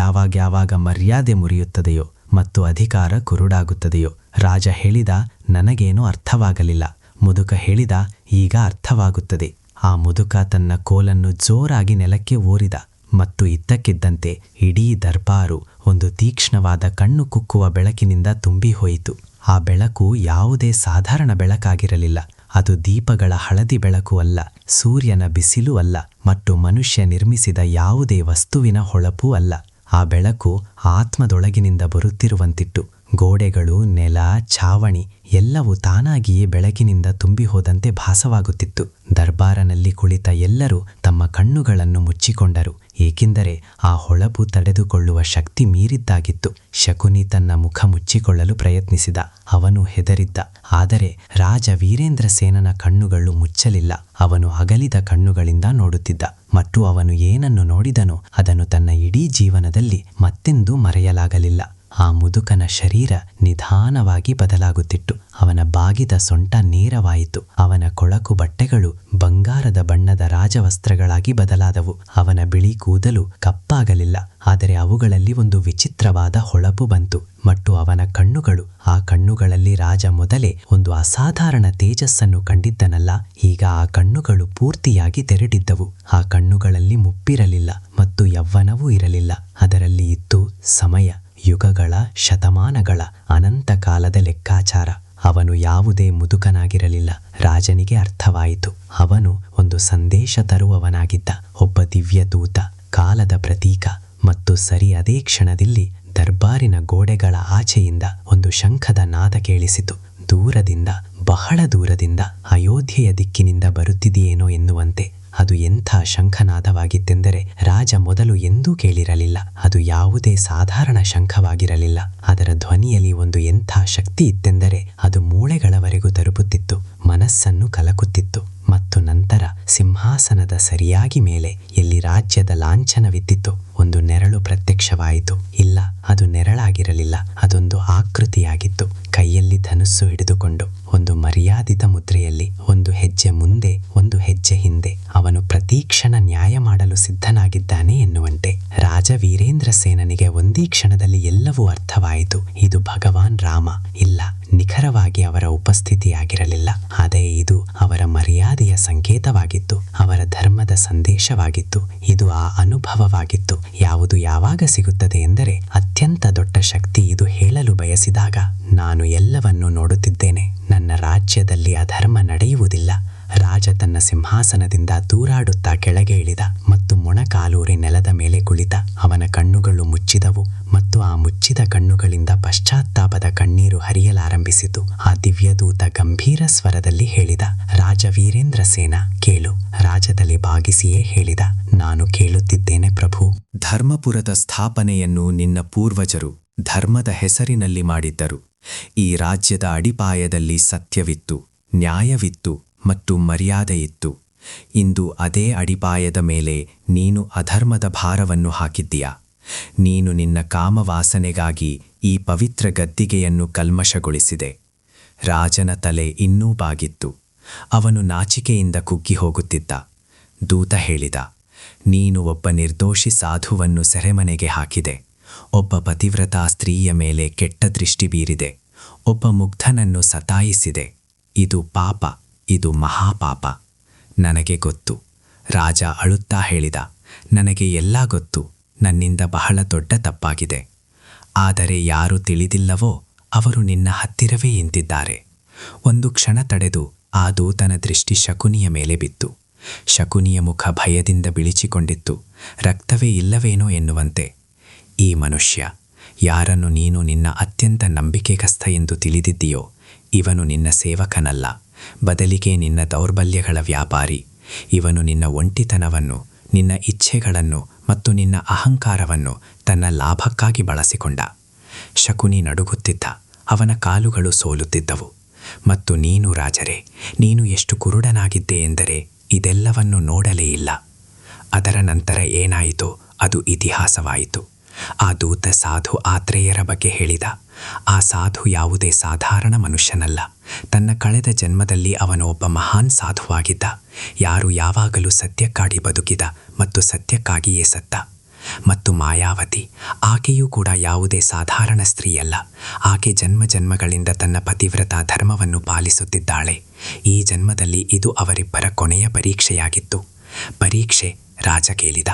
ಯಾವಾಗ ಮರ್ಯಾದೆ ಮುರಿಯುತ್ತದೆಯೋ ಮತ್ತು ಅಧಿಕಾರ ಕುರುಡಾಗುತ್ತದೆಯೋ. ರಾಜ ಹೇಳಿದ. ನನಗೇನೂ ಅರ್ಥವಾಗಲಿಲ್ಲ. ಮುದುಕ ಹೇಳಿದ, ಈಗ ಅರ್ಥವಾಗುತ್ತದೆ. ಆ ಮುದುಕ ತನ್ನ ಕೋಲನ್ನು ಜೋರಾಗಿ ನೆಲಕ್ಕೆ ಓರಿದ ಮತ್ತು ಇದ್ದಕ್ಕಿದ್ದಂತೆ ಇಡೀ ದರ್ಬಾರು ಒಂದು ತೀಕ್ಷ್ಣವಾದ ಕಣ್ಣು ಕುಕ್ಕುವ ಬೆಳಕಿನಿಂದ ತುಂಬಿ ಹೋಯಿತು. ಆ ಬೆಳಕು ಯಾವುದೇ ಸಾಧಾರಣ ಬೆಳಕಾಗಿರಲಿಲ್ಲ. ಅದು ದೀಪಗಳ ಹಳದಿ ಬೆಳಕು ಅಲ್ಲ, ಸೂರ್ಯನ ಬಿಸಿಲು ಅಲ್ಲ, ಮತ್ತು ಮನುಷ್ಯ ನಿರ್ಮಿಸಿದ ಯಾವುದೇ ವಸ್ತುವಿನ ಹೊಳಪೂ ಅಲ್ಲ. ಆ ಬೆಳಕು ಆತ್ಮದೊಳಗಿನಿಂದ ಬರುತ್ತಿರುವಂತಿತ್ತು. ಗೋಡೆಗಳು, ನೆಲ, ಛಾವಣಿ ಎಲ್ಲವೂ ತಾನಾಗಿಯೇ ಬೆಳಕಿನಿಂದ ತುಂಬಿ ಹೋದಂತೆ ಭಾಸವಾಗುತ್ತಿತ್ತು. ದರ್ಬಾರನಲ್ಲಿ ಕುಳಿತ ಎಲ್ಲರೂ ತಮ್ಮ ಕಣ್ಣುಗಳನ್ನು ಮುಚ್ಚಿಕೊಂಡರು, ಏಕೆಂದರೆ ಆ ಹೊಳಪು ತಡೆದುಕೊಳ್ಳುವ ಶಕ್ತಿ ಮೀರಿದ್ದಾಗಿತ್ತು. ಶಕುನಿ ತನ್ನ ಮುಖ ಮುಚ್ಚಿಕೊಳ್ಳಲು ಪ್ರಯತ್ನಿಸಿದ. ಅವನು ಹೆದರಿದ್ದ. ಆದರೆ ರಾಜ ವೀರೇಂದ್ರ ಸೇನನ ಕಣ್ಣುಗಳು ಮುಚ್ಚಲಿಲ್ಲ. ಅವನು ಅಗಲಿದ ಕಣ್ಣುಗಳಿಂದ ನೋಡುತ್ತಿದ್ದ, ಮತ್ತು ಅವನು ಏನನ್ನು ನೋಡಿದನೋ ಅದನ್ನು ತನ್ನ ಇಡೀ ಜೀವನದಲ್ಲಿ ಮತ್ತೆಂದೂ ಮರೆಯಲಾಗಲಿಲ್ಲ. ಆ ಮುದುಕನ ಶರೀರ ನಿಧಾನವಾಗಿ ಬದಲಾಗುತ್ತಿತ್ತು. ಅವನ ಬಾಗಿದ ಸೊಂಟ ನೇರವಾಯಿತು. ಅವನ ಕೊಳಕು ಬಟ್ಟೆಗಳು ಬಂಗಾರದ ಬಣ್ಣದ ರಾಜವಸ್ತ್ರಗಳಾಗಿ ಬದಲಾದವು. ಅವನ ಬಿಳಿ ಕೂದಲು ಕಪ್ಪಾಗಲಿಲ್ಲ, ಆದರೆ ಅವುಗಳಲ್ಲಿ ಒಂದು ವಿಚಿತ್ರವಾದ ಹೊಳಪು ಬಂತು. ಮತ್ತು ಅವನ ಕಣ್ಣುಗಳು, ಆ ಕಣ್ಣುಗಳಲ್ಲಿ ರಾಜ ಮೊದಲೇ ಒಂದು ಅಸಾಧಾರಣ ತೇಜಸ್ಸನ್ನು ಕಂಡಿದ್ದನಲ್ಲ, ಈಗ ಆ ಕಣ್ಣುಗಳು ಪೂರ್ತಿಯಾಗಿ ತೆರೆದಿದ್ದವು. ಆ ಕಣ್ಣುಗಳಲ್ಲಿ ಮುಪ್ಪಿರಲಿಲ್ಲ ಮತ್ತು ಯೌವನವೂ ಇರಲಿಲ್ಲ. ಅದರಲ್ಲಿ ಇತ್ತು ಸಮಯ, ಯುಗಗಳ, ಶತಮಾನಗಳ, ಅನಂತ ಕಾಲದ ಲೆಕ್ಕಾಚಾರ. ಅವನು ಯಾವುದೇ ಮುದುಕನಾಗಿರಲಿಲ್ಲ. ರಾಜನಿಗೆ ಅರ್ಥವಾಯಿತು. ಅವನು ಒಂದು ಸಂದೇಶ ತರುವವನಾಗಿದ್ದ, ಒಬ್ಬ ದಿವ್ಯ ದೂತ, ಕಾಲದ ಪ್ರತೀಕ. ಮತ್ತು ಸರಿ ಅದೇ ಕ್ಷಣದಲ್ಲಿ ದರ್ಬಾರಿನ ಗೋಡೆಗಳ ಆಚೆಯಿಂದ ಒಂದು ಶಂಖದ ನಾದ ಕೇಳಿಸಿತು. ದೂರದಿಂದ, ಬಹಳ ದೂರದಿಂದ, ಅಯೋಧ್ಯೆಯ ದಿಕ್ಕಿನಿಂದ ಬರುತ್ತಿದೆಯೇನೋ ಎನ್ನುವಂತೆ. ಅದು ಎಂಥ ಶಂಖನಾದವಾಗಿತ್ತೆಂದರೆ ರಾಜ ಮೊದಲು ಎಂದೂ ಕೇಳಿರಲಿಲ್ಲ. ಅದು ಯಾವುದೇ ಸಾಧಾರಣ ಶಂಖವಾಗಿರಲಿಲ್ಲ. ಅದರ ಧ್ವನಿಯಲ್ಲಿ ಒಂದು ಎಂಥ ಶಕ್ತಿ ಇತ್ತೆಂದರೆ ಅದು ಮೂಳೆಗಳವರೆಗೂ ತಲುಪುತ್ತಿತ್ತು, ಮನಸ್ಸನ್ನು ಕಲಕುತ್ತಿತ್ತು. ಮತ್ತು ನಂತರ ಸಿಂಹಾಸನದ ಸರಿಯಾಗಿ ಮೇಲೆ, ಎಲ್ಲಿ ರಾಜ್ಯದ ಲಾಂಛನವಿದ್ದಿತ್ತು, ಒಂದು ನೆರಳು ಪ್ರತ್ಯಕ್ಷವಾಯಿತು. ಇಲ್ಲ, ಅದು ನೆರಳಾಗಿರಲಿಲ್ಲ, ಅದೊಂದು ಆಕೃತಿಯಾಗಿತ್ತು. ಕೈಯಲ್ಲಿ ಧನುಸ್ಸು ಹಿಡಿದುಕೊಂಡು, ಒಂದು ಮರ್ಯಾದಿತ ಮುದ್ರೆಯಲ್ಲಿ, ಒಂದು ಹೆಜ್ಜೆ ಮುಂದೆ, ಒಂದು ಹೆಜ್ಜೆ ಹಿಂದೆ, ಅವನು ಪ್ರತೀಕ್ಷಣ ನ್ಯಾಯ ಮಾಡಲು ಸಿದ್ಧನಾಗಿದ್ದಾನೆ ಎನ್ನುವಂತೆ. ರಾಜ ವೀರೇಂದ್ರ ಸೇನನಿಗೆ ಒಂದೇ ಕ್ಷಣದಲ್ಲಿ ಎಲ್ಲವೂ ಅರ್ಥವಾಯಿತು. ಇದು ಭಗವಾನ್ ರಾಮ. ಇಲ್ಲ, ನಿಖರವಾಗಿ ಅವರ ಉಪಸ್ಥಿತಿಯಾಗಿರಲಿಲ್ಲ, ಆದರೆ ಇದು ಅವರ ಮರ್ಯಾದೆಯ ಸಂಕೇತವಾಗಿತ್ತು, ಅವರ ಧರ್ಮದ ಸಂದೇಶವಾಗಿತ್ತು. ಇದು ಆ ಅನುಭವವಾಗಿತ್ತು. ಯಾವುದು ಯಾವಾಗ ಸಿಗುತ್ತದೆ ಎಂದರೆ ಅತ್ಯಂತ ದೊಡ್ಡ ಶಕ್ತಿ ಇದು ಹೇಳಲು ಬಯಸಿದಾಗ, ನಾನು ಎಲ್ಲವನ್ನೂ ನೋಡುತ್ತಿದ್ದೇನೆ, ನನ್ನ ರಾಜ್ಯದಲ್ಲಿ ಅಧರ್ಮ ನಡೆಯುವುದಿಲ್ಲ. ರಾಜ ತನ್ನ ಸಿಂಹಾಸನದಿಂದ ತೂರಾಡುತ್ತಾ ಕೆಳಗೆ ಇಳಿದ ಮತ್ತು ಮೊಣಕಾಲೂರಿ ನೆಲದ ಮೇಲೆ ಕುಳಿತ. ಅವನ ಕಣ್ಣುಗಳು ಮುಚ್ಚಿದವು ಮತ್ತು ಆ ಮುಚ್ಚಿದ ಕಣ್ಣುಗಳಿಂದ ಪಶ್ಚಾತ್ತಾಪದ ಕಣ್ಣೀರು ಹರಿಯಲಾರಂಭಿಸಿತು. ಆ ದಿವ್ಯದೂತ ಗಂಭೀರ ಸ್ವರದಲ್ಲಿ ಹೇಳಿದ, ರಾಜ ವೀರೇಂದ್ರ ಸೇನ, ಕೇಳು. ರಾಜದಲ್ಲಿ ಬಾಗಿಸಿಯೇ ಹೇಳಿದ, ನಾನು ಕೇಳುತ್ತಿದ್ದೇನೆ ಪ್ರಭು. ಧರ್ಮಪುರದ ಸ್ಥಾಪನೆಯನ್ನು ನಿನ್ನ ಪೂರ್ವಜರು ಧರ್ಮದ ಹೆಸರಿನಲ್ಲಿ ಮಾಡಿದ್ದರು. ಈ ರಾಜ್ಯದ ಅಡಿಪಾಯದಲ್ಲಿ ಸತ್ಯವಿತ್ತು, ನ್ಯಾಯವಿತ್ತು ಮತ್ತು ಮರ್ಯಾದೆಯಿತ್ತು. ಇಂದು ಅದೇ ಅಡಿಪಾಯದ ಮೇಲೆ ನೀನು ಅಧರ್ಮದ ಭಾರವನ್ನು ಹಾಕಿದ್ದೀಯಾ. ನೀನು ನಿನ್ನ ಕಾಮವಾಸನೆಗಾಗಿ ಈ ಪವಿತ್ರ ಗದ್ದಿಗೆಯನ್ನು ಕಲ್ಮಶಗೊಳಿಸಿದೆ. ರಾಜನ ತಲೆ ಇನ್ನೂ ಬಾಗಿತ್ತು. ಅವನು ನಾಚಿಕೆಯಿಂದ ಕುಗ್ಗಿ ಹೋಗುತ್ತಿದ್ದ. ದೂತ ಹೇಳಿದ, ನೀನು ಒಬ್ಬ ನಿರ್ದೋಷಿ ಸಾಧುವನ್ನು ಸೆರೆಮನೆಗೆ ಹಾಕಿದೆ. ಒಬ್ಬ ಪತಿವ್ರತಾ ಸ್ತ್ರೀಯ ಮೇಲೆ ಕೆಟ್ಟ ದೃಷ್ಟಿ ಬೀರಿದೆ. ಒಬ್ಬ ಮುಗ್ಧನನ್ನು ಸತಾಯಿಸಿದೆ. ಇದು ಪಾಪ, ಇದು ಮಹಾಪಾಪ. ನನಗೆ ಗೊತ್ತು. ರಾಜ ಅಳುತ್ತಾ ಹೇಳಿದ, ನನಗೆ ಎಲ್ಲ ಗೊತ್ತು. ನನ್ನಿಂದ ಬಹಳ ದೊಡ್ಡ ತಪ್ಪಾಗಿದೆ. ಆದರೆ ಯಾರು ತಿಳಿದಿಲ್ಲವೋ ಅವರು ನಿನ್ನ ಹತ್ತಿರವೇ ನಿಂತಿದ್ದಾರೆ. ಒಂದು ಕ್ಷಣ ತಡೆದು ಆ ದೂತನ ದೃಷ್ಟಿ ಶಕುನಿಯ ಮೇಲೆ ಬಿತ್ತು. ಶಕುನಿಯ ಮುಖ ಭಯದಿಂದ ಬಿಳಿಚಿಕೊಂಡಿತ್ತು. ರಕ್ತವೇ ಇಲ್ಲವೇನೋ ಎನ್ನುವಂತೆ. ಈ ಮನುಷ್ಯ, ಯಾರನ್ನು ನೀನು ನಿನ್ನ ಅತ್ಯಂತ ನಂಬಿಕೆಗಸ್ತ ಎಂದು ತಿಳಿದಿದ್ದೀಯೋ, ಇವನು ನಿನ್ನ ಸೇವಕನಲ್ಲ, ಬದಲಿಗೆ ನಿನ್ನ ದೌರ್ಬಲ್ಯಗಳ ವ್ಯಾಪಾರಿ. ಇವನು ನಿನ್ನ ಒಂಟಿತನವನ್ನು, ನಿನ್ನ ಇಚ್ಛೆಗಳನ್ನು ಮತ್ತು ನಿನ್ನ ಅಹಂಕಾರವನ್ನು ತನ್ನ ಲಾಭಕ್ಕಾಗಿ ಬಳಸಿಕೊಂಡ. ಶಕುನಿ ನಡುಗುತ್ತಿದ್ದ. ಅವನ ಕಾಲುಗಳು ಸೋಲುತ್ತಿದ್ದವು. ಮತ್ತು ನೀನು ರಾಜರೇ, ನೀನು ಎಷ್ಟು ಕುರುಡನಾಗಿದ್ದೆ ಎಂದರೆ ಇದೆಲ್ಲವನ್ನು ನೋಡಲೇ ಇಲ್ಲ. ಅದರ ನಂತರ ಏನಾಯಿತೋ ಅದು ಇತಿಹಾಸವಾಯಿತು. ಆ ದೂತ ಸಾಧು ಆತ್ರೇಯರ ಬಗ್ಗೆ ಹೇಳಿದ. ಆ ಸಾಧು ಯಾವುದೇ ಸಾಧಾರಣ ಮನುಷ್ಯನಲ್ಲ. ತನ್ನ ಕಳೆದ ಜನ್ಮದಲ್ಲಿ ಅವನು ಒಬ್ಬ ಮಹಾನ್ ಸಾಧುವಾಗಿದ್ದ. ಯಾರು ಯಾವಾಗಲೂ ಸತ್ಯಕ್ಕಾಗಿ ಬದುಕಿದ ಮತ್ತು ಸತ್ಯಕ್ಕಾಗಿಯೇ ಸತ್ತ. ಮತ್ತು ಮಾಯಾವತಿ, ಆಕೆಯೂ ಕೂಡ ಯಾವುದೇ ಸಾಧಾರಣ ಸ್ತ್ರೀಯಲ್ಲ. ಆಕೆ ಜನ್ಮಗಳಿಂದ ತನ್ನ ಪತಿವ್ರತ ಧರ್ಮವನ್ನು ಪಾಲಿಸುತ್ತಿದ್ದಾಳೆ. ಈ ಜನ್ಮದಲ್ಲಿ ಇದು ಅವರಿಬ್ಬರ ಕೊನೆಯ ಪರೀಕ್ಷೆಯಾಗಿತ್ತು. ಪರೀಕ್ಷೆ? ರಾಜ ಕೇಳಿದ.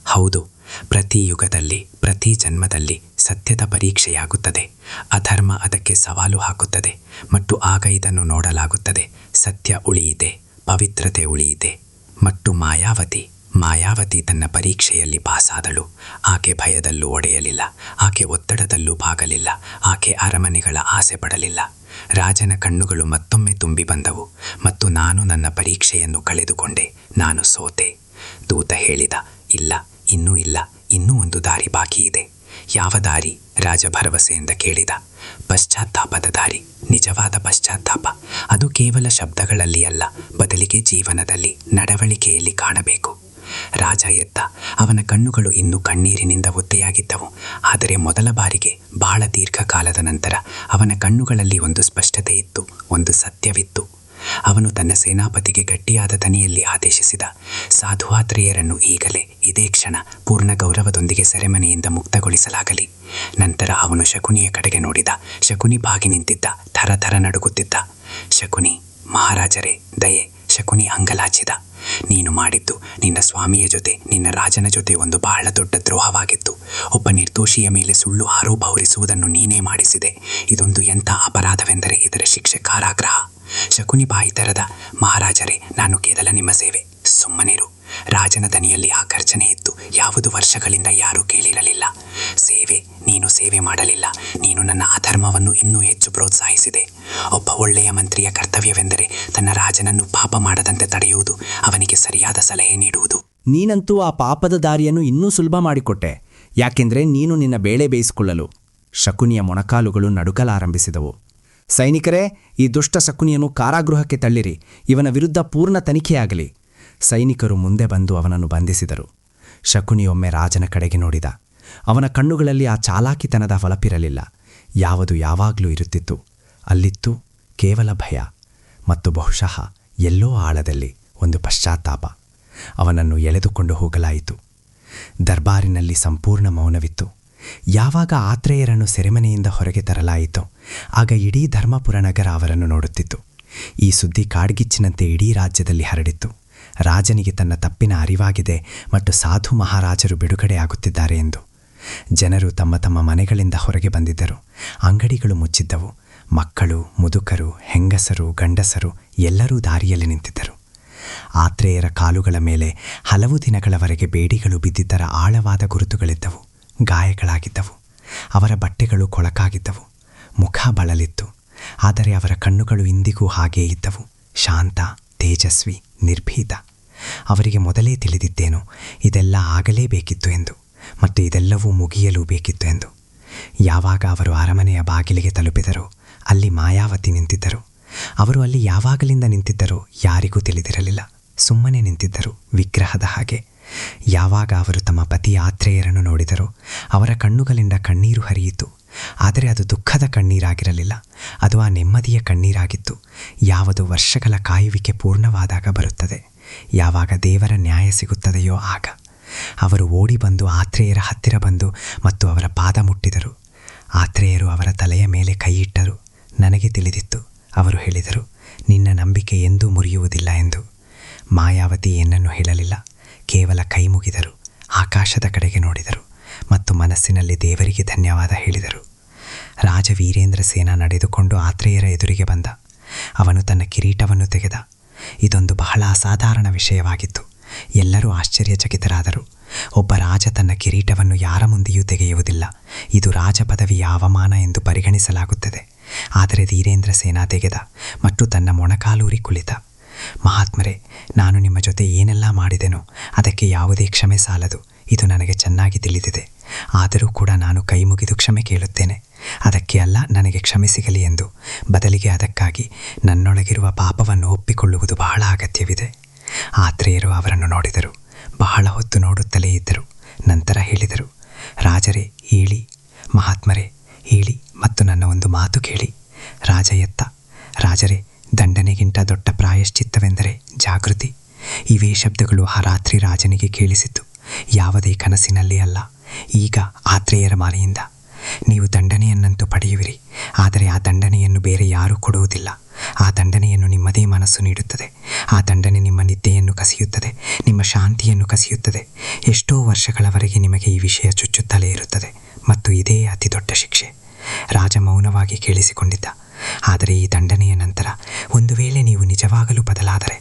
ಹೌದು, ಪ್ರತಿ ಯುಗದಲ್ಲಿ, ಪ್ರತಿ ಜನ್ಮದಲ್ಲಿ ಸತ್ಯದ ಪರೀಕ್ಷೆಯಾಗುತ್ತದೆ. ಅಧರ್ಮ ಅದಕ್ಕೆ ಸವಾಲು ಹಾಕುತ್ತದೆ ಮತ್ತು ಆಗ ಇದನ್ನು ನೋಡಲಾಗುತ್ತದೆ. ಸತ್ಯ ಉಳಿಯಿದೆ, ಪವಿತ್ರತೆ ಉಳಿಯಿದೆ. ಮತ್ತು ಮಾಯಾವತಿ ತನ್ನ ಪರೀಕ್ಷೆಯಲ್ಲಿ ಪಾಸಾದಳು. ಆಕೆ ಭಯದಲ್ಲೂ ಒಡೆಯಲಿಲ್ಲ, ಆಕೆ ಒತ್ತಡದಲ್ಲೂ ಭಾಗಲಿಲ್ಲ, ಆಕೆ ಅರಮನೆಗಳ ಆಸೆ ಪಡಲಿಲ್ಲ. ರಾಜನ ಕಣ್ಣುಗಳು ಮತ್ತೊಮ್ಮೆ ತುಂಬಿ ಬಂದವು. ಮತ್ತು ನಾನು ನನ್ನ ಪರೀಕ್ಷೆಯನ್ನು ಕಳೆದುಕೊಂಡೆ, ನಾನು ಸೋತೆ. ದೂತ ಹೇಳಿದ, ಇಲ್ಲ, ಇನ್ನೂ ಇಲ್ಲ, ಇನ್ನೂ ಒಂದು ದಾರಿ ಬಾಕಿ ಇದೆ. ಯಾವ ದಾರಿ? ರಾಜ ಭರವಸೆಯಿಂದ ಕೇಳಿದ. ಪಶ್ಚಾತ್ತಾಪದ ದಾರಿ, ನಿಜವಾದ ಪಶ್ಚಾತ್ತಾಪ. ಅದು ಕೇವಲ ಶಬ್ದಗಳಲ್ಲಿ ಅಲ್ಲ, ಬದಲಿಗೆ ಜೀವನದಲ್ಲಿ, ನಡವಳಿಕೆಯಲ್ಲಿ ಕಾಣಬೇಕು. ರಾಜ ಎದ್ದ. ಅವನ ಕಣ್ಣುಗಳು ಇನ್ನೂ ಕಣ್ಣೀರಿನಿಂದ ಒದ್ದೆಯಾಗಿದ್ದವು. ಆದರೆ ಮೊದಲ ಬಾರಿಗೆ ಬಹಳ ದೀರ್ಘಕಾಲದ ನಂತರ ಅವನ ಕಣ್ಣುಗಳಲ್ಲಿ ಒಂದು ಸ್ಪಷ್ಟತೆ ಇತ್ತು, ಒಂದು ಸತ್ಯವಿತ್ತು. ಅವನು ತನ್ನ ಸೇನಾಪತಿಗೆ ಗಟ್ಟಿಯಾದ ದನಿಯಲ್ಲಿ ಆದೇಶಿಸಿದ, ಸಾಧುವಾತ್ರೇಯರನ್ನು ಈಗಲೇ, ಇದೇ ಕ್ಷಣ, ಪೂರ್ಣ ಗೌರವದೊಂದಿಗೆ ಸೆರೆಮನೆಯಿಂದ ಮುಕ್ತಗೊಳಿಸಲಾಗಲಿ. ನಂತರ ಅವನು ಶಕುನಿಯ ಕಡೆಗೆ ನೋಡಿದ. ಶಕುನಿ ಬಾಗಿ ನಿಂತಿದ್ದ, ಥರ ನಡುಗುತ್ತಿದ್ದ. ಶಕುನಿ, ಮಹಾರಾಜರೇ, ದಯೆ. ಶಕುನಿ ಅಂಗಲಾಚಿದ. ನೀನು ಮಾಡಿದ್ದು ನಿನ್ನ ಸ್ವಾಮಿಯ ಜೊತೆ, ನಿನ್ನ ರಾಜನ ಜೊತೆ ಒಂದು ಬಹಳ ದೊಡ್ಡ ದ್ರೋಹವಾಗಿತ್ತು. ಒಬ್ಬ ನಿರ್ದೋಷಿಯ ಮೇಲೆ ಸುಳ್ಳು ಆರೋಪ ಹೊರಿಸುವುದನ್ನು ನೀನೇ ಮಾಡಿಸಿದೆ. ಇದೊಂದು ಎಂಥ ಅಪರಾಧವೆಂದರೆ ಇದರ ಶಿಕ್ಷೆ ಕಾರಾಗೃಹ. ಶಕುನಿ ಬಾಯಿ ತೆರೆದ. ಮಹಾರಾಜರೇ, ನಾನು ಕೇವಲ ನಿಮ್ಮ ಸೇವೆ. ಸುಮ್ಮನಿರು. ರಾಜನ ದನಿಯಲ್ಲಿ ಆ ಗರ್ಜನೆ ಇತ್ತು, ಯಾವುದು ವರ್ಷಗಳಿಂದ ಯಾರೂ ಕೇಳಿರಲಿಲ್ಲ. ಸೇವೆ? ನೀನು ಸೇವೆ ಮಾಡಲಿಲ್ಲ. ನೀನು ನನ್ನ ಅಧರ್ಮವನ್ನು ಇನ್ನೂ ಹೆಚ್ಚು ಪ್ರೋತ್ಸಾಹಿಸಿದೆ. ಒಬ್ಬ ಒಳ್ಳೆಯ ಮಂತ್ರಿಯ ಕರ್ತವ್ಯವೆಂದರೆ ತನ್ನ ರಾಜನನ್ನು ಪಾಪ ಮಾಡದಂತೆ ತಡೆಯುವುದು, ಅವನಿಗೆ ಸರಿಯಾದ ಸಲಹೆ ನೀಡುವುದು. ನೀನಂತೂ ಆ ಪಾಪದ ದಾರಿಯನ್ನು ಇನ್ನೂ ಸುಲಭ ಮಾಡಿಕೊಟ್ಟೆ. ಯಾಕೆಂದರೆ ನೀನು ನಿನ್ನ ಬೇಳೆ ಬೇಯಿಸಿಕೊಳ್ಳಲು. ಶಕುನಿಯ ಮೊಣಕಾಲುಗಳು ನಡುಕಲಾರಂಭಿಸಿದವು. ಸೈನಿಕರೇ, ಈ ದುಷ್ಟ ಶಕುನಿಯನ್ನು ಕಾರಾಗೃಹಕ್ಕೆ ತಳ್ಳಿರಿ. ಇವನ ವಿರುದ್ಧ ಪೂರ್ಣ ತನಿಖೆಯಾಗಲಿ. ಸೈನಿಕರು ಮುಂದೆ ಬಂದು ಅವನನ್ನು ಬಂಧಿಸಿದರು. ಶಕುನಿಯೊಮ್ಮೆ ರಾಜನ ಕಡೆಗೆ ನೋಡಿದ. ಅವನ ಕಣ್ಣುಗಳಲ್ಲಿ ಆ ಚಾಲಾಕಿತನದ ಹೊಳಪಿರಲಿಲ್ಲ. ಯಾವುದು ಯಾವಾಗಲೂ ಇರುತ್ತಿತ್ತು. ಅಲ್ಲಿತ್ತು ಕೇವಲ ಭಯ ಮತ್ತು ಬಹುಶಃ ಎಲ್ಲೋ ಆಳದಲ್ಲಿ ಒಂದು ಪಶ್ಚಾತ್ತಾಪ. ಅವನನ್ನು ಎಳೆದುಕೊಂಡು ಹೋಗಲಾಯಿತು. ದರ್ಬಾರಿನಲ್ಲಿ ಸಂಪೂರ್ಣ ಮೌನವಿತ್ತು. ಯಾವಾಗ ಆತ್ರೇಯರನ್ನು ಸೆರೆಮನೆಯಿಂದ ಹೊರಗೆ ತರಲಾಯಿತೋ ಆಗ ಇಡೀ ಧರ್ಮಪುರ ನಗರ ಅವರನ್ನು ನೋಡುತ್ತಿತ್ತು. ಈ ಸುದ್ದಿ ಕಾಡ್ಗಿಚ್ಚಿನಂತೆ ಇಡೀ ರಾಜ್ಯದಲ್ಲಿ ಹರಡಿತ್ತು. ರಾಜನಿಗೆ ತನ್ನ ತಪ್ಪಿನ ಅರಿವಾಗಿದೆ ಮತ್ತು ಸಾಧು ಮಹಾರಾಜರು ಬಿಡುಗಡೆಯಾಗುತ್ತಿದ್ದಾರೆ ಎಂದು. ಜನರು ತಮ್ಮ ತಮ್ಮ ಮನೆಗಳಿಂದ ಹೊರಗೆ ಬಂದಿದ್ದರು. ಅಂಗಡಿಗಳು ಮುಚ್ಚಿದ್ದವು. ಮಕ್ಕಳು, ಮುದುಕರು, ಹೆಂಗಸರು, ಗಂಡಸರು ಎಲ್ಲರೂ ದಾರಿಯಲ್ಲಿ ನಿಂತಿದ್ದರು. ಆತ್ರೇಯರ ಕಾಲುಗಳ ಮೇಲೆ ಹಲವು ದಿನಗಳವರೆಗೆ ಬೇಡಿಗಳು ಬಿದ್ದಿದ್ದರ ಆಳವಾದ ಗುರುತುಗಳಿದ್ದವು. ಗಾಯಗಳಾಗಿದ್ದವು. ಅವರ ಬಟ್ಟೆಗಳು ಕೊಳಕಾಗಿದ್ದವು. ಮುಖ ಬಳಲಿತ್ತು. ಆದರೆ ಅವರ ಕಣ್ಣುಗಳು ಇಂದಿಗೂ ಹಾಗೇ ಇದ್ದವು, ಶಾಂತ, ತೇಜಸ್ವಿ, ನಿರ್ಭೀತ. ಅವರಿಗೆ ಮೊದಲೇ ತಿಳಿದಿದ್ದೇನೋ ಇದೆಲ್ಲ ಆಗಲೇಬೇಕಿತ್ತು ಎಂದು, ಮತ್ತು ಇದೆಲ್ಲವೂ ಮುಗಿಯಲೂ ಬೇಕಿತ್ತು ಎಂದು. ಯಾವಾಗ ಅವರು ಅರಮನೆಯ ಬಾಗಿಲಿಗೆ ತಲುಪಿದರೋ ಅಲ್ಲಿ ಮಾಯಾವತಿ ನಿಂತಿದ್ದರು. ಅವರು ಅಲ್ಲಿ ಯಾವಾಗಲಿಂದ ನಿಂತಿದ್ದರೋ ಯಾರಿಗೂ ತಿಳಿದಿರಲಿಲ್ಲ. ಸುಮ್ಮನೆ ನಿಂತಿದ್ದರು, ವಿಗ್ರಹದ ಹಾಗೆ. ಯಾವಾಗ ಅವರು ತಮ್ಮ ಪತಿ ಆತ್ರೇಯರನ್ನು ನೋಡಿದರೋ ಅವರ ಕಣ್ಣುಗಳಿಂದ ಕಣ್ಣೀರು ಹರಿಯಿತು. ಆದರೆ ಅದು ದುಃಖದ ಕಣ್ಣೀರಾಗಿರಲಿಲ್ಲ, ಅದು ಆ ನೆಮ್ಮದಿಯ ಕಣ್ಣೀರಾಗಿತ್ತು. ಯಾವುದು ವರ್ಷಗಳ ಕಾಯುವಿಕೆ ಪೂರ್ಣವಾದಾಗ ಬರುತ್ತದೆ, ಯಾವಾಗ ದೇವರ ನ್ಯಾಯ ಸಿಗುತ್ತದೆಯೋ ಆಗ. ಅವರು ಓಡಿ ಬಂದು ಆತ್ರೇಯರ ಹತ್ತಿರ ಬಂದು ಮತ್ತು ಅವರ ಪಾದ ಮುಟ್ಟಿದರು. ಆತ್ರೇಯರು ಅವರ ತಲೆಯ ಮೇಲೆ ಕೈಯಿಟ್ಟರು. ನನಗೆ ತಿಳಿದಿತ್ತು, ಅವರು ಹೇಳಿದರು, ನಿನ್ನ ನಂಬಿಕೆ ಎಂದೂ ಮುರಿಯುವುದಿಲ್ಲ ಎಂದು. ಮಾಯಾವತಿ ಏನನ್ನೂ ಹೇಳಲಿಲ್ಲ, ಕೇವಲ ಕೈ ಮುಗಿದರು. ಆಕಾಶದ ಕಡೆಗೆ ನೋಡಿದರು ಮತ್ತು ಮನಸ್ಸಿನಲ್ಲಿ ದೇವರಿಗೆ ಧನ್ಯವಾದ ಹೇಳಿದರು. ರಾಜ ವೀರೇಂದ್ರ ಸೇನ ನಡೆದುಕೊಂಡು ಆತ್ರೇಯರ ಎದುರಿಗೆ ಬಂದ. ಅವನು ತನ್ನ ಕಿರೀಟವನ್ನು ತೆಗೆದ. ಇದೊಂದು ಬಹಳ ಅಸಾಧಾರಣ ವಿಷಯವಾಗಿತ್ತು. ಎಲ್ಲರೂ ಆಶ್ಚರ್ಯಚಕಿತರಾದರು. ಒಬ್ಬ ರಾಜ ತನ್ನ ಕಿರೀಟವನ್ನು ಯಾರ ಮುಂದೆಯೂ ತೆಗೆಯುವುದಿಲ್ಲ. ಇದು ರಾಜ ಪದವಿಯ ಅವಮಾನ ಎಂದು ಪರಿಗಣಿಸಲಾಗುತ್ತದೆ. ಆದರೆ ವೀರೇಂದ್ರ ಸೇನ ತೆಗೆದ ಮತ್ತು ತನ್ನ ಮೊಣಕಾಲೂರಿ ಕುಳಿತ. ಮಹಾತ್ಮರೇ, ನಾನು ನಿಮ್ಮ ಜೊತೆ ಏನೆಲ್ಲ ಮಾಡಿದೆನೋ ಅದಕ್ಕೆ ಯಾವುದೇ ಕ್ಷಮೆ ಸಾಲದು. ಇದು ನನಗೆ ಚೆನ್ನಾಗಿ ತಿಳಿದಿದೆ. ಆದರೂ ಕೂಡ ನಾನು ಕೈ ಮುಗಿದು ಕ್ಷಮೆ ಕೇಳುತ್ತೇನೆ. ಅದಕ್ಕೆ ಅಲ್ಲ ನನಗೆ ಕ್ಷಮೆ ಸಿಗಲಿ ಎಂದು, ಬದಲಿಗೆ ಅದಕ್ಕಾಗಿ ನನ್ನೊಳಗಿರುವ ಪಾಪವನ್ನು ಒಪ್ಪಿಕೊಳ್ಳುವುದು ಬಹಳ ಅಗತ್ಯವಿದೆ. ಆತ್ರೇಯರು ಅವರನ್ನು ನೋಡಿದರು. ಬಹಳ ಹೊತ್ತು ನೋಡುತ್ತಲೇ ಇದ್ದರು. ನಂತರ ಹೇಳಿದರು, ರಾಜರೇ ಹೇಳಿ, ಮಹಾತ್ಮರೇ ಹೇಳಿ ಮತ್ತು ನನ್ನ ಒಂದು ಮಾತು ಕೇಳಿ. ರಾಜ ಎತ್ತ. ರಾಜರೇ, ದಂಡನೆಗಿಂತ ದೊಡ್ಡ ಪ್ರಾಯಶ್ಚಿತ್ತವೆಂದರೆ ಜಾಗೃತಿ. ಇವೇ ಶಬ್ದಗಳು ಆ ರಾತ್ರಿ ರಾಜನಿಗೆ ಕೇಳಿಸಿತು. ಯಾವುದೇ ಕನಸಿನಲ್ಲಿ ಅಲ್ಲ, ಈಗ ಆತ್ರೇಯರ ಮನೆಯಿಂದ. ನೀವು ದಂಡನೆಯನ್ನಂತೂ ಪಡೆಯುವಿರಿ, ಆದರೆ ಆ ದಂಡನೆಯನ್ನು ಬೇರೆ ಯಾರೂ ಕೊಡುವುದಿಲ್ಲ. ಆ ದಂಡನೆಯನ್ನು ನಿಮ್ಮದೇ ಮನಸ್ಸು ನೀಡುತ್ತದೆ. ಆ ದಂಡನೆ ನಿಮ್ಮ ನಿದ್ದೆಯನ್ನು ಕಸಿಯುತ್ತದೆ, ನಿಮ್ಮ ಶಾಂತಿಯನ್ನು ಕಸಿಯುತ್ತದೆ. ಎಷ್ಟೋ ವರ್ಷಗಳವರೆಗೆ ನಿಮಗೆ ಈ ವಿಷಯ ಚುಚ್ಚುತ್ತಲೇ ಇರುತ್ತದೆ, ಮತ್ತು ಇದೇ ಅತಿ ದೊಡ್ಡ ಶಿಕ್ಷೆ. ರಾಜ ಮೌನವಾಗಿ ಕೇಳಿಸಿಕೊಂಡಿದ್ದ. ಆದರೆ ಈ ದಂಡನೆಯ ನಂತರ ಒಂದು ವೇಳೆ ನೀವು ನಿಜವಾಗಲೂ ಬದಲಾದರೆ,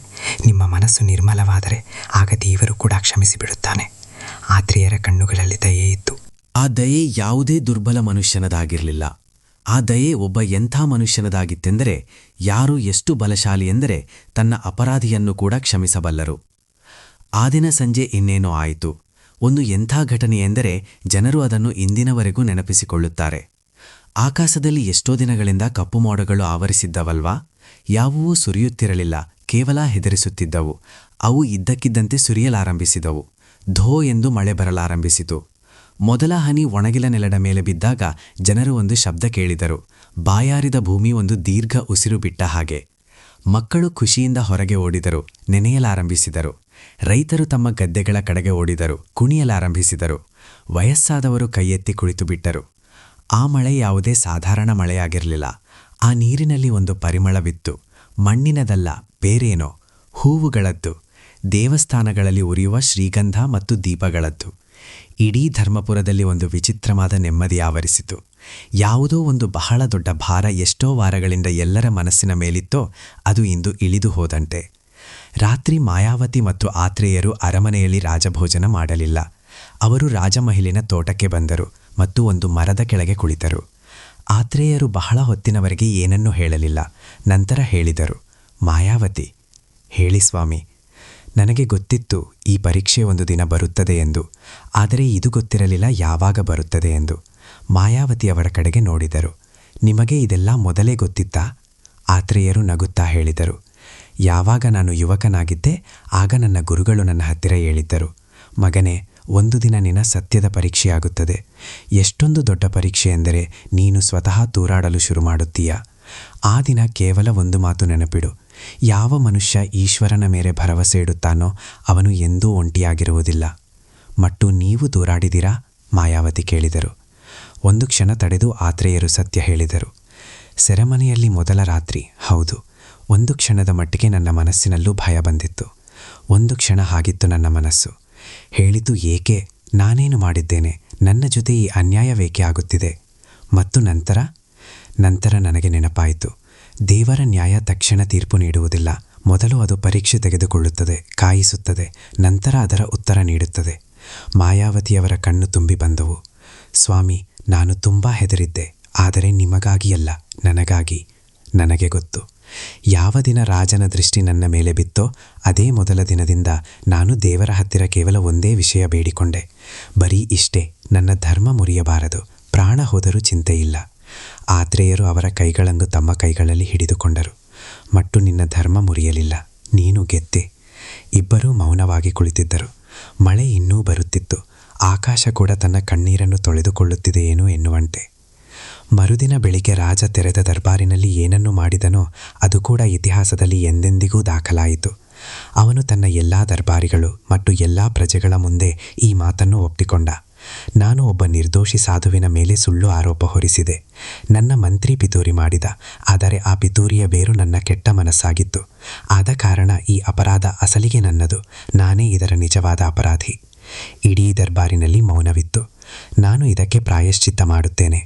ನಿಮ್ಮ ಮನಸ್ಸು ನಿರ್ಮಲವಾದರೆ, ಆಗ ದೇವರು ಕೂಡ ಕ್ಷಮಿಸಿಬಿಡುತ್ತಾನೆ. ಆತ್ರೇಯರ ಕಣ್ಣುಗಳಲ್ಲಿ ದಯೆ ಇತ್ತು. ಆ ದಯೆ ಯಾವುದೇ ದುರ್ಬಲ ಮನುಷ್ಯನದಾಗಿರಲಿಲ್ಲ. ಆ ದಯೆ ಒಬ್ಬ ಎಂಥ ಮನುಷ್ಯನದಾಗಿತ್ತೆಂದರೆ, ಯಾರು ಎಷ್ಟು ಬಲಶಾಲಿ ಎಂದರೆ ತನ್ನ ಅಪರಾಧಿಯನ್ನು ಕೂಡ ಕ್ಷಮಿಸಬಲ್ಲರು. ಆ ದಿನ ಸಂಜೆ ಇನ್ನೇನೋ ಆಯಿತು. ಒಂದು ಎಂಥ ಘಟನೆ ಎಂದರೆ ಜನರು ಅದನ್ನು ಇಂದಿನವರೆಗೂ ನೆನಪಿಸಿಕೊಳ್ಳುತ್ತಾರೆ. ಆಕಾಶದಲ್ಲಿ ಎಷ್ಟೋ ದಿನಗಳಿಂದ ಕಪ್ಪು ಮೋಡಗಳು ಆವರಿಸಿದ್ದವಲ್ವಾ? ಯಾವುವೂ ಸುರಿಯುತ್ತಿರಲಿಲ್ಲ, ಕೇವಲ ಹೆದರಿಸುತ್ತಿದ್ದವು. ಅವು ಇದ್ದಕ್ಕಿದ್ದಂತೆ ಸುರಿಯಲಾರಂಭಿಸಿದವು. ಧೋ ಎಂದು ಮಳೆ ಬರಲಾರಂಭಿಸಿತು. ಮೊದಲ ಹನಿ ಒಣಗಿಲ ನೆಲದ ಮೇಲೆ ಬಿದ್ದಾಗ ಜನರು ಒಂದು ಶಬ್ದ ಕೇಳಿದರು. ಬಾಯಾರಿದ ಭೂಮಿ ಒಂದು ದೀರ್ಘ ಉಸಿರು ಬಿಟ್ಟ ಹಾಗೆ. ಮಕ್ಕಳು ಖುಷಿಯಿಂದ ಹೊರಗೆ ಓಡಿದರು, ನೆನೆಯಲಾರಂಭಿಸಿದರು. ರೈತರು ತಮ್ಮ ಗದ್ದೆಗಳ ಕಡೆಗೆ ಓಡಿದರು, ಕುಣಿಯಲಾರಂಭಿಸಿದರು. ವಯಸ್ಸಾದವರು ಕೈಯೆತ್ತಿ ಕುಳಿತು ಬಿಟ್ಟರು. ಆ ಮಳೆ ಯಾವುದೇ ಸಾಧಾರಣ ಮಳೆಯಾಗಿರಲಿಲ್ಲ. ಆ ನೀರಿನಲ್ಲಿ ಒಂದು ಪರಿಮಳವಿತ್ತು. ಮಣ್ಣಿನದಲ್ಲ, ಬೇರೇನೋ, ಹೂವುಗಳದ್ದು, ದೇವಸ್ಥಾನಗಳಲ್ಲಿ ಉರಿಯುವ ಶ್ರೀಗಂಧ ಮತ್ತು ದೀಪಗಳದ್ದು. ಇಡೀ ಧರ್ಮಪುರದಲ್ಲಿ ಒಂದು ವಿಚಿತ್ರವಾದ ನೆಮ್ಮದಿ ಆವರಿಸಿತು. ಯಾವುದೋ ಒಂದು ಬಹಳ ದೊಡ್ಡ ಭಾರ ಎಷ್ಟೋ ವಾರಗಳಿಂದ ಎಲ್ಲರ ಮನಸ್ಸಿನ ಮೇಲಿತ್ತೋ ಅದು ಇಂದು ಇಳಿದು ಹೋದಂತೆ. ರಾತ್ರಿ ಮಾಯಾವತಿ ಮತ್ತು ಆತ್ರೇಯರು ಅರಮನೆಯಲ್ಲಿ ರಾಜಭೋಜನ ಮಾಡಲಿಲ್ಲ. ಅವರು ರಾಜಮಹಲಿನ ತೋಟಕ್ಕೆ ಬಂದರು ಮತ್ತು ಒಂದು ಮರದ ಕೆಳಗೆ ಕುಳಿತರು. ಆತ್ರೇಯರು ಬಹಳ ಹೊತ್ತಿನವರೆಗೆ ಏನನ್ನೂ ಹೇಳಲಿಲ್ಲ. ನಂತರ ಹೇಳಿದರು, ಮಾಯಾವತಿ, ಹೇಳಿ ಸ್ವಾಮಿ. ನನಗೆ ಗೊತ್ತಿತ್ತು ಈ ಪರೀಕ್ಷೆ ಒಂದು ದಿನ ಬರುತ್ತದೆ ಎಂದು, ಆದರೆ ಇದು ಗೊತ್ತಿರಲಿಲ್ಲ ಯಾವಾಗ ಬರುತ್ತದೆ ಎಂದು. ಮಾಯಾವತಿ ಅವರ ಕಡೆಗೆ ನೋಡಿದರು. ನಿಮಗೆ ಇದೆಲ್ಲ ಮೊದಲೇ ಗೊತ್ತಿತ್ತಾ? ಆತ್ರೇಯರು ನಗುತ್ತಾ ಹೇಳಿದರು, ಯಾವಾಗ ನಾನು ಯುವಕನಾಗಿದ್ದೆ ಆಗ ನನ್ನ ಗುರುಗಳು ನನ್ನ ಹತ್ತಿರ ಹೇಳಿದ್ದರು, ಮಗನೇ, ಒಂದು ದಿನ ನಿನ್ನ ಸತ್ಯದ ಪರೀಕ್ಷೆಯಾಗುತ್ತದೆ. ಎಷ್ಟೊಂದು ದೊಡ್ಡ ಪರೀಕ್ಷೆ ಎಂದರೆ ನೀನು ಸ್ವತಃ ತೂರಾಡಲು ಶುರು ಮಾಡುತ್ತೀಯ. ಆ ದಿನ ಕೇವಲ ಒಂದು ಮಾತು ನೆನಪಿಡು, ಯಾವ ಮನುಷ್ಯ ಈಶ್ವರನ ಮೇಲೆ ಭರವಸೆ ಇಡುತ್ತಾನೋ ಅವನು ಎಂದೂ ಒಂಟಿಯಾಗಿರುವುದಿಲ್ಲ. ಮಟ್ಟು ನೀವು ತೂರಾಡಿದಿರಾ? ಮಾಯಾವತಿ ಕೇಳಿದರು. ಒಂದು ಕ್ಷಣ ತಡೆದು ಆತ್ರೇಯರು ಸತ್ಯ ಹೇಳಿದರು. ಸೆರೆಮನೆಯಲ್ಲಿ ಮೊದಲ ರಾತ್ರಿ, ಹೌದು. ಒಂದು ಕ್ಷಣದ ಮಟ್ಟಿಗೆ ನನ್ನ ಮನಸ್ಸಿನಲ್ಲೂ ಭಯ ಬಂದಿತ್ತು. ಒಂದು ಕ್ಷಣ ಹಾಗಿತ್ತು ನನ್ನ ಮನಸ್ಸು. ಹೇಳಿತು, ಏಕೆ? ನಾನೇನು ಮಾಡಿದ್ದೇನೆ? ನನ್ನ ಜೊತೆ ಈ ಅನ್ಯಾಯವೇಕೆ ಆಗುತ್ತಿದೆ? ಮತ್ತು ನಂತರ ನನಗೆ ನೆನಪಾಯಿತು, ದೇವರ ನ್ಯಾಯ ತಕ್ಷಣ ತೀರ್ಪು ನೀಡುವುದಿಲ್ಲ. ಮೊದಲು ಅದು ಪರೀಕ್ಷೆ ತೆಗೆದುಕೊಳ್ಳುತ್ತದೆ, ಕಾಯಿಸುತ್ತದೆ, ನಂತರ ಅದರ ಉತ್ತರ ನೀಡುತ್ತದೆ. ಮಾಯಾವತಿಯವರ ಕಣ್ಣು ತುಂಬಿ ಬಂದವು. ಸ್ವಾಮಿ, ನಾನು ತುಂಬಾ ಹೆದರಿದ್ದೆ, ಆದರೆ ನಿಮಗಾಗಿಯಲ್ಲ, ನನಗಾಗಿ. ನನಗೆ ಗೊತ್ತು, ಯಾವ ದಿನ ರಾಜನ ದೃಷ್ಟಿ ನನ್ನ ಮೇಲೆ ಬಿತ್ತೋ ಅದೇ ಮೊದಲ ದಿನದಿಂದ ನಾನು ದೇವರ ಹತ್ತಿರ ಕೇವಲ ಒಂದೇ ವಿಷಯ ಬೇಡಿಕೊಂಡೆ. ಬರೀ ಇಷ್ಟೇ, ನನ್ನ ಧರ್ಮ ಮುರಿಯಬಾರದು, ಪ್ರಾಣ ಹೋದರೂ ಚಿಂತೆಯಿಲ್ಲ. ಆತ್ರೇಯರು ಅವರ ಕೈಗಳನ್ನು ತಮ್ಮ ಕೈಗಳಲ್ಲಿ ಹಿಡಿದುಕೊಂಡರು. ಮಟ್ಟು ನಿನ್ನ ಧರ್ಮ ಮುರಿಯಲಿಲ್ಲ, ನೀನು ಗೆದ್ದೆ. ಇಬ್ಬರೂ ಮೌನವಾಗಿ ಕುಳಿತಿದ್ದರು. ಮಳೆ ಇನ್ನೂ ಬರುತ್ತಿತ್ತು. ಆಕಾಶ ಕೂಡ ತನ್ನ ಕಣ್ಣೀರನ್ನು ತೊಳೆದುಕೊಳ್ಳುತ್ತಿದೆಯೇನೋ ಎನ್ನುವಂತೆ. ಮರುದಿನ ಬೆಳಿಗ್ಗೆ ರಾಜ ತೆರೆದ ದರ್ಬಾರಿನಲ್ಲಿ ಏನನ್ನು ಮಾಡಿದನೋ ಅದು ಕೂಡ ಇತಿಹಾಸದಲ್ಲಿ ಎಂದೆಂದಿಗೂ ದಾಖಲಾಯಿತು. ಅವನು ತನ್ನ ಎಲ್ಲ ದರ್ಬಾರಿಗಳು ಮತ್ತು ಎಲ್ಲ ಪ್ರಜೆಗಳ ಮುಂದೆ ಈ ಮಾತನ್ನು ಒಪ್ಪಿಕೊಂಡ. ನಾನು ಒಬ್ಬ ನಿರ್ದೋಷಿ ಸಾಧುವಿನ ಮೇಲೆ ಸುಳ್ಳು ಆರೋಪ ಹೊರಿಸಿದೆ. ನನ್ನ ಮಂತ್ರಿ ಪಿತೂರಿ ಮಾಡಿದ, ಆದರೆ ಆ ಪಿತೂರಿಯ ಬೇರು ನನ್ನ ಕೆಟ್ಟ ಮನಸ್ಸಾಗಿತ್ತು. ಆದ ಕಾರಣ ಈ ಅಪರಾಧ ಅಸಲಿಗೆ ನನ್ನದು, ನಾನೇ ಇದರ ನಿಜವಾದ ಅಪರಾಧಿ. ಇಡೀ ದರ್ಬಾರಿನಲ್ಲಿ ಮೌನವಿತ್ತು. ನಾನು ಇದಕ್ಕೆ ಪ್ರಾಯಶ್ಚಿತ್ತ ಮಾಡುತ್ತೇನೆ.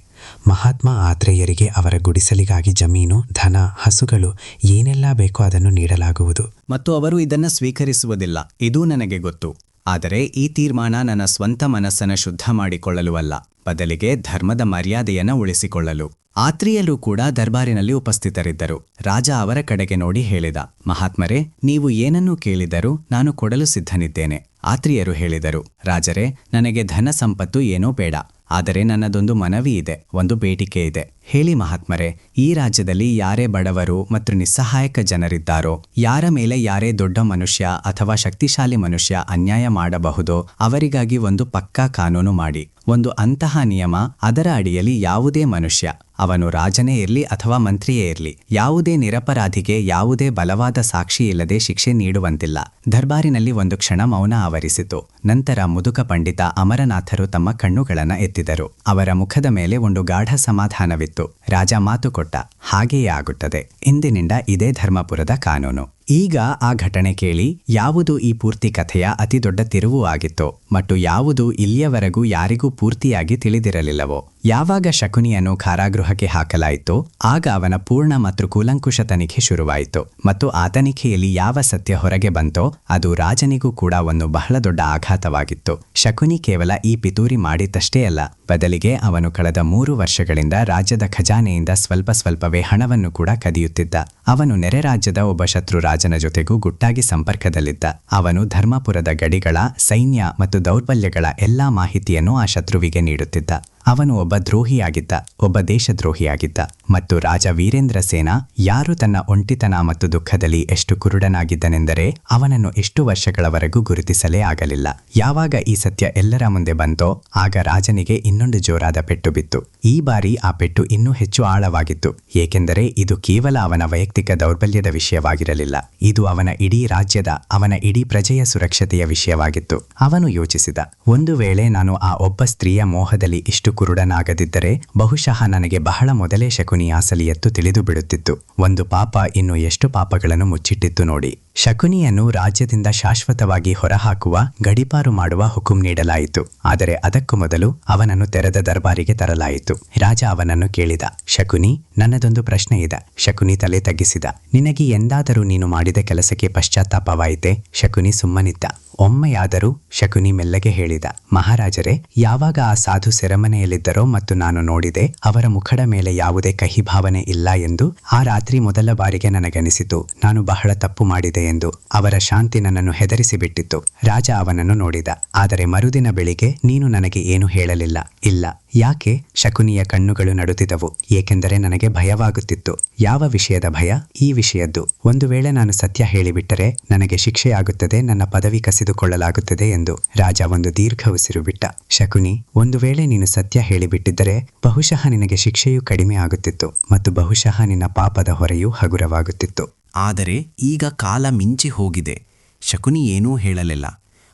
ಮಹಾತ್ಮ ಆತ್ರೇಯರಿಗೆ ಅವರ ಗುಡಿಸಲಿಗಾಗಿ ಜಮೀನು, ಧನ, ಹಸುಗಳು ಏನೆಲ್ಲ ಬೇಕೋ ಅದನ್ನು ನೀಡಲಾಗುವುದು. ಮತ್ತು ಅವರು ಇದನ್ನು ಸ್ವೀಕರಿಸುವುದಿಲ್ಲ, ಇದೂ ನನಗೆ ಗೊತ್ತು. ಆದರೆ ಈ ತೀರ್ಮಾನ ನನ್ನ ಸ್ವಂತ ಮನಸ್ಸನ್ನು ಶುದ್ಧ ಮಾಡಿಕೊಳ್ಳಲು ಅಲ್ಲ, ಬದಲಿಗೆ ಧರ್ಮದ ಮರ್ಯಾದೆಯನ್ನು ಉಳಿಸಿಕೊಳ್ಳಲು. ಆತ್ರೇಯರು ಕೂಡ ದರ್ಬಾರಿನಲ್ಲಿ ಉಪಸ್ಥಿತರಿದ್ದರು. ರಾಜ ಅವರ ಕಡೆಗೆ ನೋಡಿ ಹೇಳಿದ, ಮಹಾತ್ಮರೇ, ನೀವು ಏನನ್ನೂ ಕೇಳಿದರೂ ನಾನು ಕೊಡಲು ಸಿದ್ಧನಿದ್ದೇನೆ. ಆತ್ರೇಯರು ಹೇಳಿದರು, ರಾಜರೇ, ನನಗೆ ಧನ ಸಂಪತ್ತು ಏನೋ ಬೇಡ, ಆದರೆ ನನ್ನದೊಂದು ಮನವಿ ಇದೆ, ಒಂದು ಬೇಡಿಕೆ ಇದೆ. ಹೇಳಿ ಮಹಾತ್ಮರೇ, ಈ ರಾಜ್ಯದಲ್ಲಿ ಯಾರೇ ಬಡವರು ಮತ್ತು ನಿಸ್ಸಹಾಯಕ ಜನರಿದ್ದಾರೋ, ಯಾರ ಮೇಲೆ ಯಾರೇ ದೊಡ್ಡ ಮನುಷ್ಯ ಅಥವಾ ಶಕ್ತಿಶಾಲಿ ಮನುಷ್ಯ ಅನ್ಯಾಯ ಮಾಡಬಹುದೋ ಅವರಿಗಾಗಿ ಒಂದು ಪಕ್ಕಾ ಕಾನೂನು ಮಾಡಿ. ಒಂದು ಅಂತಹ ನಿಯಮ, ಅದರ ಅಡಿಯಲ್ಲಿ ಯಾವುದೇ ಮನುಷ್ಯ, ಅವನು ರಾಜನೇ ಇರಲಿ ಅಥವಾ ಮಂತ್ರಿಯೇ ಇರಲಿ, ಯಾವುದೇ ನಿರಪರಾಧಿಗೆ ಯಾವುದೇ ಬಲವಾದ ಸಾಕ್ಷಿ ಇಲ್ಲದೆ ಶಿಕ್ಷೆ ನೀಡುವಂತಿಲ್ಲ. ದರ್ಬಾರಿನಲ್ಲಿ ಒಂದು ಕ್ಷಣ ಮೌನ ಆವರಿಸಿತು. ನಂತರ ಮುದುಕ ಪಂಡಿತ ಅಮರನಾಥರು ತಮ್ಮ ಕಣ್ಣುಗಳನ್ನು ಎತ್ತಿದರು. ಅವರ ಮುಖದ ಮೇಲೆ ಒಂದು ಗಾಢ ಸಮಾಧಾನವಿತ್ತು. ರಾಜ ಮಾತು ಕೊಟ್ಟ, ಹಾಗೆಯೇ ಆಗುತ್ತದೆ. ಇಂದಿನಿಂದ ಇದೇ ಧರ್ಮಪುರದ ಕಾನೂನು. ಈಗ ಆ ಘಟನೆ ಕೇಳಿ ಯಾವುದು ಈ ಪೂರ್ತಿ ಕಥೆಯ ಅತಿದೊಡ್ಡ ತಿರುವು ಆಗಿತ್ತೋ ಮತ್ತು ಯಾವುದು ಇಲ್ಲಿಯವರೆಗೂ ಯಾರಿಗೂ ಪೂರ್ತಿಯಾಗಿ ತಿಳಿದಿರಲಿಲ್ಲವೋ. ಯಾವಾಗ ಶಕುನಿಯನ್ನು ಕಾರಾಗೃಹಕ್ಕೆ ಹಾಕಲಾಯಿತೋ ಆಗ ಅವನ ಪೂರ್ಣ ಮತ್ತು ಕೂಲಂಕುಷ ತನಿಖೆ ಶುರುವಾಯಿತು. ಮತ್ತು ಆ ತನಿಖೆಯಲ್ಲಿ ಯಾವ ಸತ್ಯ ಹೊರಗೆ ಬಂತೋ ಅದು ರಾಜನಿಗೂ ಕೂಡ ಒಂದು ಬಹಳ ದೊಡ್ಡ ಆಘಾತವಾಗಿತ್ತು. ಶಕುನಿ ಕೇವಲ ಈ ಪಿತೂರಿ ಮಾಡಿದ್ದಷ್ಟೇ ಅಲ್ಲ, ಬದಲಿಗೆ ಅವನು ಕಳೆದ 3 ವರ್ಷಗಳಿಂದ ರಾಜ್ಯದ ಖಜಾನೆಯಿಂದ ಸ್ವಲ್ಪವೇ ಹಣವನ್ನು ಕೂಡ ಕದಿಯುತ್ತಿದ್ದ. ಅವನು ನೆರೆ ರಾಜ್ಯದ ಒಬ್ಬ ಶತ್ರು ರಾಜನ ಜೊತೆಗೂ ಗುಟ್ಟಾಗಿ ಸಂಪರ್ಕದಲ್ಲಿದ್ದ. ಅವನು ಧರ್ಮಪುರದ ಗಡಿಗಳ, ಸೈನ್ಯ ಮತ್ತು ದೌರ್ಬಲ್ಯಗಳ ಎಲ್ಲಾ ಮಾಹಿತಿಯನ್ನು ಆ ಶತ್ರುವಿಗೆ ನೀಡುತ್ತಿದ್ದ. ಅವನು ಒಬ್ಬ ದ್ರೋಹಿಯಾಗಿದ್ದ, ಒಬ್ಬ ದೇಶದ್ರೋಹಿಯಾಗಿದ್ದ. ಮತ್ತು ರಾಜ ವೀರೇಂದ್ರ ಸೇನ ಯಾರು ತನ್ನ ಒಂಟಿತನ ಮತ್ತು ದುಃಖದಲ್ಲಿ ಎಷ್ಟು ಕುರುಡನಾಗಿದ್ದನೆಂದರೆ ಅವನನ್ನು ಎಷ್ಟು ವರ್ಷಗಳವರೆಗೂ ಗುರುತಿಸಲೇ ಆಗಲಿಲ್ಲ. ಯಾವಾಗ ಈ ಸತ್ಯ ಎಲ್ಲರ ಮುಂದೆ ಬಂತೋ ಆಗ ರಾಜನಿಗೆ ಇನ್ನೊಂದು ಜೋರಾದ ಪೆಟ್ಟು ಬಿತ್ತು. ಈ ಬಾರಿ ಆ ಪೆಟ್ಟು ಇನ್ನೂ ಹೆಚ್ಚು ಆಳವಾಗಿತ್ತು, ಏಕೆಂದರೆ ಇದು ಕೇವಲ ಅವನ ವೈಯಕ್ತಿಕ ದೌರ್ಬಲ್ಯದ ವಿಷಯವಾಗಿರಲಿಲ್ಲ. ಇದು ಅವನ ಇಡೀ ರಾಜ್ಯದ, ಅವನ ಇಡೀ ಪ್ರಜೆಯ ಸುರಕ್ಷತೆಯ ವಿಷಯವಾಗಿತ್ತು. ಅವನು ಯೋಚಿಸಿದ, ಒಂದು ವೇಳೆ ನಾನು ಆ ಒಬ್ಬ ಸ್ತ್ರೀಯ ಮೋಹದಲ್ಲಿ ಇಷ್ಟು ಕುರುಡನಾಗದಿದ್ದರೆ ಬಹುಶಃ ನನಗೆ ಬಹಳ ಮೊದಲೇ ಶಕುನಿಯ ಅಸಲಿಯತ್ತು ತಿಳಿದು ಬಿಡುತ್ತಿತ್ತು. ಒಂದು ಪಾಪ ಇನ್ನು ಎಷ್ಟು ಪಾಪಗಳನ್ನು ಮುಚ್ಚಿಟ್ಟಿತ್ತು ನೋಡಿ. ಶಕುನಿಯನ್ನು ರಾಜ್ಯದಿಂದ ಶಾಶ್ವತವಾಗಿ ಹೊರಹಾಕುವ, ಗಡೀಪಾರು ಮಾಡುವ ಹುಕುಂ ನೀಡಲಾಯಿತು. ಆದರೆ ಅದಕ್ಕೂ ಮೊದಲು ಅವನನ್ನು ತೆರೆದ ದರ್ಬಾರಿಗೆ ತರಲಾಯಿತು. ರಾಜ ಅವನನ್ನು ಕೇಳಿದ, ಶಕುನಿ, ನನ್ನದೊಂದು ಪ್ರಶ್ನೆ ಇದೆ. ಶಕುನಿ ತಲೆ ತಗ್ಗಿಸಿದ. ನಿನಗೆ ಎಂದಾದರೂ ನೀನು ಮಾಡಿದ ಕೆಲಸಕ್ಕೆ ಪಶ್ಚಾತ್ತಾಪವಾಯಿತೆ? ಶಕುನಿ ಸುಮ್ಮನಿದ್ದ. ಒಮ್ಮೆಯಾದರೂ? ಶಕುನಿ ಮೆಲ್ಲಗೆ ಹೇಳಿದ. ಮಹಾರಾಜರೇ, ಯಾವಾಗ ಆ ಸಾಧು ಸೆರೆಮನೆಯಲ್ಲಿದ್ದರೋ ಮತ್ತು ನಾನು ನೋಡಿದೆ ಅವರ ಮುಖದ ಮೇಲೆ ಯಾವುದೇ ಕಹಿ ಭಾವನೆ ಇಲ್ಲ ಎಂದು, ಆ ರಾತ್ರಿ ಮೊದಲ ಬಾರಿಗೆ ನನಗನಿಸಿತು ನಾನು ಬಹಳ ತಪ್ಪು ಮಾಡಿದೆ ಎಂದು. ಅವರ ಶಾಂತಿ ನನ್ನನ್ನು ಹೆದರಿಸಿ ಬಿಟ್ಟಿತ್ತು. ರಾಜ ಅವನನ್ನು ನೋಡಿದ. ಆದರೆ ಮರುದಿನ ಬೆಳಿಗ್ಗೆ ನೀನು ನನಗೆ ಏನು ಹೇಳಲಿಲ್ಲ. ಇಲ್ಲ. ಯಾಕೆ? ಶಕುನಿಯ ಕಣ್ಣುಗಳು ನಡುತ್ತಿದ್ದವು. ಏಕೆಂದರೆ ನನಗೆ ಭಯವಾಗುತ್ತಿತ್ತು. ಯಾವ ವಿಷಯದ ಭಯ? ಈ ವಿಷಯದ್ದು. ಒಂದು ವೇಳೆ ನಾನು ಸತ್ಯ ಹೇಳಿಬಿಟ್ಟರೆ ನನಗೆ ಶಿಕ್ಷೆಯಾಗುತ್ತದೆ, ನನ್ನ ಪದವಿ ಕಸಿದುಕೊಳ್ಳಲಾಗುತ್ತದೆ ಎಂದು. ರಾಜ ಒಂದು ದೀರ್ಘ ಉಸಿರು ಬಿಟ್ಟ. ಶಕುನಿ, ಒಂದು ವೇಳೆ ನೀನು ಸತ್ಯ ಹೇಳಿಬಿಟ್ಟಿದ್ದರೆ ಬಹುಶಃ ನಿನಗೆ ಶಿಕ್ಷೆಯೂ ಕಡಿಮೆ ಆಗುತ್ತಿತ್ತು ಮತ್ತು ಬಹುಶಃ ನಿನ್ನ ಪಾಪದ ಹೊರೆಯೂ ಹಗುರವಾಗುತ್ತಿತ್ತು. ಆದರೆ ಈಗ ಕಾಲ ಮಿಂಚಿ ಹೋಗಿದೆ. ಶಕುನಿ ಏನೂ ಹೇಳಲಿಲ್ಲ.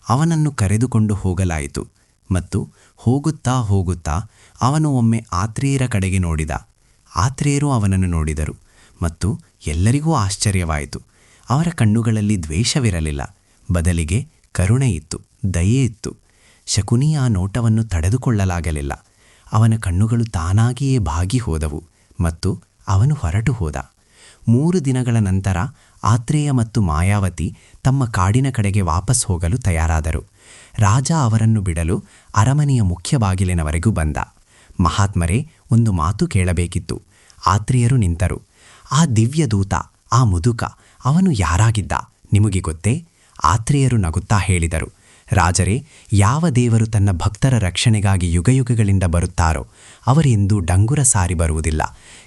ಅವನನ್ನು ಕರೆದುಕೊಂಡು ಹೋಗಲಾಯಿತು ಮತ್ತು ಹೋಗುತ್ತಾ ಅವನು ಒಮ್ಮೆ ಆತ್ರೇಯರ ಕಡೆಗೆ ನೋಡಿದ. ಆತ್ರೇಯರು ಅವನನ್ನು ನೋಡಿದರು ಮತ್ತು ಎಲ್ಲರಿಗೂ ಆಶ್ಚರ್ಯವಾಯಿತು. ಅವರ ಕಣ್ಣುಗಳಲ್ಲಿ ದ್ವೇಷವಿರಲಿಲ್ಲ, ಬದಲಿಗೆ ಕರುಣೆ ಇತ್ತು, ದಯೆ ಇತ್ತು. ಶಕುನಿ ಆ ನೋಟವನ್ನು ತಡೆದುಕೊಳ್ಳಲಾಗಲಿಲ್ಲ. ಅವನ ಕಣ್ಣುಗಳು ತಾನಾಗಿಯೇ ಬಾಗಿ ಹೋದವು ಮತ್ತು ಅವನು ಹೊರಟು ಹೋದ. 3 ದಿನಗಳ ನಂತರ ಆತ್ರೇಯ ಮತ್ತು ಮಾಯಾವತಿ ತಮ್ಮ ಕಾಡಿನ ಕಡೆಗೆ ವಾಪಸ್ ಹೋಗಲು ತಯಾರಾದರು. ರಾಜ ಅವರನ್ನು ಬಿಡಲು ಅರಮನೆಯ ಮುಖ್ಯ ಬಾಗಿಲಿನವರೆಗೂ ಬಂದ. ಮಹಾತ್ಮರೇ, ಒಂದು ಮಾತು ಕೇಳಬೇಕಿತ್ತು. ಆತ್ರೇಯರು ನಿಂತರು. ಆ ದಿವ್ಯ ದೂತ, ಆ ಮುದುಕ, ಅವನು ಯಾರಾಗಿದ್ದ ನಿಮಗೆ ಗೊತ್ತೇ? ಆತ್ರೇಯರು ನಗುತ್ತಾ ಹೇಳಿದರು, ರಾಜರೇ, ಯಾವ ದೇವರು ತನ್ನ ಭಕ್ತರ ರಕ್ಷಣೆಗಾಗಿ ಯುಗಯುಗಗಳಿಂದ ಬರುತ್ತಾರೋ ಅವರೆಂದೂ ಡಂಗುರ ಸಾರಿ ಬರುವುದಿಲ್ಲ.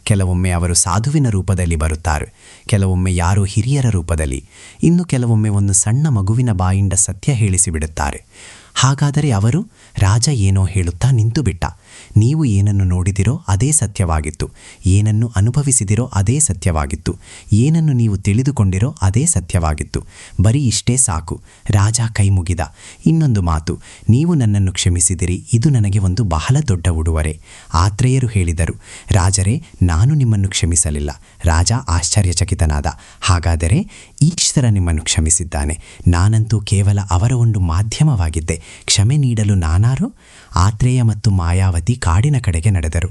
ಕೆಲವೊಮ್ಮೆ ಅವರು ಸಾಧುವಿನ ರೂಪದಲ್ಲಿ ಬರುತ್ತಾರೆ, ಕೆಲವೊಮ್ಮೆ ಯಾರೋ ಹಿರಿಯರ ರೂಪದಲ್ಲಿ, ಇನ್ನು ಕೆಲವೊಮ್ಮೆ ಒಂದು ಸಣ್ಣ ಮಗುವಿನ ಬಾಯಿಂದ ಸತ್ಯ ಹೇಳಿಸಿಬಿಡುತ್ತಾರೆ. ಹಾಗಾದರೆ ಅವರು? ರಾಜ ಏನೋ ಹೇಳುತ್ತಾ ನಿಂತುಬಿಟ್ಟ. ನೀವು ಏನನ್ನು ನೋಡಿದಿರೋ ಅದೇ ಸತ್ಯವಾಗಿತ್ತು, ಏನನ್ನು ಅನುಭವಿಸಿದಿರೋ ಅದೇ ಸತ್ಯವಾಗಿತ್ತು, ಏನನ್ನು ನೀವು ತಿಳಿದುಕೊಂಡಿರೋ ಅದೇ ಸತ್ಯವಾಗಿತ್ತು. ಬರೀ ಇಷ್ಟೇ ಸಾಕು. ರಾಜ ಕೈ ಮುಗಿದ. ಇನ್ನೊಂದು ಮಾತು, ನೀವು ನನ್ನನ್ನು ಕ್ಷಮಿಸಿದಿರಿ, ಇದು ನನಗೆ ಒಂದು ಬಹಳ ದೊಡ್ಡ ಉಡುಗೊರೆ. ಆತ್ರೇಯರು ಹೇಳಿದರು, ರಾಜರೇ, ನಾನು ನಿಮ್ಮನ್ನು ಕ್ಷಮಿಸಲಿಲ್ಲ. ರಾಜ ಆಶ್ಚರ್ಯಚಕಿತನಾದ. ಹಾಗಾದರೆ ಈಶ್ವರ ನಿಮ್ಮನ್ನು ಕ್ಷಮಿಸಿದ್ದಾನೆ. ನಾನಂತೂ ಕೇವಲ ಅವರ ಒಂದು ಮಾಧ್ಯಮವಾಗಿದ್ದೆ. ಕ್ಷಮೆ ನೀಡಲು ನಾನಾರು? ಆತ್ರೇಯ ಮತ್ತು ಮಾಯಾವತಿ ಕಾಡಿನ ಕಡೆಗೆ ನಡೆದರು.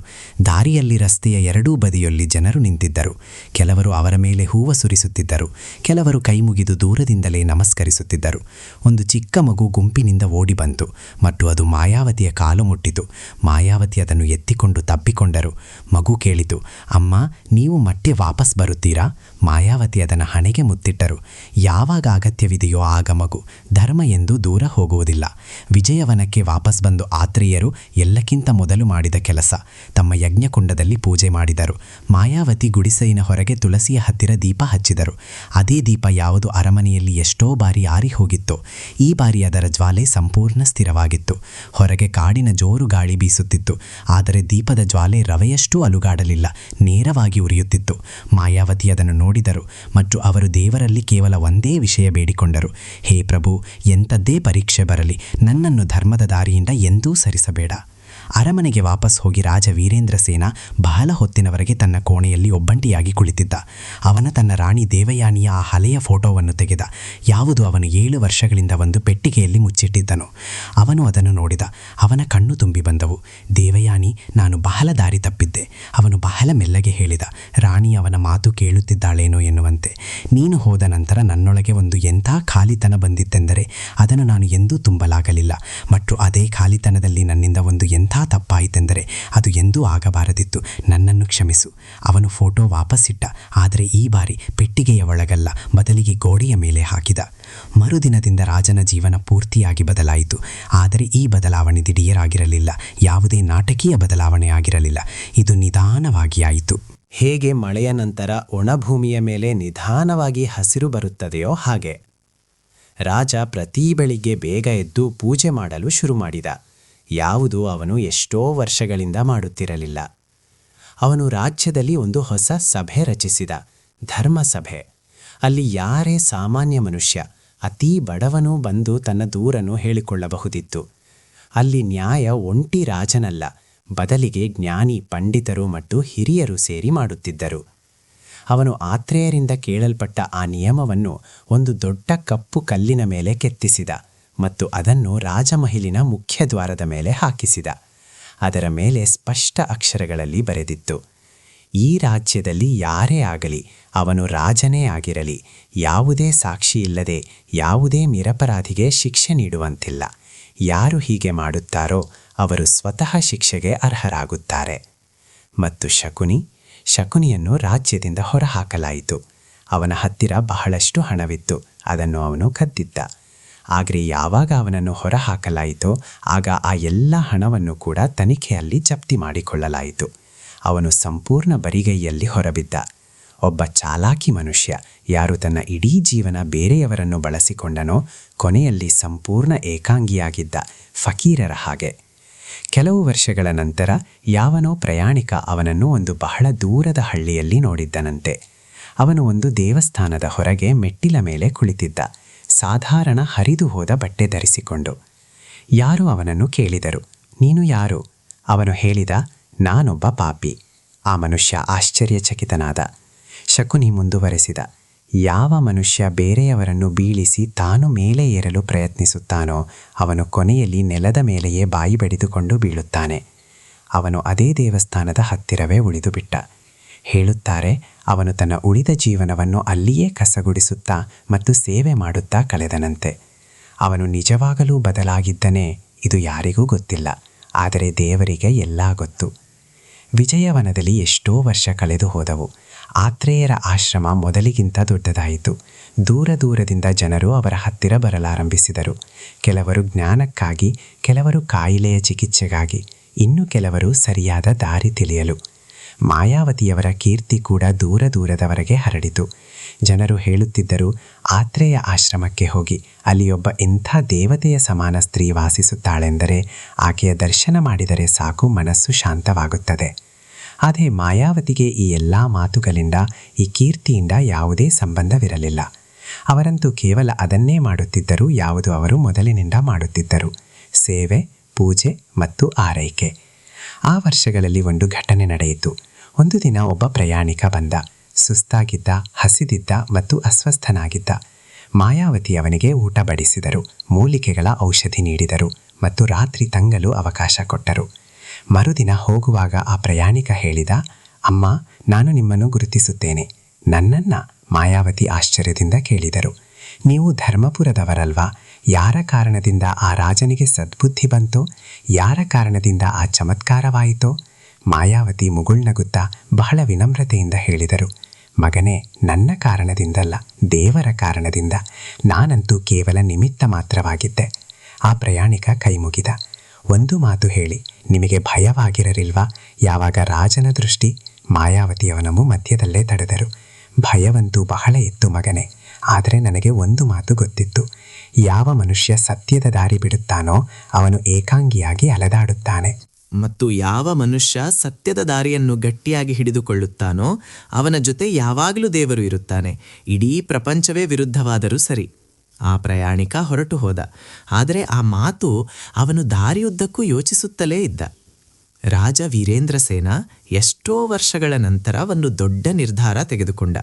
ದಾರಿಯಲ್ಲಿ ರಸ್ತೆಯ ಎರಡೂ ಬದಿಯಲ್ಲಿ ಜನರು ನಿಂತಿದ್ದರು. ಕೆಲವರು ಅವರ ಮೇಲೆ ಹೂವು ಸುರಿಸುತ್ತಿದ್ದರು, ಕೆಲವರು ಕೈಮುಗಿದು ದೂರದಿಂದಲೇ ನಮಸ್ಕರಿಸುತ್ತಿದ್ದರು. ಒಂದು ಚಿಕ್ಕ ಮಗು ಗುಂಪಿನಿಂದ ಓಡಿ ಬಂತು ಮತ್ತು ಅದು ಮಾಯಾವತಿಯ ಕಾಲು ಮುಟ್ಟಿತು. ಮಾಯಾವತಿ ಅದನ್ನು ಎತ್ತಿಕೊಂಡು ತಬ್ಬಿಕೊಂಡರು. ಮಗು ಕೇಳಿತು, ಅಮ್ಮ, ನೀವು ಮತ್ತೆ ವಾಪಸ್ ಬರುತ್ತೀರಾ? ಮಾಯಾವತಿ ಅದನ್ನು ಹಣೆಗೆ ಮುತ್ತಿಟ್ಟರು. ಯಾವಾಗ ಅಗತ್ಯವಿದೆಯೋ ಆಗ ಮಗು, ಧರ್ಮ ಎಂದು ದೂರ ಹೋಗುವುದಿಲ್ಲ. ವಿಜಯವನಕ್ಕೆ ವಾಪಸ್ ಬಂದು ಆತ್ರೇಯರು ಎಲ್ಲಕ್ಕಿಂತ ಮೊದಲು ಮಾಡಿದ ಕೆಲಸ, ತಮ್ಮ ಯಜ್ಞಕುಂಡದಲ್ಲಿ ಪೂಜೆ ಮಾಡಿದರು. ಮಾಯಾವತಿ ಗುಡಿಸಲಿನ ಹೊರಗೆ ತುಳಸಿಯ ಹತ್ತಿರ ದೀಪ ಹಚ್ಚಿದರು. ಅದೇ ದೀಪ ಯಾವುದು ಅರಮನೆಯಲ್ಲಿ ಎಷ್ಟೋ ಬಾರಿ ಆರಿ ಹೋಗಿತ್ತೋ, ಈ ಬಾರಿ ಅದರ ಜ್ವಾಲೆ ಸಂಪೂರ್ಣ ಸ್ಥಿರವಾಗಿತ್ತು. ಹೊರಗೆ ಕಾಡಿನ ಜೋರು ಗಾಳಿ ಬೀಸುತ್ತಿತ್ತು, ಆದರೆ ದೀಪದ ಜ್ವಾಲೆ ರವೆಯಷ್ಟೂ ಅಲುಗಾಡಲಿಲ್ಲ, ನೇರವಾಗಿ ಉರಿಯುತ್ತಿತ್ತು. ಮಾಯಾವತಿ ಅದನ್ನು ನೋಡಿ ನೋಡಿದರು ಮತ್ತು ಅವರು ದೇವರಲ್ಲಿ ಕೇವಲ ಒಂದೇ ವಿಷಯ ಬೇಡಿಕೊಂಡರು, ಹೇ ಪ್ರಭು, ಎಂಥದ್ದೇ ಪರೀಕ್ಷೆ ಬರಲಿ, ನನ್ನನ್ನು ಧರ್ಮದ ದಾರಿಯಿಂದ ಎಂದೂ ಸರಿಸಬೇಡ. ಅರಮನೆಗೆ ವಾಪಸ್ ಹೋಗಿ ರಾಜ ವೀರೇಂದ್ರ ಸೇನ ಬಹಳ ಹೊತ್ತಿನವರೆಗೆ ತನ್ನ ಕೋಣೆಯಲ್ಲಿ ಒಬ್ಬಂಟಿಯಾಗಿ ಕುಳಿತಿದ್ದ. ಅವನ ತನ್ನ ರಾಣಿ ದೇವಯಾನಿಯ ಆ ಹಳೆಯ ಫೋಟೋವನ್ನು ತೆಗೆದ, ಯಾವುದು ಅವನು 7 ವರ್ಷಗಳಿಂದ ಒಂದು ಪೆಟ್ಟಿಗೆಯಲ್ಲಿ ಮುಚ್ಚಿಟ್ಟಿದ್ದನು. ಅವನು ಅದನ್ನು ನೋಡಿದ. ಅವನ ಕಣ್ಣು ತುಂಬಿ ಬಂದವು. ದೇವಯಾನಿ, ನಾನು ಬಹಳ ದಾರಿ ತಪ್ಪಿದ್ದೆ. ಅವನು ಬಹಳ ಮೆಲ್ಲಗೆ ಹೇಳಿದ, ರಾಣಿ ಅವನ ಮಾತು ಕೇಳುತ್ತಿದ್ದಾಳೇನೋ ಎನ್ನುವಂತೆ. ನೀನು ಹೋದ ನಂತರ ನನ್ನೊಳಗೆ ಒಂದು ಎಂಥ ಖಾಲಿತನ ಬಂದಿತ್ತೆಂದರೆ ಅದನ್ನು ನಾನು ಎಂದೂ ತುಂಬಲಾಗಲಿಲ್ಲ. ಮತ್ತು ಅದೇ ಖಾಲಿತನದಲ್ಲಿ ನನ್ನಿಂದ ಒಂದು ಎಂಥ ತಪ್ಪಾಯಿತೆಂದರೆ ಅದು ಎಂದೂ ಆಗಬಾರದಿತ್ತು. ನನ್ನನ್ನು ಕ್ಷಮಿಸು. ಅವನು ಫೋಟೋ ವಾಪಸ್ಸಿಟ್ಟ. ಆದರೆ ಈ ಬಾರಿ ಪೆಟ್ಟಿಗೆಯ ಒಳಗಲ್ಲ, ಬದಲಿಗೆ ಗೋಡೆಯ ಮೇಲೆ ಹಾಕಿದ. ಮರುದಿನದಿಂದ ರಾಜನ ಜೀವನ ಪೂರ್ತಿಯಾಗಿ ಬದಲಾಯಿತು. ಆದರೆ ಈ ಬದಲಾವಣೆ ದಿಢೀರಾಗಿರಲಿಲ್ಲ, ಯಾವುದೇ ನಾಟಕೀಯ ಬದಲಾವಣೆ ಆಗಿರಲಿಲ್ಲ. ಇದು ನಿಧಾನವಾಗಿ ಆಯಿತು. ಹೇಗೆ ಮಳೆಯ ನಂತರ ಒಣಭೂಮಿಯ ಮೇಲೆ ನಿಧಾನವಾಗಿ ಹಸಿರು ಬರುತ್ತದೆಯೋ ಹಾಗೆ. ರಾಜ ಪ್ರತಿ ಬೆಳಿಗ್ಗೆ ಬೇಗ ಎದ್ದು ಪೂಜೆ ಮಾಡಲು ಶುರು ಮಾಡಿದ, ಯಾವುದು ಅವನು ಎಷ್ಟೋ ವರ್ಷಗಳಿಂದ ಮಾಡುತ್ತಿರಲಿಲ್ಲ. ಅವನು ರಾಜ್ಯದಲ್ಲಿ ಒಂದು ಹೊಸ ಸಭೆ ರಚಿಸಿದ, ಧರ್ಮಸಭೆ. ಅಲ್ಲಿ ಯಾರೇ ಸಾಮಾನ್ಯ ಮನುಷ್ಯ, ಅತೀ ಬಡವನೂ ಬಂದು ತನ್ನ ದೂರನ್ನು ಹೇಳಿಕೊಳ್ಳಬಹುದಿತ್ತು. ಅಲ್ಲಿ ನ್ಯಾಯ ಒಂಟಿ ರಾಜನಲ್ಲ, ಬದಲಿಗೆ ಜ್ಞಾನಿ ಪಂಡಿತರು ಮತ್ತು ಹಿರಿಯರು ಸೇರಿ ಮಾಡುತ್ತಿದ್ದರು. ಅವನು ಆತ್ರೇಯರಿಂದ ಕೇಳಲ್ಪಟ್ಟ ಆ ನಿಯಮವನ್ನು ಒಂದು ದೊಡ್ಡ ಕಪ್ಪು ಕಲ್ಲಿನ ಮೇಲೆ ಕೆತ್ತಿಸಿದ ಮತ್ತು ಅದನ್ನು ರಾಜಮಹಲಿನ ಮುಖ್ಯ ದ್ವಾರದ ಮೇಲೆ ಹಾಕಿಸಿದ. ಅದರ ಮೇಲೆ ಸ್ಪಷ್ಟ ಅಕ್ಷರಗಳಲ್ಲಿ ಬರೆದಿತ್ತು, ಈ ರಾಜ್ಯದಲ್ಲಿ ಯಾರೇ ಆಗಲಿ, ಅವನು ರಾಜನೇ ಆಗಿರಲಿ, ಯಾವುದೇ ಸಾಕ್ಷಿ ಇಲ್ಲದೆ ಯಾವುದೇ ನಿರಪರಾಧಿಗೆ ಶಿಕ್ಷೆ ನೀಡುವಂತಿಲ್ಲ. ಯಾರು ಹೀಗೆ ಮಾಡುತ್ತಾರೋ ಅವರು ಸ್ವತಃ ಶಿಕ್ಷೆಗೆ ಅರ್ಹರಾಗುತ್ತಾರೆ. ಮತ್ತು ಶಕುನಿಯನ್ನು ರಾಜ್ಯದಿಂದ ಹೊರಹಾಕಲಾಯಿತು. ಅವನ ಹತ್ತಿರ ಬಹಳಷ್ಟು ಹಣವಿತ್ತು, ಅದನ್ನು ಅವನು ಕದ್ದಿದ್ದ. ಆದರೆ ಯಾವಾಗ ಅವನನ್ನು ಹೊರಹಾಕಲಾಯಿತೋ ಆಗ ಆ ಎಲ್ಲ ಹಣವನ್ನು ಕೂಡ ತನಿಖೆಯಲ್ಲಿ ಜಪ್ತಿ ಮಾಡಿಕೊಳ್ಳಲಾಯಿತು. ಅವನು ಸಂಪೂರ್ಣ ಬರಿಗೈಯಲ್ಲಿ ಹೊರಬಿದ್ದ. ಒಬ್ಬ ಚಾಲಾಕಿ ಮನುಷ್ಯ ಯಾರು ತನ್ನ ಇಡೀ ಜೀವನ ಬೇರೆಯವರನ್ನು ಬಳಸಿಕೊಂಡನೋ ಕೊನೆಯಲ್ಲಿ ಸಂಪೂರ್ಣ ಏಕಾಂಗಿಯಾಗಿದ್ದ ಫಕೀರರ ಹಾಗೆ. ಕೆಲವು ವರ್ಷಗಳ ನಂತರ ಯಾವನೋ ಪ್ರಯಾಣಿಕ ಅವನನ್ನು ಒಂದು ಬಹಳ ದೂರದ ಹಳ್ಳಿಯಲ್ಲಿ ನೋಡಿದ್ದನಂತೆ. ಅವನು ಒಂದು ದೇವಸ್ಥಾನದ ಹೊರಗೆ ಮೆಟ್ಟಿಲ ಮೇಲೆ ಕುಳಿತಿದ್ದ, ಸಾಧಾರಣ ಹರಿದು ಹೋದ ಬಟ್ಟೆ ಧರಿಸಿಕೊಂಡು. ಯಾರು ಅವನನ್ನು ಕೇಳಿದರು, ನೀನು ಯಾರು? ಅವನು ಹೇಳಿದ, ನಾನೊಬ್ಬ ಪಾಪಿ. ಆ ಮನುಷ್ಯ ಆಶ್ಚರ್ಯಚಕಿತನಾದ. ಶಕುನಿ ಮುಂದುವರೆಸಿದ, ಯಾವ ಮನುಷ್ಯ ಬೇರೆಯವರನ್ನು ಬೀಳಿಸಿ ತಾನು ಮೇಲೆ ಏರಲು ಪ್ರಯತ್ನಿಸುತ್ತಾನೋ ಅವನು ಕೊನೆಯಲ್ಲಿ ನೆಲದ ಮೇಲೆಯೇ ಬಾಯಿ ಬಡಿದುಕೊಂಡು ಬೀಳುತ್ತಾನೆ. ಅವನು ಅದೇ ದೇವಸ್ಥಾನದ ಹತ್ತಿರವೇ ಉಳಿದು ಬಿಟ್ಟ. ಹೇಳುತ್ತಾರೆ, ಅವನು ತನ್ನ ಉಳಿದ ಜೀವನವನ್ನು ಅಲ್ಲಿಯೇ ಕಸಗುಡಿಸುತ್ತಾ ಮತ್ತು ಸೇವೆ ಮಾಡುತ್ತಾ ಕಳೆದನಂತೆ. ಅವನು ನಿಜವಾಗಲೂ ಬದಲಾಗಿದ್ದನೇ ಇದು ಯಾರಿಗೂ ಗೊತ್ತಿಲ್ಲ, ಆದರೆ ದೇವರಿಗೆ ಎಲ್ಲ ಗೊತ್ತು. ವಿಜಯವನದಲ್ಲಿ ಎಷ್ಟೋ ವರ್ಷ ಕಳೆದು ಹೋದವು. ಆತ್ರೇಯರ ಆಶ್ರಮ ಮೊದಲಿಗಿಂತ ದೊಡ್ಡದಾಯಿತು. ದೂರ ದೂರದಿಂದ ಜನರು ಅವರ ಹತ್ತಿರ ಬರಲಾರಂಭಿಸಿದರು. ಕೆಲವರು ಜ್ಞಾನಕ್ಕಾಗಿ, ಕೆಲವರು ಕಾಯಿಲೆಯ ಚಿಕಿತ್ಸೆಗಾಗಿ, ಇನ್ನು ಕೆಲವರು ಸರಿಯಾದ ದಾರಿ ತಿಳಿಯಲು. ಮಾಯಾವತಿಯವರ ಕೀರ್ತಿ ಕೂಡ ದೂರ ದೂರದವರೆಗೆ ಹರಡಿತು. ಜನರು ಹೇಳುತ್ತಿದ್ದರು, ಆತ್ರೇಯ ಆಶ್ರಮಕ್ಕೆ ಹೋಗಿ ಅಲ್ಲಿಯೊಬ್ಬ ಎಂಥ ದೇವತೆಯ ಸಮಾನ ಸ್ತ್ರೀ ವಾಸಿಸುತ್ತಾಳೆಂದರೆ ಆಕೆಯ ದರ್ಶನ ಮಾಡಿದರೆ ಸಾಕು, ಮನಸ್ಸು ಶಾಂತವಾಗುತ್ತದೆ. ಆದರೆ ಮಾಯಾವತಿಗೆ ಈ ಎಲ್ಲ ಮಾತುಗಳಿಂದ, ಈ ಕೀರ್ತಿಯಿಂದ ಯಾವುದೇ ಸಂಬಂಧವಿರಲಿಲ್ಲ. ಅವರಂತೂ ಕೇವಲ ಅದನ್ನೇ ಮಾಡುತ್ತಿದ್ದರು ಯಾವುದು ಅವರು ಮೊದಲಿನಿಂದ ಮಾಡುತ್ತಿದ್ದರು, ಸೇವೆ, ಪೂಜೆ ಮತ್ತು ಆರೈಕೆ. ಆ ವರ್ಷಗಳಲ್ಲಿ ಒಂದು ಘಟನೆ ನಡೆಯಿತು. ಒಂದು ದಿನ ಒಬ್ಬ ಪ್ರಯಾಣಿಕ ಬಂದ. ಸುಸ್ತಾಗಿದ್ದ, ಹಸಿದಿದ್ದ ಮತ್ತು ಅಸ್ವಸ್ಥನಾಗಿದ್ದ. ಮಾಯಾವತಿ ಅವನಿಗೆ ಊಟ ಬಡಿಸಿದರು, ಮೂಲಿಕೆಗಳ ಔಷಧಿ ನೀಡಿದರು ಮತ್ತು ರಾತ್ರಿ ತಂಗಲು ಅವಕಾಶ ಕೊಟ್ಟರು. ಮರುದಿನ ಹೋಗುವಾಗ ಆ ಪ್ರಯಾಣಿಕ ಹೇಳಿದ, ಅಮ್ಮ, ನಾನು ನಿಮ್ಮನ್ನು ಗುರುತಿಸುತ್ತೇನೆ. ನನ್ನನ್ನ? ಮಾಯಾವತಿ ಆಶ್ಚರ್ಯದಿಂದ ಕೇಳಿದರು. ನೀವು ಧರ್ಮಪುರದವರಲ್ವಾ? ಯಾರ ಕಾರಣದಿಂದ ಆ ರಾಜನಿಗೆ ಸದ್ಬುದ್ಧಿ ಬಂತೋ? ಯಾರ ಕಾರಣದಿಂದ ಆ ಚಮತ್ಕಾರವಾಯಿತೋ? ಮಾಯಾವತಿ ಮುಗುಳ್ನಗುತ್ತಾ ಬಹಳ ವಿನಮ್ರತೆಯಿಂದ ಹೇಳಿದರು, ಮಗನೇ, ನನ್ನ ಕಾರಣದಿಂದಲ್ಲ, ದೇವರ ಕಾರಣದಿಂದ. ನಾನಂತೂ ಕೇವಲ ನಿಮಿತ್ತ ಮಾತ್ರವಾಗಿದ್ದೆ. ಆ ಪ್ರಯಾಣಿಕ ಕೈಮುಗಿದ. ಒಂದು ಮಾತು ಹೇಳಿ, ನಿಮಗೆ ಭಯವಾಗಿರಲಿಲ್ವಾ ಯಾವಾಗ ರಾಜನ ದೃಷ್ಟಿ? ಮಾಯಾವತಿಯವನನ್ನು ಮಧ್ಯದಲ್ಲೇ ತಡೆದರು. ಭಯವಂತೂ ಬಹಳ ಇತ್ತು ಮಗನೇ, ಆದರೆ ನನಗೆ ಒಂದು ಮಾತು ಗೊತ್ತಿತ್ತು. ಯಾವ ಮನುಷ್ಯ ಸತ್ಯದ ದಾರಿ ಬಿಡುತ್ತಾನೋ ಅವನು ಏಕಾಂಗಿಯಾಗಿ ಅಲೆದಾಡುತ್ತಾನೆ. ಮತ್ತು ಯಾವ ಮನುಷ್ಯ ಸತ್ಯದ ದಾರಿಯನ್ನು ಗಟ್ಟಿಯಾಗಿ ಹಿಡಿದುಕೊಳ್ಳುತ್ತಾನೋ ಅವನ ಜೊತೆ ಯಾವಾಗಲೂ ದೇವರು ಇರುತ್ತಾನೆ. ಇಡೀ ಪ್ರಪಂಚವೇ ವಿರುದ್ಧವಾದರೂ ಸರಿ. ಆ ಪ್ರಯಾಣಿಕ ಹೊರಟು ಹೋದ. ಆದರೆ ಆ ಮಾತು ಅವನು ದಾರಿಯುದ್ದಕ್ಕೂ ಯೋಚಿಸುತ್ತಲೇ ಇದ್ದ. ರಾಜ ವೀರೇಂದ್ರ ಸೇನ ಎಷ್ಟೋ ವರ್ಷಗಳ ನಂತರ ಒಂದು ದೊಡ್ಡ ನಿರ್ಧಾರ ತೆಗೆದುಕೊಂಡ.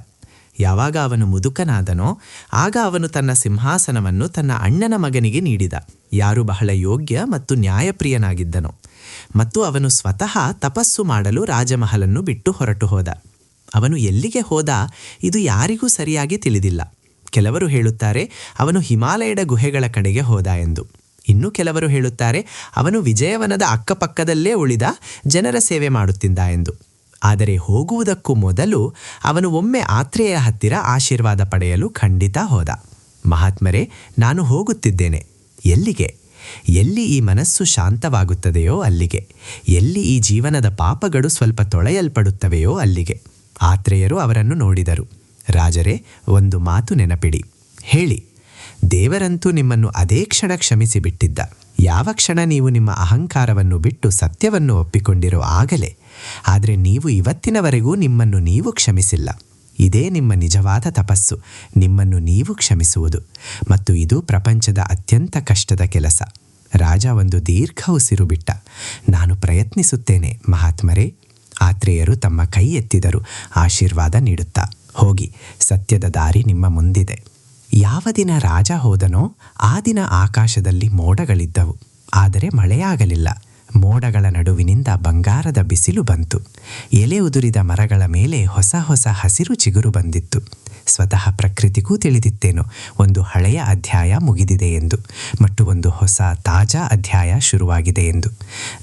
ಯಾವಾಗ ಅವನು ಮುದುಕನಾದನೋ ಆಗ ಅವನು ತನ್ನ ಸಿಂಹಾಸನವನ್ನು ತನ್ನ ಅಣ್ಣನ ಮಗನಿಗೆ ನೀಡಿದ, ಯಾರು ಬಹಳ ಯೋಗ್ಯ ಮತ್ತು ನ್ಯಾಯಪ್ರಿಯನಾಗಿದ್ದನೋ. ಮತ್ತು ಅವನು ಸ್ವತಃ ತಪಸ್ಸು ಮಾಡಲು ರಾಜಮಹಲನ್ನು ಬಿಟ್ಟು ಹೊರಟು ಹೋದ. ಅವನು ಎಲ್ಲಿಗೆ ಹೋದ ಇದು ಯಾರಿಗೂ ಸರಿಯಾಗಿ ತಿಳಿದಿಲ್ಲ. ಕೆಲವರು ಹೇಳುತ್ತಾರೆ ಅವನು ಹಿಮಾಲಯದ ಗುಹೆಗಳ ಕಡೆಗೆ ಹೋದ ಎಂದು. ಇನ್ನು ಕೆಲವರು ಹೇಳುತ್ತಾರೆ ಅವನು ವಿಜಯವನದ ಅಕ್ಕಪಕ್ಕದಲ್ಲೇ ಉಳಿದ ಜನರ ಸೇವೆ ಮಾಡುತ್ತಿದ್ದ ಎಂದು. ಆದರೆ ಹೋಗುವುದಕ್ಕೂ ಮೊದಲು ಅವನು ಒಮ್ಮೆ ಆತ್ರೇಯ ಹತ್ತಿರ ಆಶೀರ್ವಾದ ಪಡೆಯಲು ಖಂಡಿತ ಹೋದ. ಮಹಾತ್ಮರೇ, ನಾನು ಹೋಗುತ್ತಿದ್ದೇನೆ. ಎಲ್ಲಿಗೆ? ಎಲ್ಲಿ ಈ ಮನಸ್ಸು ಶಾಂತವಾಗುತ್ತದೆಯೋ ಅಲ್ಲಿಗೆ, ಎಲ್ಲಿ ಈ ಜೀವನದ ಪಾಪಗಳು ಸ್ವಲ್ಪ ತೊಳೆಯಲ್ಪಡುತ್ತವೆಯೋ ಅಲ್ಲಿಗೆ. ಆತ್ರೇಯರು ಅವರನ್ನು ನೋಡಿದರು. ರಾಜರೇ, ಒಂದು ಮಾತು ನೆನಪಿಡಿ. ಹೇಳಿ. ದೇವರಂತೂ ನಿಮ್ಮನ್ನು ಅದೇ ಕ್ಷಣ ಕ್ಷಮಿಸಿ ಬಿಟ್ಟಿದ್ದ. ಯಾವ ಕ್ಷಣ ನೀವು ನಿಮ್ಮ ಅಹಂಕಾರವನ್ನು ಬಿಟ್ಟು ಸತ್ಯವನ್ನು ಒಪ್ಪಿಕೊಂಡಿರೋ ಆಗಲೇ. ಆದರೆ ನೀವು ಇವತ್ತಿನವರೆಗೂ ನಿಮ್ಮನ್ನು ನೀವು ಕ್ಷಮಿಸಿಲ್ಲ. ಇದೇ ನಿಮ್ಮ ನಿಜವಾದ ತಪಸ್ಸು, ನಿಮ್ಮನ್ನು ನೀವು ಕ್ಷಮಿಸುವುದು. ಮತ್ತು ಇದು ಪ್ರಪಂಚದ ಅತ್ಯಂತ ಕಷ್ಟದ ಕೆಲಸ. ರಾಜ ಒಂದು ದೀರ್ಘ ಉಸಿರು ಬಿಟ್ಟ. ನಾನು ಪ್ರಯತ್ನಿಸುತ್ತೇನೆ ಮಹಾತ್ಮರೇ. ಆತ್ರೇಯರು ತಮ್ಮ ಕೈ ಎತ್ತಿದರು, ಆಶೀರ್ವಾದ ನೀಡುತ್ತಾ. ಹೋಗಿ, ಸತ್ಯದ ದಾರಿ ನಿಮ್ಮ ಮುಂದಿದೆ. ಯಾವ ದಿನ ರಾಜ ಹೋದನೋ ಆ ದಿನ ಆಕಾಶದಲ್ಲಿ ಮೋಡಗಳಿದ್ದವು, ಆದರೆ ಮಳೆಯಾಗಲಿಲ್ಲ. ಮೋಡಗಳ ನಡುವಿನಿಂದ ಬಂಗಾರದ ಬಿಸಿಲು ಬಂತು. ಎಲೆ ಉದುರಿದ ಮರಗಳ ಮೇಲೆ ಹೊಸ ಹೊಸ ಹಸಿರು ಚಿಗುರು ಬಂದಿತ್ತು. ಸ್ವತಃ ಪ್ರಕೃತಿಗೂ ತಿಳಿದಿತ್ತೇನೋ ಒಂದು ಹಳೆಯ ಅಧ್ಯಾಯ ಮುಗಿದಿದೆ ಎಂದು, ಮತ್ತು ಒಂದು ಹೊಸ ತಾಜಾ ಅಧ್ಯಾಯ ಶುರುವಾಗಿದೆ ಎಂದು.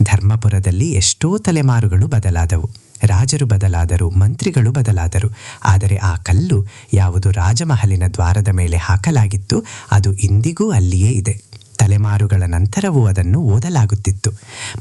ಧರ್ಮಪುರದಲ್ಲಿ ಎಷ್ಟೋ ತಲೆಮಾರುಗಳು ಬದಲಾದವು. ರಾಜರು ಬದಲಾದರು, ಮಂತ್ರಿಗಳು ಬದಲಾದರು. ಆದರೆ ಆ ಕಲ್ಲು ಯಾವುದು ರಾಜಮಹಲಿನ ದ್ವಾರದ ಮೇಲೆ ಹಾಕಲಾಗಿತ್ತು ಅದು ಇಂದಿಗೂ ಅಲ್ಲಿಯೇ ಇದೆ. ತಲೆಮಾರುಗಳ ನಂತರವೂ ಅದನ್ನು ಓದಲಾಗುತ್ತಿತ್ತು.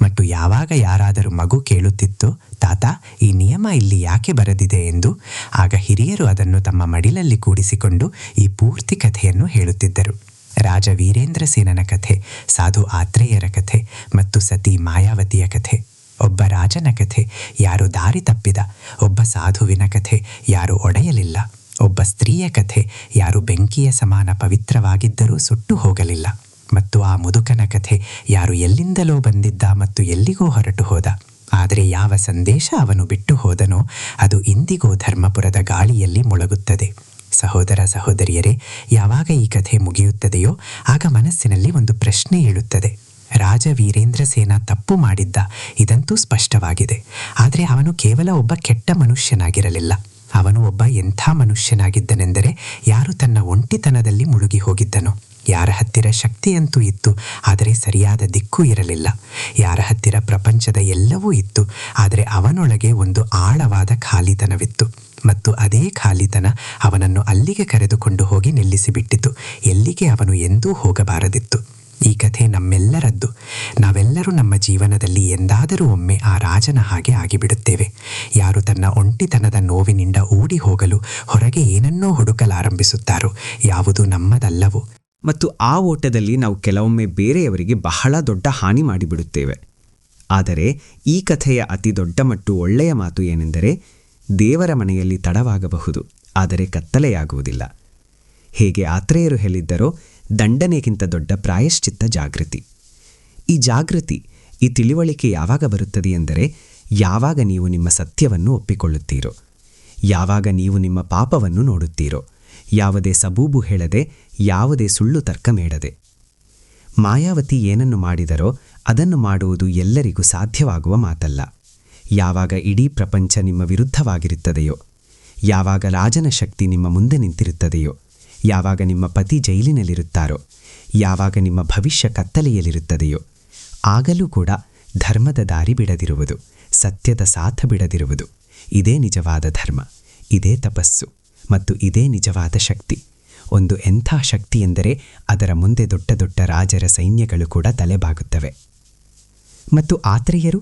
ಮತ್ತು ಯಾವಾಗ ಯಾರಾದರೂ ಮಗು ಕೇಳುತ್ತಿತ್ತೋ, ತಾತ, ಈ ನಿಯಮ ಇಲ್ಲಿ ಯಾಕೆ ಬರೆದಿದೆ ಎಂದು, ಆಗ ಹಿರಿಯರು ಅದನ್ನು ತಮ್ಮ ಮಡಿಲಲ್ಲಿ ಕೂಡಿಸಿಕೊಂಡು ಈ ಪೂರ್ತಿ ಕಥೆಯನ್ನು ಹೇಳುತ್ತಿದ್ದರು. ರಾಜ ವೀರೇಂದ್ರ ಸೇನನ ಕಥೆ, ಸಾಧು ಆತ್ರೇಯರ ಕಥೆ ಮತ್ತು ಸತಿ ಮಾಯಾವತಿಯ ಕಥೆ. ಒಬ್ಬ ರಾಜನ ಕಥೆ, ಯಾರು ದಾರಿ ತಪ್ಪಿದ. ಒಬ್ಬ ಸಾಧುವಿನ ಕಥೆ, ಯಾರು ಒಡೆಯಲಿಲ್ಲ. ಒಬ್ಬ ಸ್ತ್ರೀಯ ಕಥೆ, ಯಾರು ಬೆಂಕಿಯ ಸಮಾನ ಪವಿತ್ರವಾಗಿದ್ದರೂ ಸುಟ್ಟು ಹೋಗಲಿಲ್ಲ. ಮತ್ತು ಆ ಮುದುಕನ ಕಥೆ, ಯಾರು ಎಲ್ಲಿಂದಲೋ ಬಂದಿದ್ದ ಮತ್ತು ಎಲ್ಲಿಗೋ ಹೊರಟು ಹೋದ. ಆದರೆ ಯಾವ ಸಂದೇಶ ಅವನು ಬಿಟ್ಟು ಹೋದನೋ ಅದು ಇಂದಿಗೂ ಧರ್ಮಪುರದ ಗಾಳಿಯಲ್ಲಿ ಮೊಳಗುತ್ತದೆ. ಸಹೋದರ ಸಹೋದರಿಯರೇ, ಯಾವಾಗ ಈ ಕಥೆ ಮುಗಿಯುತ್ತದೆಯೋ ಆಗ ಮನಸ್ಸಿನಲ್ಲಿ ಒಂದು ಪ್ರಶ್ನೆ ಏಳುತ್ತದೆ. ರಾಜ ವೀರೇಂದ್ರ ಸೇನ ತಪ್ಪು ಮಾಡಿದ್ದ, ಇದಂತೂ ಸ್ಪಷ್ಟವಾಗಿದೆ. ಆದರೆ ಅವನು ಕೇವಲ ಒಬ್ಬ ಕೆಟ್ಟ ಮನುಷ್ಯನಾಗಿರಲಿಲ್ಲ. ಅವನು ಒಬ್ಬ ಎಂಥ ಮನುಷ್ಯನಾಗಿದ್ದನೆಂದರೆ ಯಾರು ತನ್ನ ಒಂಟಿತನದಲ್ಲಿ ಮುಳುಗಿ ಹೋಗಿದ್ದನೋ, ಯಾರ ಹತ್ತಿರ ಶಕ್ತಿಯಂತೂ ಇತ್ತು ಆದರೆ ಸರಿಯಾದ ದಿಕ್ಕು ಇರಲಿಲ್ಲ, ಯಾರ ಹತ್ತಿರ ಪ್ರಪಂಚದ ಎಲ್ಲವೂ ಇತ್ತು ಆದರೆ ಅವನೊಳಗೆ ಒಂದು ಆಳವಾದ ಖಾಲಿತನವಿತ್ತು. ಮತ್ತು ಅದೇ ಖಾಲಿತನ ಅವನನ್ನು ಅಲ್ಲಿಗೆ ಕರೆದುಕೊಂಡು ಹೋಗಿ ನಿಲ್ಲಿಸಿಬಿಟ್ಟಿತು, ಎಲ್ಲಿಗೆ ಅವನು ಎಂದೂ ಹೋಗಬಾರದಿತ್ತು. ಈ ಕಥೆ ನಮ್ಮೆಲ್ಲರದ್ದು. ನಾವೆಲ್ಲರೂ ನಮ್ಮ ಜೀವನದಲ್ಲಿ ಎಂದಾದರೂ ಒಮ್ಮೆ ಆ ರಾಜನ ಹಾಗೆ ಆಗಿಬಿಡುತ್ತೇವೆ. ಯಾರು ತನ್ನ ಒಂಟಿತನದ ನೋವಿನಿಂದ ಓಡಿ ಹೋಗಲು ಹೊರಗೆ ಏನನ್ನೋ ಹುಡುಕಲಾರಂಭಿಸುತ್ತಾರೋ, ಯಾವುದು ನಮ್ಮದಲ್ಲವೋ. ಮತ್ತು ಆ ಓಟದಲ್ಲಿ ನಾವು ಕೆಲವೊಮ್ಮೆ ಬೇರೆಯವರಿಗೆ ಬಹಳ ದೊಡ್ಡ ಹಾನಿ ಮಾಡಿಬಿಡುತ್ತೇವೆ. ಆದರೆ ಈ ಕಥೆಯ ಅತಿ ದೊಡ್ಡ ಮತ್ತು ಒಳ್ಳೆಯ ಮಾತು ಏನೆಂದರೆ, ದೇವರ ಮನೆಯಲ್ಲಿ ತಡವಾಗಬಹುದು, ಆದರೆ ಕತ್ತಲೆಯಾಗುವುದಿಲ್ಲ. ಹೇಗೆ ಆತ್ರೇಯರು ಹೇಳಿದ್ದರೋ, ದಂಡನೆಗಿಂತ ದೊಡ್ಡ ಪ್ರಾಯಶ್ಚಿತ್ತ ಜಾಗೃತಿ. ಈ ಜಾಗೃತಿ, ಈ ತಿಳಿವಳಿಕೆ ಯಾವಾಗ ಬರುತ್ತದೆ ಎಂದರೆ, ಯಾವಾಗ ನೀವು ನಿಮ್ಮ ಸತ್ಯವನ್ನು ಒಪ್ಪಿಕೊಳ್ಳುತ್ತೀರೋ, ಯಾವಾಗ ನೀವು ನಿಮ್ಮ ಪಾಪವನ್ನು ನೋಡುತ್ತೀರೋ, ಯಾವುದೇ ಸಬೂಬು ಹೇಳದೆ, ಯಾವುದೇ ಸುಳ್ಳು ತರ್ಕ ಮೇಡದೆ. ಮಾಯಾವತಿ ಏನನ್ನು ಮಾಡಿದರೋ ಅದನ್ನು ಮಾಡುವುದು ಎಲ್ಲರಿಗೂ ಸಾಧ್ಯವಾಗುವ ಮಾತಲ್ಲ. ಯಾವಾಗ ಇಡೀ ಪ್ರಪಂಚ ನಿಮ್ಮ ವಿರುದ್ಧವಾಗಿರುತ್ತದೆಯೋ, ಯಾವಾಗ ರಾಜನ ಶಕ್ತಿ ನಿಮ್ಮ ಮುಂದೆ ನಿಂತಿರುತ್ತದೆಯೋ, ಯಾವಾಗ ನಿಮ್ಮ ಪತಿ ಜೈಲಿನಲ್ಲಿರುತ್ತಾರೋ, ಯಾವಾಗ ನಿಮ್ಮ ಭವಿಷ್ಯ ಕತ್ತಲೆಯಲ್ಲಿರುತ್ತದೆಯೋ, ಆಗಲೂ ಕೂಡ ಧರ್ಮದ ದಾರಿ ಬಿಡದಿರುವುದು, ಸತ್ಯದ ಸಾಥ ಬಿಡದಿರುವುದು, ಇದೇ ನಿಜವಾದ ಧರ್ಮ, ಇದೇ ತಪಸ್ಸು ಮತ್ತು ಇದೇ ನಿಜವಾದ ಶಕ್ತಿ. ಒಂದು ಎಂಥ ಶಕ್ತಿ ಎಂದರೆ ಅದರ ಮುಂದೆ ದೊಡ್ಡ ದೊಡ್ಡ ರಾಜರ ಸೈನ್ಯಗಳು ಕೂಡ ತಲೆಬಾಗುತ್ತವೆ. ಮತ್ತು ಆತ್ರೇಯರು,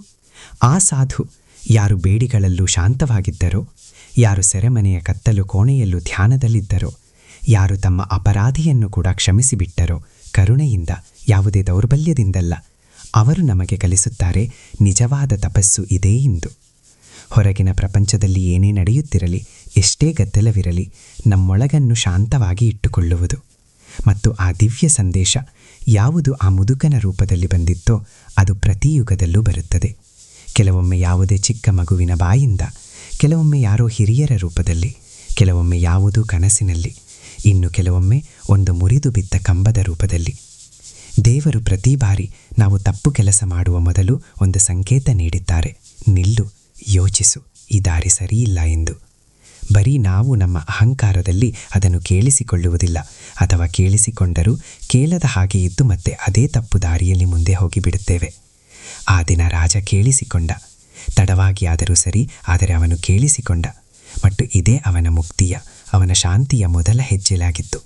ಆ ಸಾಧು, ಯಾರು ಬೇಡಿಗಳಲ್ಲೂ ಶಾಂತವಾಗಿದ್ದರೋ, ಯಾರು ಸೆರೆಮನೆಯ ಕತ್ತಲು ಕೋಣೆಯಲ್ಲೂ ಧ್ಯಾನದಲ್ಲಿದ್ದರೋ, ಯಾರು ತಮ್ಮ ಅಪರಾಧಿಯನ್ನು ಕೂಡ ಕ್ಷಮಿಸಿಬಿಟ್ಟರೋ, ಕರುಣೆಯಿಂದ, ಯಾವುದೇ ದೌರ್ಬಲ್ಯದಿಂದಲ್ಲ, ಅವರು ನಮಗೆ ಕಲಿಸುತ್ತಾರೆ, ನಿಜವಾದ ತಪಸ್ಸು ಇದೇ ಇಂದು. ಹೊರಗಿನ ಪ್ರಪಂಚದಲ್ಲಿ ಏನೇ ನಡೆಯುತ್ತಿರಲಿ, ಎಷ್ಟೇ ಗದ್ದಲವಿರಲಿ, ನಮ್ಮೊಳಗನ್ನು ಶಾಂತವಾಗಿ ಇಟ್ಟುಕೊಳ್ಳುವುದು. ಮತ್ತು ಆ ದಿವ್ಯ ಸಂದೇಶ ಯಾವುದು ಆ ಮುದುಕನ ರೂಪದಲ್ಲಿ ಬಂದಿತ್ತೋ ಅದು ಪ್ರತಿ ಯುಗದಲ್ಲೂ ಬರುತ್ತದೆ. ಕೆಲವೊಮ್ಮೆ ಯಾವುದೇ ಚಿಕ್ಕ ಮಗುವಿನ ಬಾಯಿಂದ, ಕೆಲವೊಮ್ಮೆ ಯಾರೋ ಹಿರಿಯರ ರೂಪದಲ್ಲಿ, ಕೆಲವೊಮ್ಮೆ ಯಾವುದೂ ಕನಸಿನಲ್ಲಿ, ಇನ್ನು ಕೆಲವೊಮ್ಮೆ ಒಂದು ಮುರಿದು ಬಿದ್ದ ಕಂಬದ ರೂಪದಲ್ಲಿ. ದೇವರು ಪ್ರತಿ ಬಾರಿ ನಾವು ತಪ್ಪು ಕೆಲಸ ಮಾಡುವ ಮೊದಲು ಒಂದು ಸಂಕೇತ ನೀಡಿದ್ದಾರೆ, ನಿಲ್ಲು, ಯೋಚಿಸು, ಈ ದಾರಿ ಸರಿಯಿಲ್ಲ ಎಂದು. ಬರೀ ನಾವು ನಮ್ಮ ಅಹಂಕಾರದಲ್ಲಿ ಅದನ್ನು ಕೇಳಿಸಿಕೊಳ್ಳುವುದಿಲ್ಲ, ಅಥವಾ ಕೇಳಿಸಿಕೊಂಡರೂ ಕೇಳದ ಹಾಗೆ ಇದ್ದು ಮತ್ತೆ ಅದೇ ತಪ್ಪು ದಾರಿಯಲ್ಲಿ ಮುಂದೆ ಹೋಗಿಬಿಡುತ್ತೇವೆ. ಆ ದಿನ ರಾಜ ಕೇಳಿಸಿಕೊಂಡ, ತಡವಾಗಿ ಆದರೂ ಸರಿ, ಆದರೆ ಅವನು ಕೇಳಿಸಿಕೊಂಡ. ಮತ್ತು ಇದೇ ಅವನ ಮುಕ್ತಿಯ, ಅವನ ಶಾಂತಿಯ ಮೊದಲ ಹೆಜ್ಜೆಲಾಗಿತ್ತು.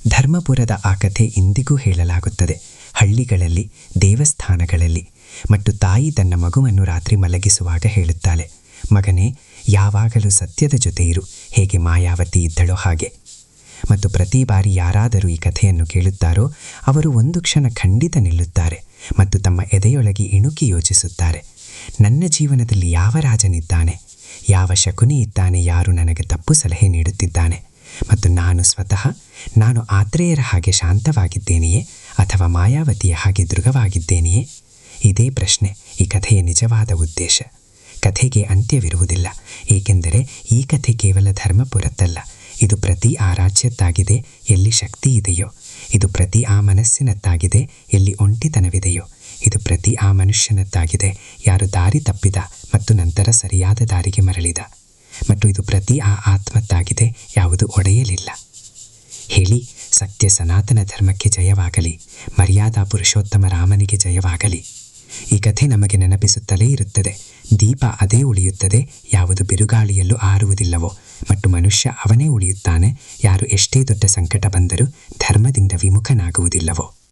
ಧರ್ಮಪುರದ ಆ ಕಥೆ ಇಂದಿಗೂ ಹೇಳಲಾಗುತ್ತದೆ, ಹಳ್ಳಿಗಳಲ್ಲಿ, ದೇವಸ್ಥಾನಗಳಲ್ಲಿ. ಮತ್ತು ತಾಯಿ ತನ್ನ ಮಗುವನ್ನು ರಾತ್ರಿ ಮಲಗಿಸುವಾಗ ಹೇಳುತ್ತಾಳೆ, ಮಗನೇ, ಯಾವಾಗಲೂ ಸತ್ಯದ ಜೊತೆ ಇರು, ಹೇಗೆ ಮಾಯಾವತಿ ಇದ್ದಳೋ ಹಾಗೆ. ಮತ್ತು ಪ್ರತಿ ಬಾರಿ ಯಾರಾದರೂ ಈ ಕಥೆಯನ್ನು ಕೇಳುತ್ತಾರೋ ಅವರು ಒಂದು ಕ್ಷಣ ಖಂಡಿತ ನಿಲ್ಲುತ್ತಾರೆ ಮತ್ತು ತಮ್ಮ ಎದೆಯೊಳಗೆ ಇಣುಕಿ ಯೋಚಿಸುತ್ತಾರೆ, ನನ್ನ ಜೀವನದಲ್ಲಿ ಯಾವ ರಾಜನಿದ್ದಾನೆ, ಯಾವ ಶಕುನಿ ಇದ್ದಾನೆ, ಯಾರು ನನಗೆ ತಪ್ಪು ಸಲಹೆ ನೀಡುತ್ತಿದ್ದಾನೆ, ಮತ್ತು ನಾನು ಸ್ವತಃ ನಾನು ಆತ್ರೇಯರ ಹಾಗೆ ಶಾಂತವಾಗಿದ್ದೇನೆಯೇ ಅಥವಾ ಮಾಯಾವತಿಯ ಹಾಗೆ ದೃಢವಾಗಿದ್ದೇನೆಯೇ? ಇದೇ ಪ್ರಶ್ನೆ ಈ ಕಥೆಯ ನಿಜವಾದ ಉದ್ದೇಶ. ಕಥೆಗೆ ಅಂತ್ಯವಿರುವುದಿಲ್ಲ, ಏಕೆಂದರೆ ಈ ಕಥೆ ಕೇವಲ ಧರ್ಮಪುರದ್ದಲ್ಲ, ಇದು ಪ್ರತಿ ಆ ರಾಜ್ಯದ್ದಾಗಿದೆ ಎಲ್ಲಿ ಶಕ್ತಿ ಇದೆಯೋ, ಇದು ಪ್ರತಿ ಆ ಮನಸ್ಸಿನದ್ದಾಗಿದೆ ಎಲ್ಲಿ ಒಂಟಿತನವಿದೆಯೋ, ಇದು ಪ್ರತಿ ಆ ಮನುಷ್ಯನದ್ದಾಗಿದೆ ಯಾರು ದಾರಿ ತಪ್ಪಿದ ಮತ್ತು ನಂತರ ಸರಿಯಾದ ದಾರಿಗೆ ಮರಳಿದ, ಮತ್ತು ಇದು ಪ್ರತಿ ಆ ಆತ್ಮದ್ದಾಗಿದೆ ಯಾವುದು ಒಡೆಯಲಿಲ್ಲ. ಹೇಳಿ, ಸತ್ಯ ಸನಾತನ ಧರ್ಮಕ್ಕೆ ಜಯವಾಗಲಿ, ಮರ್ಯಾದಾ ಪುರುಷೋತ್ತಮ ರಾಮನಿಗೆ ಜಯವಾಗಲಿ. ಈ ಕಥೆ ನಮಗೆ ನೆನಪಿಸುತ್ತಲೇ ಇರುತ್ತದೆ, ದೀಪ ಅದೇ ಉಳಿಯುತ್ತದೆ ಯಾವುದು ಬಿರುಗಾಳಿಯಲ್ಲೂ ಆರುವುದಿಲ್ಲವೋ, ಮತ್ತು ಮನುಷ್ಯ ಅವನೇ ಉಳಿಯುತ್ತಾನೆ ಯಾರು ಎಷ್ಟೇ ದೊಡ್ಡ ಸಂಕಟ ಬಂದರೂ ಧರ್ಮದಿಂದ ವಿಮುಖನಾಗುವುದಿಲ್ಲವೋ.